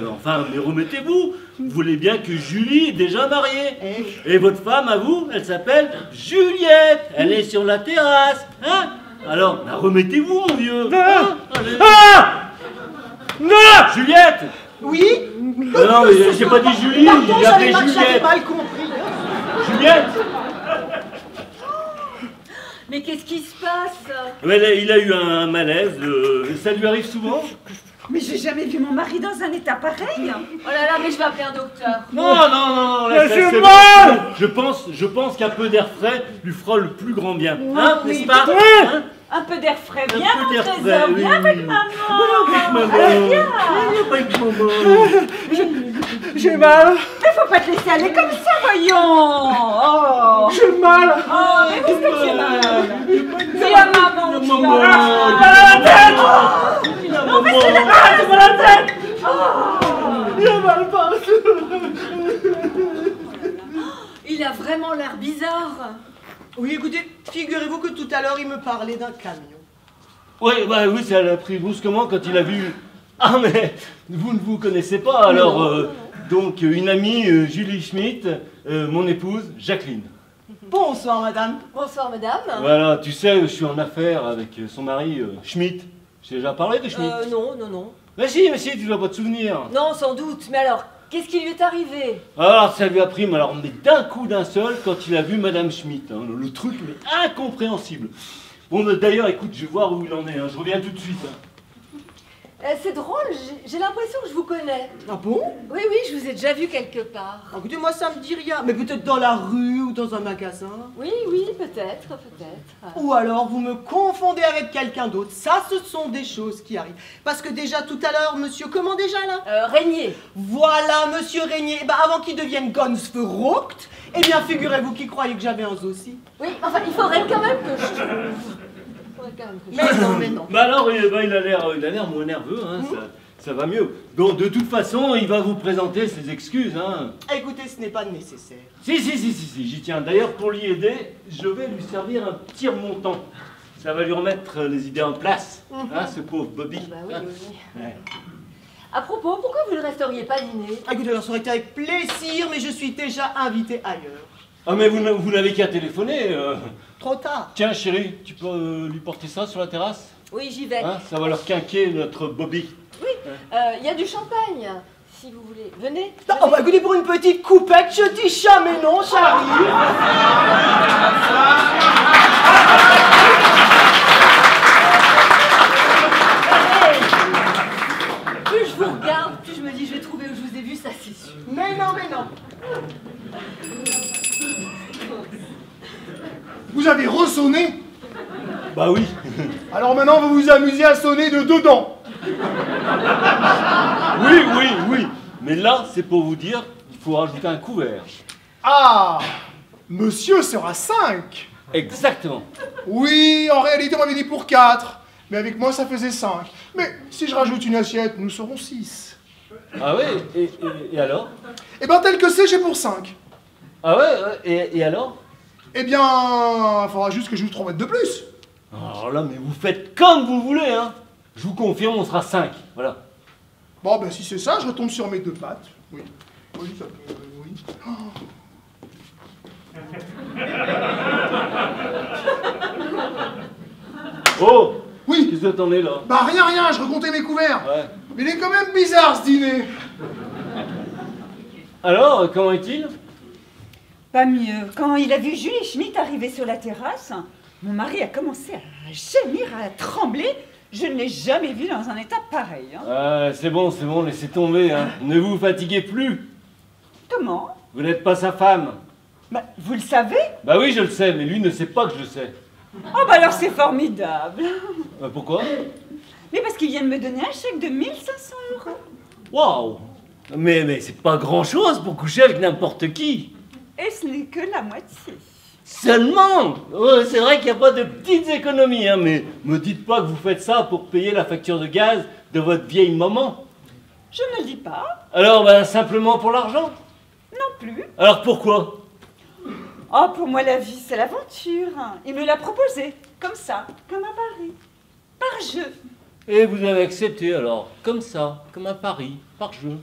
remettez-vous. Vous voulez bien que Julie est déjà mariée. Et votre femme, à vous, elle s'appelle Juliette. Elle est sur la terrasse, hein? Alors, remettez-vous, mon vieux. Non, Juliette! Oui? Non, mais j'ai pas dit Julie, Pardon, j'ai appelé j'avais Juliette. mal compris. Juliette! Mais qu'est-ce qui se passe? Mais il a eu un malaise, ça lui arrive souvent? Mais j'ai jamais vu mon mari dans un état pareil. Oh là là, mais je vais appeler un docteur. Non, là, Mais c'est bon. mal. Je pense qu'un peu d'air frais lui fera le plus grand bien. Hein, Oui, n'est-ce pas? peut-être. Hein? Un peu d'air frais, Un viens peu mon d'air trésor, frais, oui, viens oui. avec maman. J'ai mal! Mais faut pas te laisser aller comme ça, voyons. Oh, J'ai mal! mais qu'est-ce que tu as mal? Viens maman, Maman. La tête! Non mais c'est la J'ai mal à la tête! J'ai mal partout! Il a vraiment l'air bizarre. Oui, écoutez, figurez-vous que tout à l'heure, il me parlait d'un camion. Oui, ça l'a pris brusquement quand il a vu... Ah, mais vous ne vous connaissez pas, alors... donc, une amie, Julie Schmitt, mon épouse, Jacqueline. Bonsoir, madame. Bonsoir, madame. Voilà, tu sais, je suis en affaires avec son mari, Schmitt. J'ai déjà parlé de Schmitt. Non. Mais si, tu dois pas te souvenir. Non, sans doute. Mais alors, qu'est-ce qui lui est arrivé? Alors, ça lui a pris, mais alors, mais d'un coup d'un seul, quand il a vu Madame Schmitt. Hein, le truc, mais incompréhensible. Bon, d'ailleurs, écoute, je vais voir où il en est. Hein, je reviens tout de suite. Hein. C'est drôle, j'ai l'impression que je vous connais. Ah bon? Oui, je vous ai déjà vu quelque part. Écoutez, moi, ça me dit rien. Mais peut-être dans la rue ou dans un magasin. Oui, peut-être. Ou alors, vous me confondez avec quelqu'un d'autre. Ça, ce sont des choses qui arrivent. Parce que déjà, tout à l'heure, monsieur, comment déjà, là? Régnier. Voilà, monsieur Régnier. Avant qu'il devienne Gonsverrucht, Eh bien, figurez-vous qui croyait que j'avais un aussi. Oui, enfin, il faudrait quand même que je trouve. Il faudrait quand même que je Mais non, mais non. Bah alors, il a l'air moins nerveux, hein, ça va mieux. Donc, de toute façon, il va vous présenter ses excuses, hein. Écoutez, ce n'est pas nécessaire. Si, j'y tiens. D'ailleurs, pour l'y aider, je vais lui servir un petit remontant. Ça va lui remettre les idées en place, hein, ce pauvre Bobby. Bah oui, hein. oui. Ouais. À propos, pourquoi vous ne resteriez pas dîner? Écoutez, alors ça aurait été avec plaisir, mais je suis déjà invité ailleurs. Ah, mais vous n'avez qu'à téléphoner. Trop tard. Tiens, chérie, tu peux lui porter ça sur la terrasse? Oui, j'y vais. Hein, ça va leur quinquer notre Bobby. Oui, il y a du champagne, si vous voulez. Venez. Non, oh, bah écoutez, pour une petite coupette, je dis jamais non, j'arrive. Plus je vous regarde, plus je me dis je vais trouver où je vous ai vu, ça c'est sûr. Mais non, mais non. Vous avez ressonné? Bah oui. Alors maintenant, vous vous amusez à sonner de dedans. Oui. Mais là, c'est pour vous dire qu'il faut rajouter un couvert. Ah, monsieur sera 5. Exactement. Oui, en réalité, on m'avait dit pour 4. Mais avec moi, ça faisait 5. Mais si je rajoute une assiette, nous serons 6. Ah ouais, et alors? Eh ben, tel que c'est, j'ai pour 5. Ah ouais, et alors? Eh bien, il faudra juste que je joue 3 mètres de plus. Alors là, mais vous faites comme vous voulez, hein. Je vous confirme, on sera 5. Voilà. Bon, ben, si c'est ça, je retombe sur mes 2 pattes. Oui. Oui, ça peut... oui. Oh! Oui. Qu'est-ce que t'en es là? Bah, rien, je recomptais mes couverts. Ouais. Mais il est quand même bizarre, ce dîner. Alors, comment est-il? Pas mieux. Quand il a vu Julie Schmitt arriver sur la terrasse, mon mari a commencé à gémir, à trembler. Je ne l'ai jamais vu dans un état pareil. Hein. C'est bon, laissez tomber, hein. Ne vous fatiguez plus. Comment? Vous n'êtes pas sa femme. Bah, vous le savez? Bah oui, je le sais, mais lui ne sait pas que je le sais. Oh bah alors c'est formidable. Pourquoi? Mais parce qu'il vient de me donner un chèque de 1 500 €. Waouh! Mais c'est pas grand-chose pour coucher avec n'importe qui. Et ce n'est que la moitié. Seulement! Ouais, c'est vrai qu'il n'y a pas de petites économies, hein, mais me dites pas que vous faites ça pour payer la facture de gaz de votre vieille maman. Je ne le dis pas. Alors, ben, simplement pour l'argent? Non plus. Alors pourquoi? Oh, pour moi, la vie, c'est l'aventure. Il me l'a proposé, comme ça, comme un pari. Par jeu. Et vous avez accepté alors, comme ça, comme un pari, par jeu.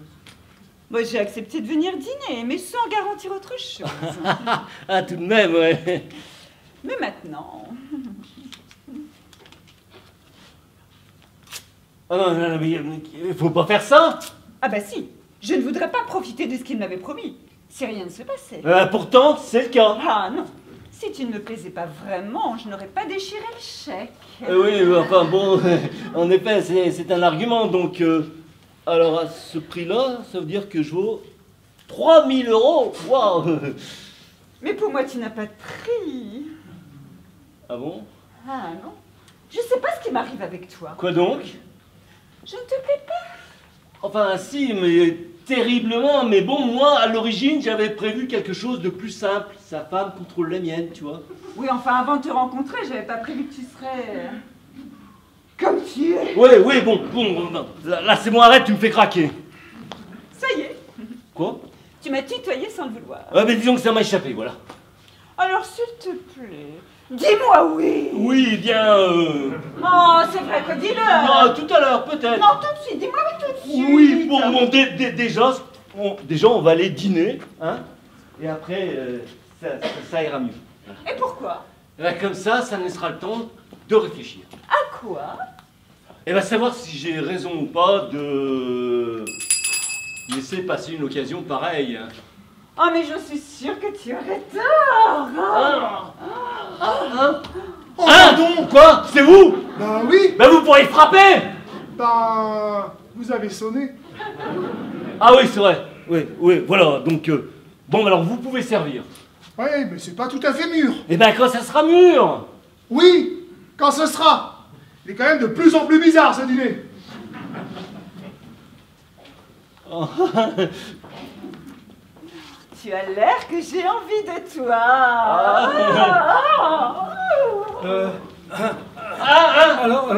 Moi, j'ai accepté de venir dîner, mais sans garantir autre chose. Ah, tout de même, ouais. Mais maintenant... Ah non, mais il faut pas faire ça. Ah bah si, je ne voudrais pas profiter de ce qu'il m'avait promis, si rien ne se passait. Pourtant, c'est le cas. Ah non, si tu ne me plaisais pas vraiment, je n'aurais pas déchiré le chèque. Oui, enfin bon, en effet, c'est un argument, donc... alors, à ce prix-là, ça veut dire que je vaux 3 000 €. Waouh! Mais pour moi, tu n'as pas de prix. Ah bon? Ah non, je sais pas ce qui m'arrive avec toi. Quoi donc? Je ne te plais pas. Enfin, si, mais terriblement. Mais bon, moi, à l'origine, j'avais prévu quelque chose de plus simple. Sa femme contrôle la mienne, tu vois. Oui, enfin, avant de te rencontrer, j'avais pas prévu que tu serais... comme tu es. Oui, bon, là, c'est bon, arrête, tu me fais craquer. Ça y est, Quoi? tu m'as tutoyé sans le vouloir. Ah, mais disons que ça m'a échappé, voilà. Alors, s'il te plaît, dis-moi oui. Oui, bien, Oh, c'est vrai quoi, dis-le. non, tout à l'heure, peut-être. Non, tout de suite, dis-moi oui tout de suite. Oui, bon, déjà, on va aller dîner, hein. Et après, ça ira mieux. Et pourquoi? Comme ça nous laissera le temps de réfléchir. À quoi? Et va savoir si j'ai raison ou pas de laisser passer une occasion pareille. Oh, mais je suis sûre que tu aurais tort. Oh, Hein? pardon. Quoi? C'est vous? Ben oui. Ben vous pourriez frapper! Ben, vous avez sonné. Ah oui, c'est vrai. Oui, voilà. Donc, bon, alors vous pouvez servir. Oui, mais c'est pas tout à fait mûr. Et ben quand ça sera mûr! Oui, quand ce sera. Il est quand même de plus en plus bizarre, ce dîner. tu as l'air que j'ai envie de toi. Alors,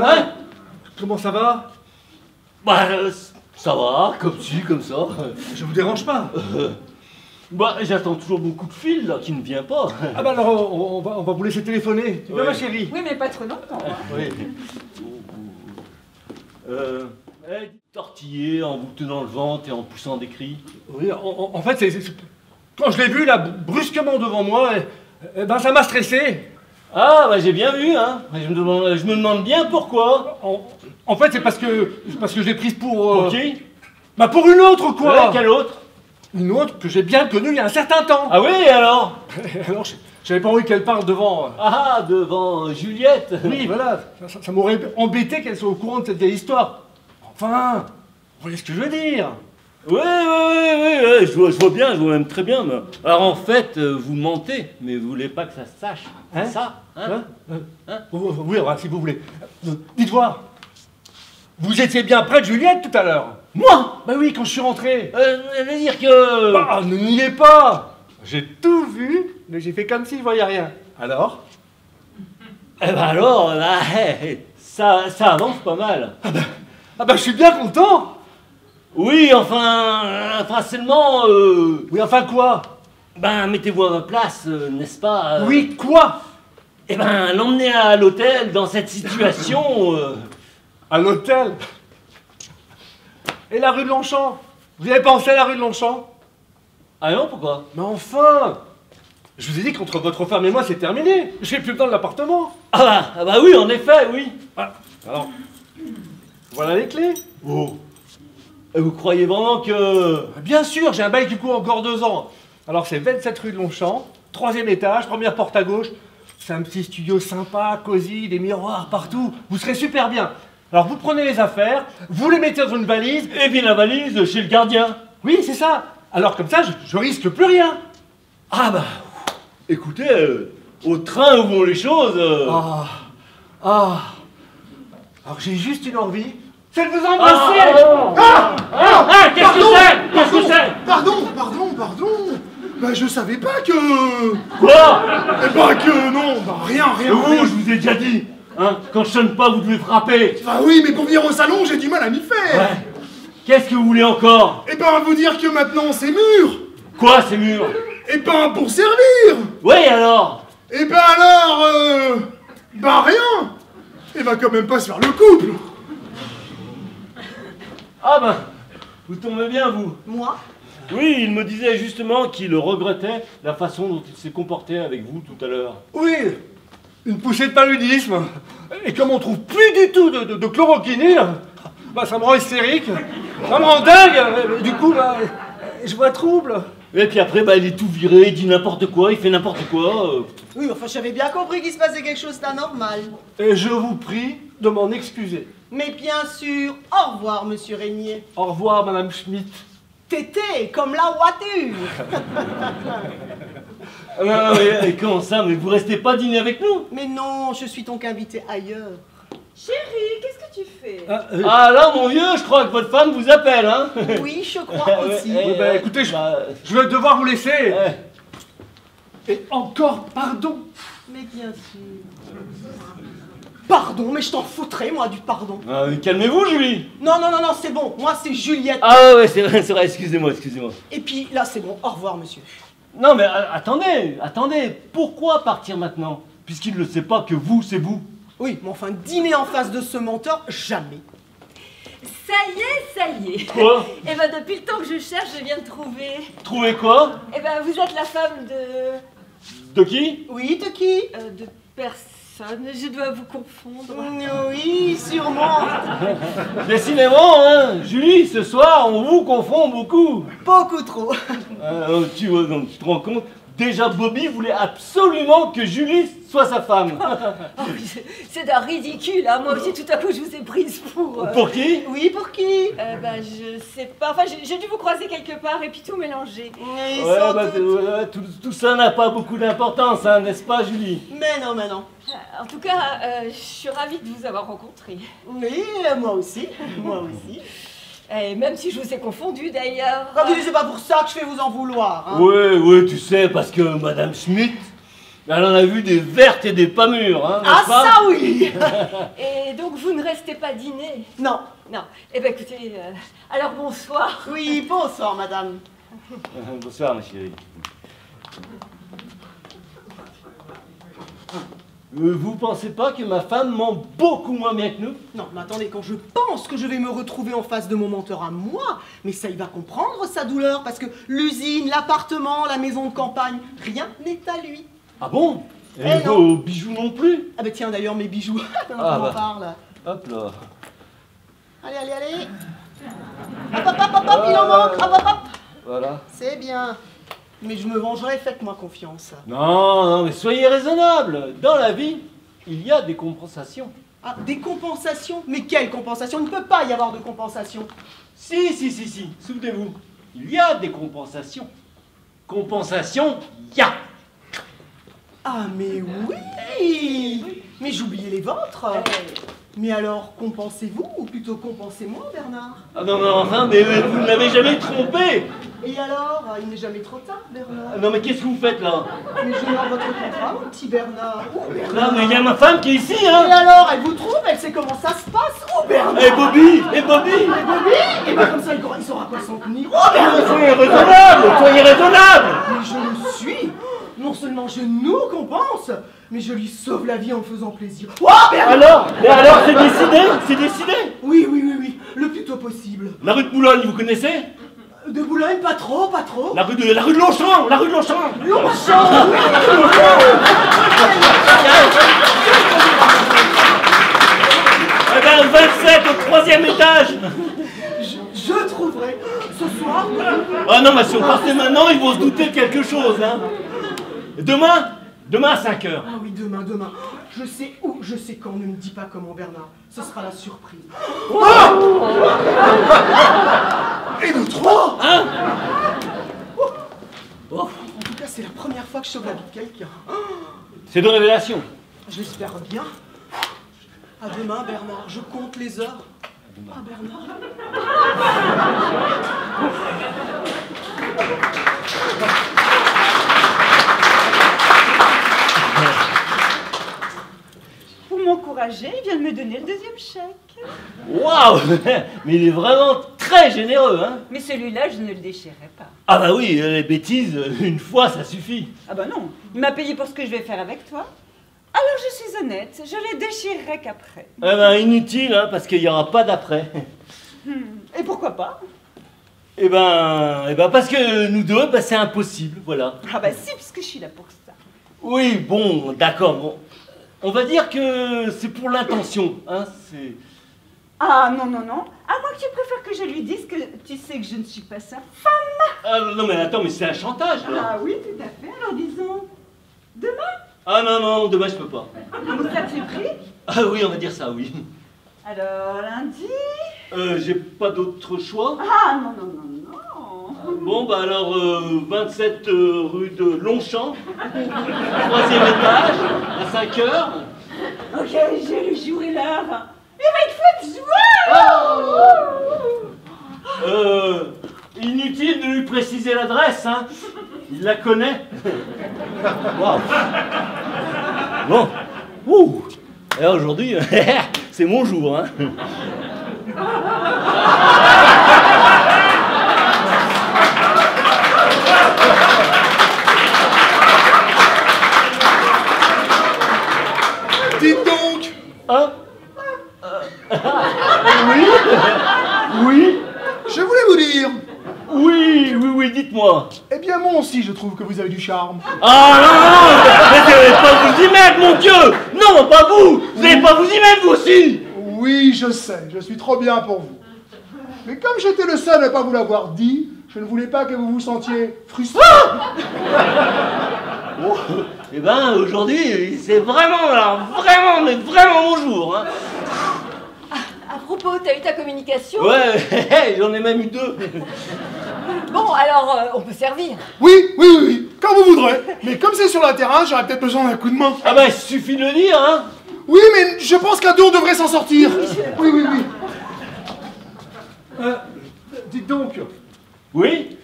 comment ça va? Bah, ça va, comme ci, comme ça. Je vous dérange pas? Bah, j'attends toujours mon coup de fil, là, qui ne vient pas. Ah bah alors, on va vous laisser téléphoner. Tu vas, ma chérie? Oui, mais pas trop longtemps. Hein. Oui. Tortillé en vous tenant le ventre et en poussant des cris. Oui, en fait, quand je l'ai vu là, brusquement devant moi, ben ça m'a stressé. Ah, bah j'ai bien vu, hein. Je me demande bien pourquoi. En fait, c'est parce que je l'ai prise pour... Pour qui? Bah pour une autre, quoi. Quelle autre? Une autre que j'ai bien connue il y a un certain temps. Ah oui, alors? Alors, j'avais pas envie qu'elle parle devant... Ah, devant Juliette. Oui, voilà. Ça m'aurait embêté qu'elle soit au courant de cette vieille histoire. Enfin, vous voyez ce que je veux dire? Oui, je vois bien, je vois même très bien. Mais... Alors en fait, vous mentez, mais vous voulez pas que ça se sache. Hein? C'est ça, hein? Oui, si vous voulez. Dites voir. Vous étiez bien près de Juliette tout à l'heure. Moi? Bah oui, quand je suis rentré. Ça veut dire que... Bah, ne niez pas. J'ai tout vu, mais j'ai fait comme si je voyais rien. Alors? Eh ben alors, là, ça avance pas mal. Ah bah je suis bien content. Oui, enfin seulement... Oui, enfin quoi? Ben, mettez-vous à ma place, n'est-ce pas? Oui, quoi? Eh ben, l'emmener à l'hôtel dans cette situation... À l'hôtel? Et la rue de Longchamp? Vous avez pensé à la rue de Longchamp? Ah non, pourquoi? Mais enfin! Je vous ai dit qu'entre votre femme et moi, c'est terminé. J'ai plus besoin de l'appartement. Ah bah oui, en effet, oui. Ah, alors, voilà les clés. Oh. Et vous croyez vraiment que... Bien sûr, j'ai un bail qui court encore 2 ans. Alors c'est 27 rue de Longchamp, 3e étage, première porte à gauche. C'est un petit studio sympa, cosy, des miroirs partout. Vous serez super bien. Alors vous prenez les affaires, vous les mettez dans une valise. Et puis la valise chez le gardien. Oui, c'est ça. Alors comme ça, je risque plus rien. Ah bah, écoutez, au train où vont les choses... Alors j'ai juste une envie, c'est de vous embrasser. Qu'est-ce que c'est? Pardon. Bah je savais pas que... Quoi? Eh bah que non, bah rien. Vous, je vous ai déjà dit, hein, quand je sonne pas, vous devez frapper. Ah oui, mais pour venir au salon, j'ai du mal à m'y faire. Ouais. Qu'est-ce que vous voulez encore? Eh ben vous dire que maintenant c'est mûr. Quoi, ces murs? Eh ben pour servir. Oui, alors? Eh ben alors, bah rien. Il va quand même pas se faire le couple. Ah ben, vous tombez bien, vous. Moi? Oui, il me disait justement qu'il regrettait la façon dont il s'est comporté avec vous tout à l'heure. Oui, une poussée de paludisme. Et comme on trouve plus du tout de chloroquinine, bah ça me rend hystérique, ça me rend dingue. Du coup, bah, je vois trouble. Et puis après, bah, il est tout viré, il dit n'importe quoi, il fait n'importe quoi. Oui, enfin j'avais bien compris qu'il se passait quelque chose d'anormal. Et je vous prie de m'en excuser. Mais bien sûr, au revoir, monsieur Régnier. Au revoir, Madame Schmitt. Tété, comme la voiture. Non, mais comment ça? Mais vous restez pas dîner avec nous? Mais non, je suis donc invité ailleurs. Chérie, qu'est-ce que tu fais? Ah là, mon vieux, je crois que votre femme vous appelle, hein? Oui, je crois aussi. Oui, bah, écoutez, je vais devoir vous laisser. Et encore pardon. Mais bien sûr. Pardon, mais je t'en foutrais, moi, du pardon. Calmez-vous, Julie. Non, c'est bon. Moi, c'est Juliette. Ah ouais, c'est vrai, excusez-moi. Et puis là, c'est bon. Au revoir, monsieur. Non, mais attendez. Pourquoi partir maintenant? Puisqu'il ne sait pas que vous, c'est vous. Oui, mais enfin, dîner en face de ce menteur, jamais. Ça y est. Quoi? Eh ben depuis le temps que je cherche, je viens de trouver. Trouver quoi? Eh ben vous êtes la femme de... De qui? Oui, de qui? de personne, je dois vous confondre. Oui, sûrement. Décidément, hein, Julie, ce soir, on vous confond beaucoup. Beaucoup trop. Tu te rends compte? Déjà, Bobby voulait absolument que Julie soit sa femme. Oh, c'est d'un ridicule, hein. Moi aussi tout à coup je vous ai prise pour... Pour qui? Oui, pour qui? Ben je sais pas, enfin j'ai dû vous croiser quelque part et puis tout mélanger. Oui, Ouais, sans bah, doute. tout ça n'a pas beaucoup d'importance, hein, n'est-ce pas, Julie? Mais non. En tout cas, je suis ravie de vous avoir rencontré. Oui, moi aussi. Et même si je vous ai confondu d'ailleurs. C'est pas pour ça que je vais vous en vouloir. Hein. Ouais, tu sais, parce que Madame Schmitt, elle en a vu des vertes et des pas mûres, hein, Ah n'est-ce pas? ça oui. Et donc vous ne restez pas dîner? Non. Non. Eh bien écoutez, alors bonsoir. Oui, bonsoir madame. Bonsoir, ma chérie. Vous pensez pas que ma femme ment beaucoup moins bien que nous? Non, mais attendez, quand je pense que je vais me retrouver en face de mon menteur à moi, mais ça, il va comprendre sa douleur, parce que l'usine, l'appartement, la maison de campagne, rien n'est à lui. Ah bon? Et Eh vos bijoux non plus? Ah bah tiens, d'ailleurs, mes bijoux, on Ah en bah. parle. Hop là. Allez. Hop, il en manque, hop. Voilà. C'est bien. Mais je me vengerai, faites-moi confiance. Non, mais soyez raisonnable. Dans la vie, il y a des compensations. Ah, des compensations? Mais quelle compensation? Il ne peut pas y avoir de compensation. Si. Souvenez-vous, il y a des compensations. Compensation, il y a. Ah, mais oui. Mais j'oubliais les vôtres. Mais alors, compensez-vous, ou plutôt compensez-moi, Bernard? Ah non, enfin, mais vous ne l'avez jamais trompé. Et alors, il n'est jamais trop tard, Bernard. Non, mais qu'est-ce que vous faites là? Mais j'honore votre contrat, mon petit Bernard. Oh, Bernard. Non, mais il y a ma femme qui est ici, Et hein. alors, elle vous trouve, elle sait comment ça se passe. Oh, Bernard. Et Bobby. Et Bobby. Et bien comme ça, il saura quoi s'en tenir. Oh, Bernard. Soyez raisonnable. Mais je le suis. Non seulement je nous compense, mais je lui sauve la vie en me faisant plaisir. Oh, Bernard. Alors, c'est décidé? C'est décidé? Oui, le plus tôt possible. La rue de Boulogne, vous connaissez? De Boulogne, pas trop. La rue de Longchamp. Longchamp, oui. Eh ben, 27 au 3e étage. Je trouverai ce soir. Ah non, mais si on partait maintenant, ils vont se douter de quelque chose, hein. Demain à 5 h. Ah oui, demain. Je sais où, je sais quand, ne me dis pas comment, Bernard. Ce sera la surprise. Et de trois. Hein? En tout cas, c'est la première fois que je sauve la vie de quelqu'un. C'est de révélation. Je l'espère bien. À demain, Bernard. Je compte les heures. Ah, Bernard. Pour m'encourager, il vient de me donner le 2e chèque. Waouh. Mais il est vraiment très généreux, hein. Mais celui-là, je ne le déchirerai pas. Ah bah oui, les bêtises, une fois, ça suffit. Ah bah non, il m'a payé pour ce que je vais faire avec toi. Alors je suis honnête, je les déchirerai qu'après. Eh ben, inutile, hein, parce qu'il n'y aura pas d'après. Et pourquoi pas? Eh ben, parce que nous deux, bah, c'est impossible, voilà. Ah bah si, puisque je suis là pour ça. Oui, bon, d'accord, bon. On va dire que c'est pour l'intention, hein, c'est... Ah non, à moins que tu préfères que je lui dise que tu sais que je ne suis pas sa femme. Ah non, mais attends, mais c'est un chantage, là. Ah oui, tout à fait, alors disons, demain. Ah non, demain, je peux pas. Vous avez pris? Ah oui, on va dire ça, oui. Alors lundi? J'ai pas d'autre choix. Ah non. Bon, bah alors, 27 rue de Longchamp, 3e étage, à 5 h. Ok, j'ai le jour et l'heure. Il va être fête joie. Inutile de lui préciser l'adresse, hein. Il la connaît. Waouh. Bon. Ouh. Et aujourd'hui, c'est mon jour, hein. Dites donc. Hein? Oui. Je voulais vous dire. Oui, dites-moi. Eh bien, moi aussi, je trouve que vous avez du charme. Ah non, mais vous n'allez pas vous y mettre, mon Dieu. Non, pas vous. Vous n'allez pas vous y mettre, vous aussi. Oui, je sais, je suis trop bien pour vous. Mais comme j'étais le seul à ne pas vous l'avoir dit, je ne voulais pas que vous vous sentiez frustré. Oh, eh ben, aujourd'hui, c'est vraiment, mais vraiment mon jour, hein. À propos, t'as eu ta communication? Ouais, j'en ai même eu 2. Bon, alors, on peut servir. Oui, quand vous voudrez. Mais comme c'est sur le terrain, j'aurais peut-être besoin d'un coup de main. Ah ben, il suffit de le dire, hein. Oui, mais je pense qu'à deux, on devrait s'en sortir. Oui. Dites donc, Oui?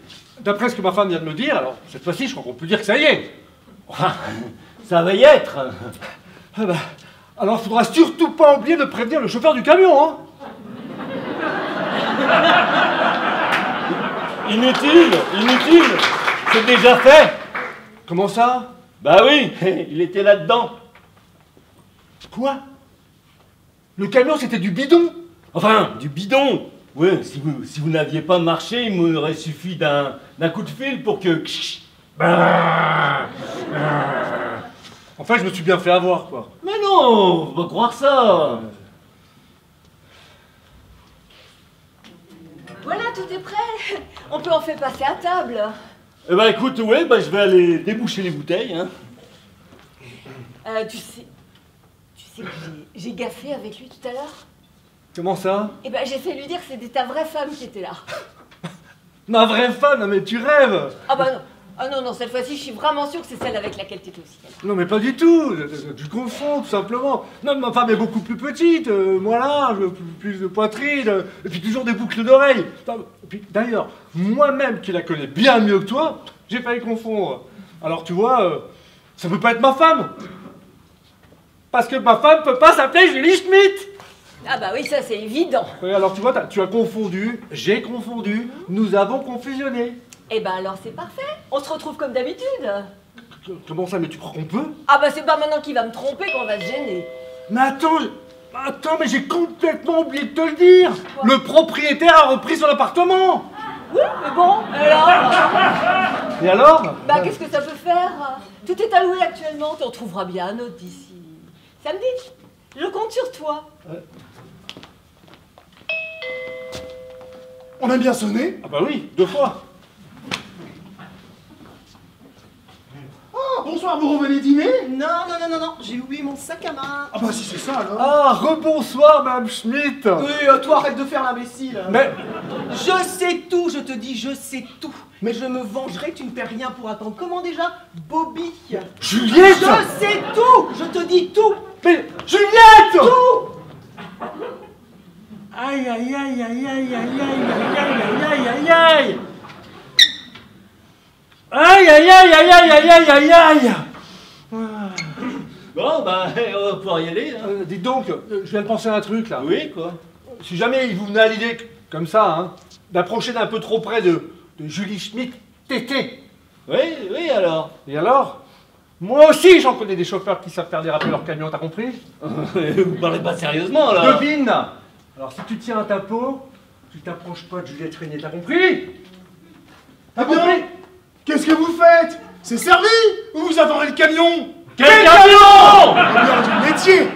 d'après ce que ma femme vient de me dire, alors cette fois-ci, je crois qu'on peut dire que ça y est. Ça va y être. Ah bah, alors il faudra surtout pas oublier de prévenir le chauffeur du camion, hein. Inutile, inutile. C'est déjà fait. Comment ça? Bah oui, il était là-dedans. Quoi? Le camion, c'était du bidon? Enfin, du bidon. Oui, si vous n'aviez pas marché, il m'aurait suffi d'un coup de fil pour que... Enfin, je me suis bien fait avoir, quoi. Mais non, faut pas croire ça. Voilà, tout est prêt. On peut en faire passer à table. Eh ben écoute, ouais, bah, je vais aller déboucher les bouteilles. Hein. Tu sais que j'ai gaffé avec lui tout à l'heure. Comment ça? Eh ben, j'ai fait lui dire que c'était ta vraie femme qui était là. Ma vraie femme, non mais tu rêves! Ah bah non. Ah non, non, cette fois-ci, je suis vraiment sûre que c'est celle avec laquelle tu étais aussi. Non mais pas du tout, tu confonds tout simplement. Non, ma femme est beaucoup plus petite, moins large, plus de poitrine, et puis toujours des boucles d'oreilles. Et puis d'ailleurs, moi-même qui la connais bien mieux que toi, j'ai failli confondre. Alors tu vois, ça peut pas être ma femme. Parce que ma femme peut pas s'appeler Julie Schmitt. Ah bah oui, ça c'est évident. Oui, alors tu vois, tu as confondu, j'ai confondu, nous avons confusionné. Eh ben alors c'est parfait. On se retrouve comme d'habitude. Comment ça, mais tu crois qu'on peut? Ah bah c'est pas maintenant qu'il va me tromper qu'on va se gêner. Mais attends, mais j'ai complètement oublié de te le dire. Quoi? Le propriétaire a repris son appartement. Oui, mais bon, alors Et alors? bah qu'est-ce que ça peut faire? Tout est alloué actuellement, tu en trouveras bien un autre d'ici samedi. Je compte sur toi. On a bien sonné? Ah bah oui, 2 fois. Ah, bonsoir, vous revenez dîner? Non, non, non, non, non, j'ai oublié mon sac à main. Ah bah si c'est ça alors. Ah, rebonsoir, Madame Schmitt. Oui, toi arrête de faire l'imbécile. Mais, Je sais tout, je te dis, je sais tout. Mais je me vengerai, tu ne fais rien pour attendre. Comment déjà? Bobby. Juliette! Je sais tout, je te dis tout. Mais, Juliette! Tout. Aïe, aïe, aïe, aïe, aïe, aïe, aïe, aïe, aïe, aïe, aïe. Aïe, aïe, aïe, aïe, aïe, aïe, aïe, aïe, aïe. Bon, bah, on va pouvoir y aller. Hein. Dites donc, je viens de penser à un truc là. Oui, quoi. Si jamais il vous venait à l'idée, comme ça, hein, d'approcher d'un peu trop près de Julie Schmitt, tété. Oui, oui, alors. Et alors? Moi aussi, j'en connais des chauffeurs qui savent faire déraper leur camion, t'as compris? Vous parlez pas sérieusement, là. Devine! Alors, si tu tiens à ta peau, tu t'approches pas de Juliette Régnier, t'as compris? T'as compris? Qu'est-ce que vous faites? C'est servi? Ou vous attendez le camion? Quel camion! Eh bien, du métier!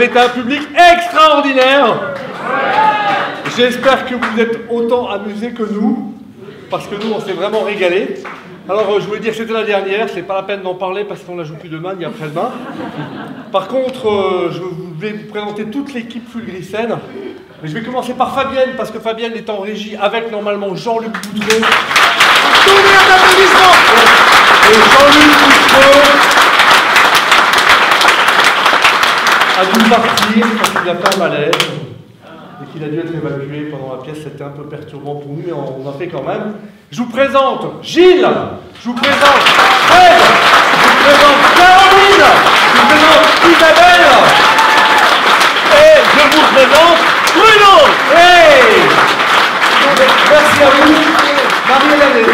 avez été un public extraordinaire. J'espère que vous êtes autant amusés que nous, parce que nous, on s'est vraiment régalés. Alors, je voulais dire que c'était la dernière, c'est pas la peine d'en parler parce qu'on la joue plus demain ni après-demain. Par contre, je vais vous présenter toute l'équipe Fulgrissen. Mais je vais commencer par Fabienne, parce que Fabienne est en régie avec normalement Jean-Luc Boudreau. Donnez un applaudissement. Et Jean-Luc Boudreau a dû partir parce qu'il a fait un malaise et qu'il a dû être évacué pendant la pièce. C'était un peu perturbant pour nous, mais on a fait quand même. Je vous présente Gilles, je vous présente Fred, je vous présente Caroline, je vous présente Isabelle et je vous présente Bruno. Hey, merci à vous. Marie-Hélène,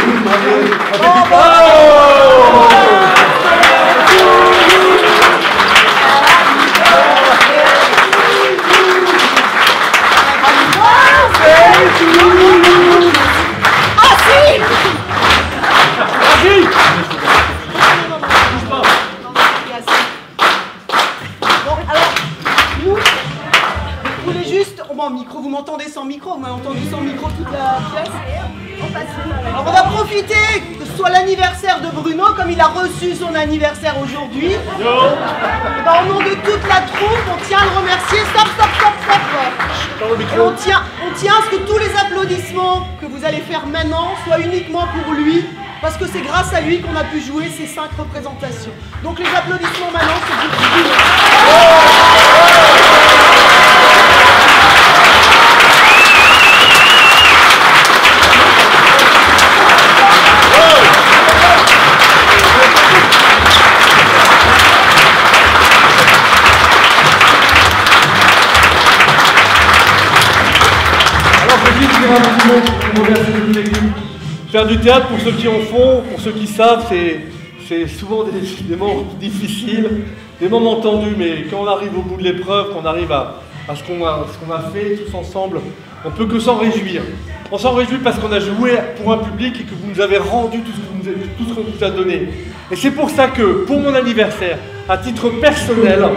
vous m'entendez sans micro, vous m'avez entendu sans micro toute la pièce. Alors on va profiter que ce soit l'anniversaire de Bruno, comme il a reçu son anniversaire aujourd'hui. Et ben, au nom de toute la troupe, on tient à le remercier. Stop. Et on tient à ce que tous les applaudissements que vous allez faire maintenant soient uniquement pour lui, parce que c'est grâce à lui qu'on a pu jouer ces 5 représentations. Donc les applaudissements maintenant, c'est pour Bruno. Faire du théâtre, pour ceux qui en font, pour ceux qui savent, c'est souvent des moments difficiles, des moments tendus, mais quand on arrive au bout de l'épreuve, qu'on arrive à ce qu'on a fait tous ensemble, on ne peut que s'en réjouir. On s'en réjouit parce qu'on a joué pour un public et que vous nous avez rendu tout ce qu'on vous a donné. Et c'est pour ça que, pour mon anniversaire, à titre personnel,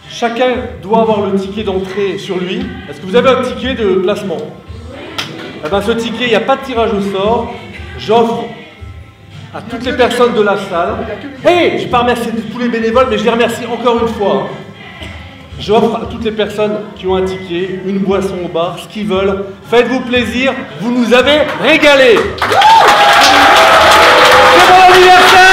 chacun doit avoir le ticket d'entrée sur lui. Est-ce que vous avez un ticket de placement ? Eh bien, ce ticket, il n'y a pas de tirage au sort. J'offre à toutes les personnes de la salle. Hey, je ne vais pas remercier tous les bénévoles, mais je les remercie encore une fois. J'offre à toutes les personnes qui ont un ticket, une boisson au bar, ce qu'ils veulent. Faites-vous plaisir, vous nous avez régalé. C'est mon anniversaire!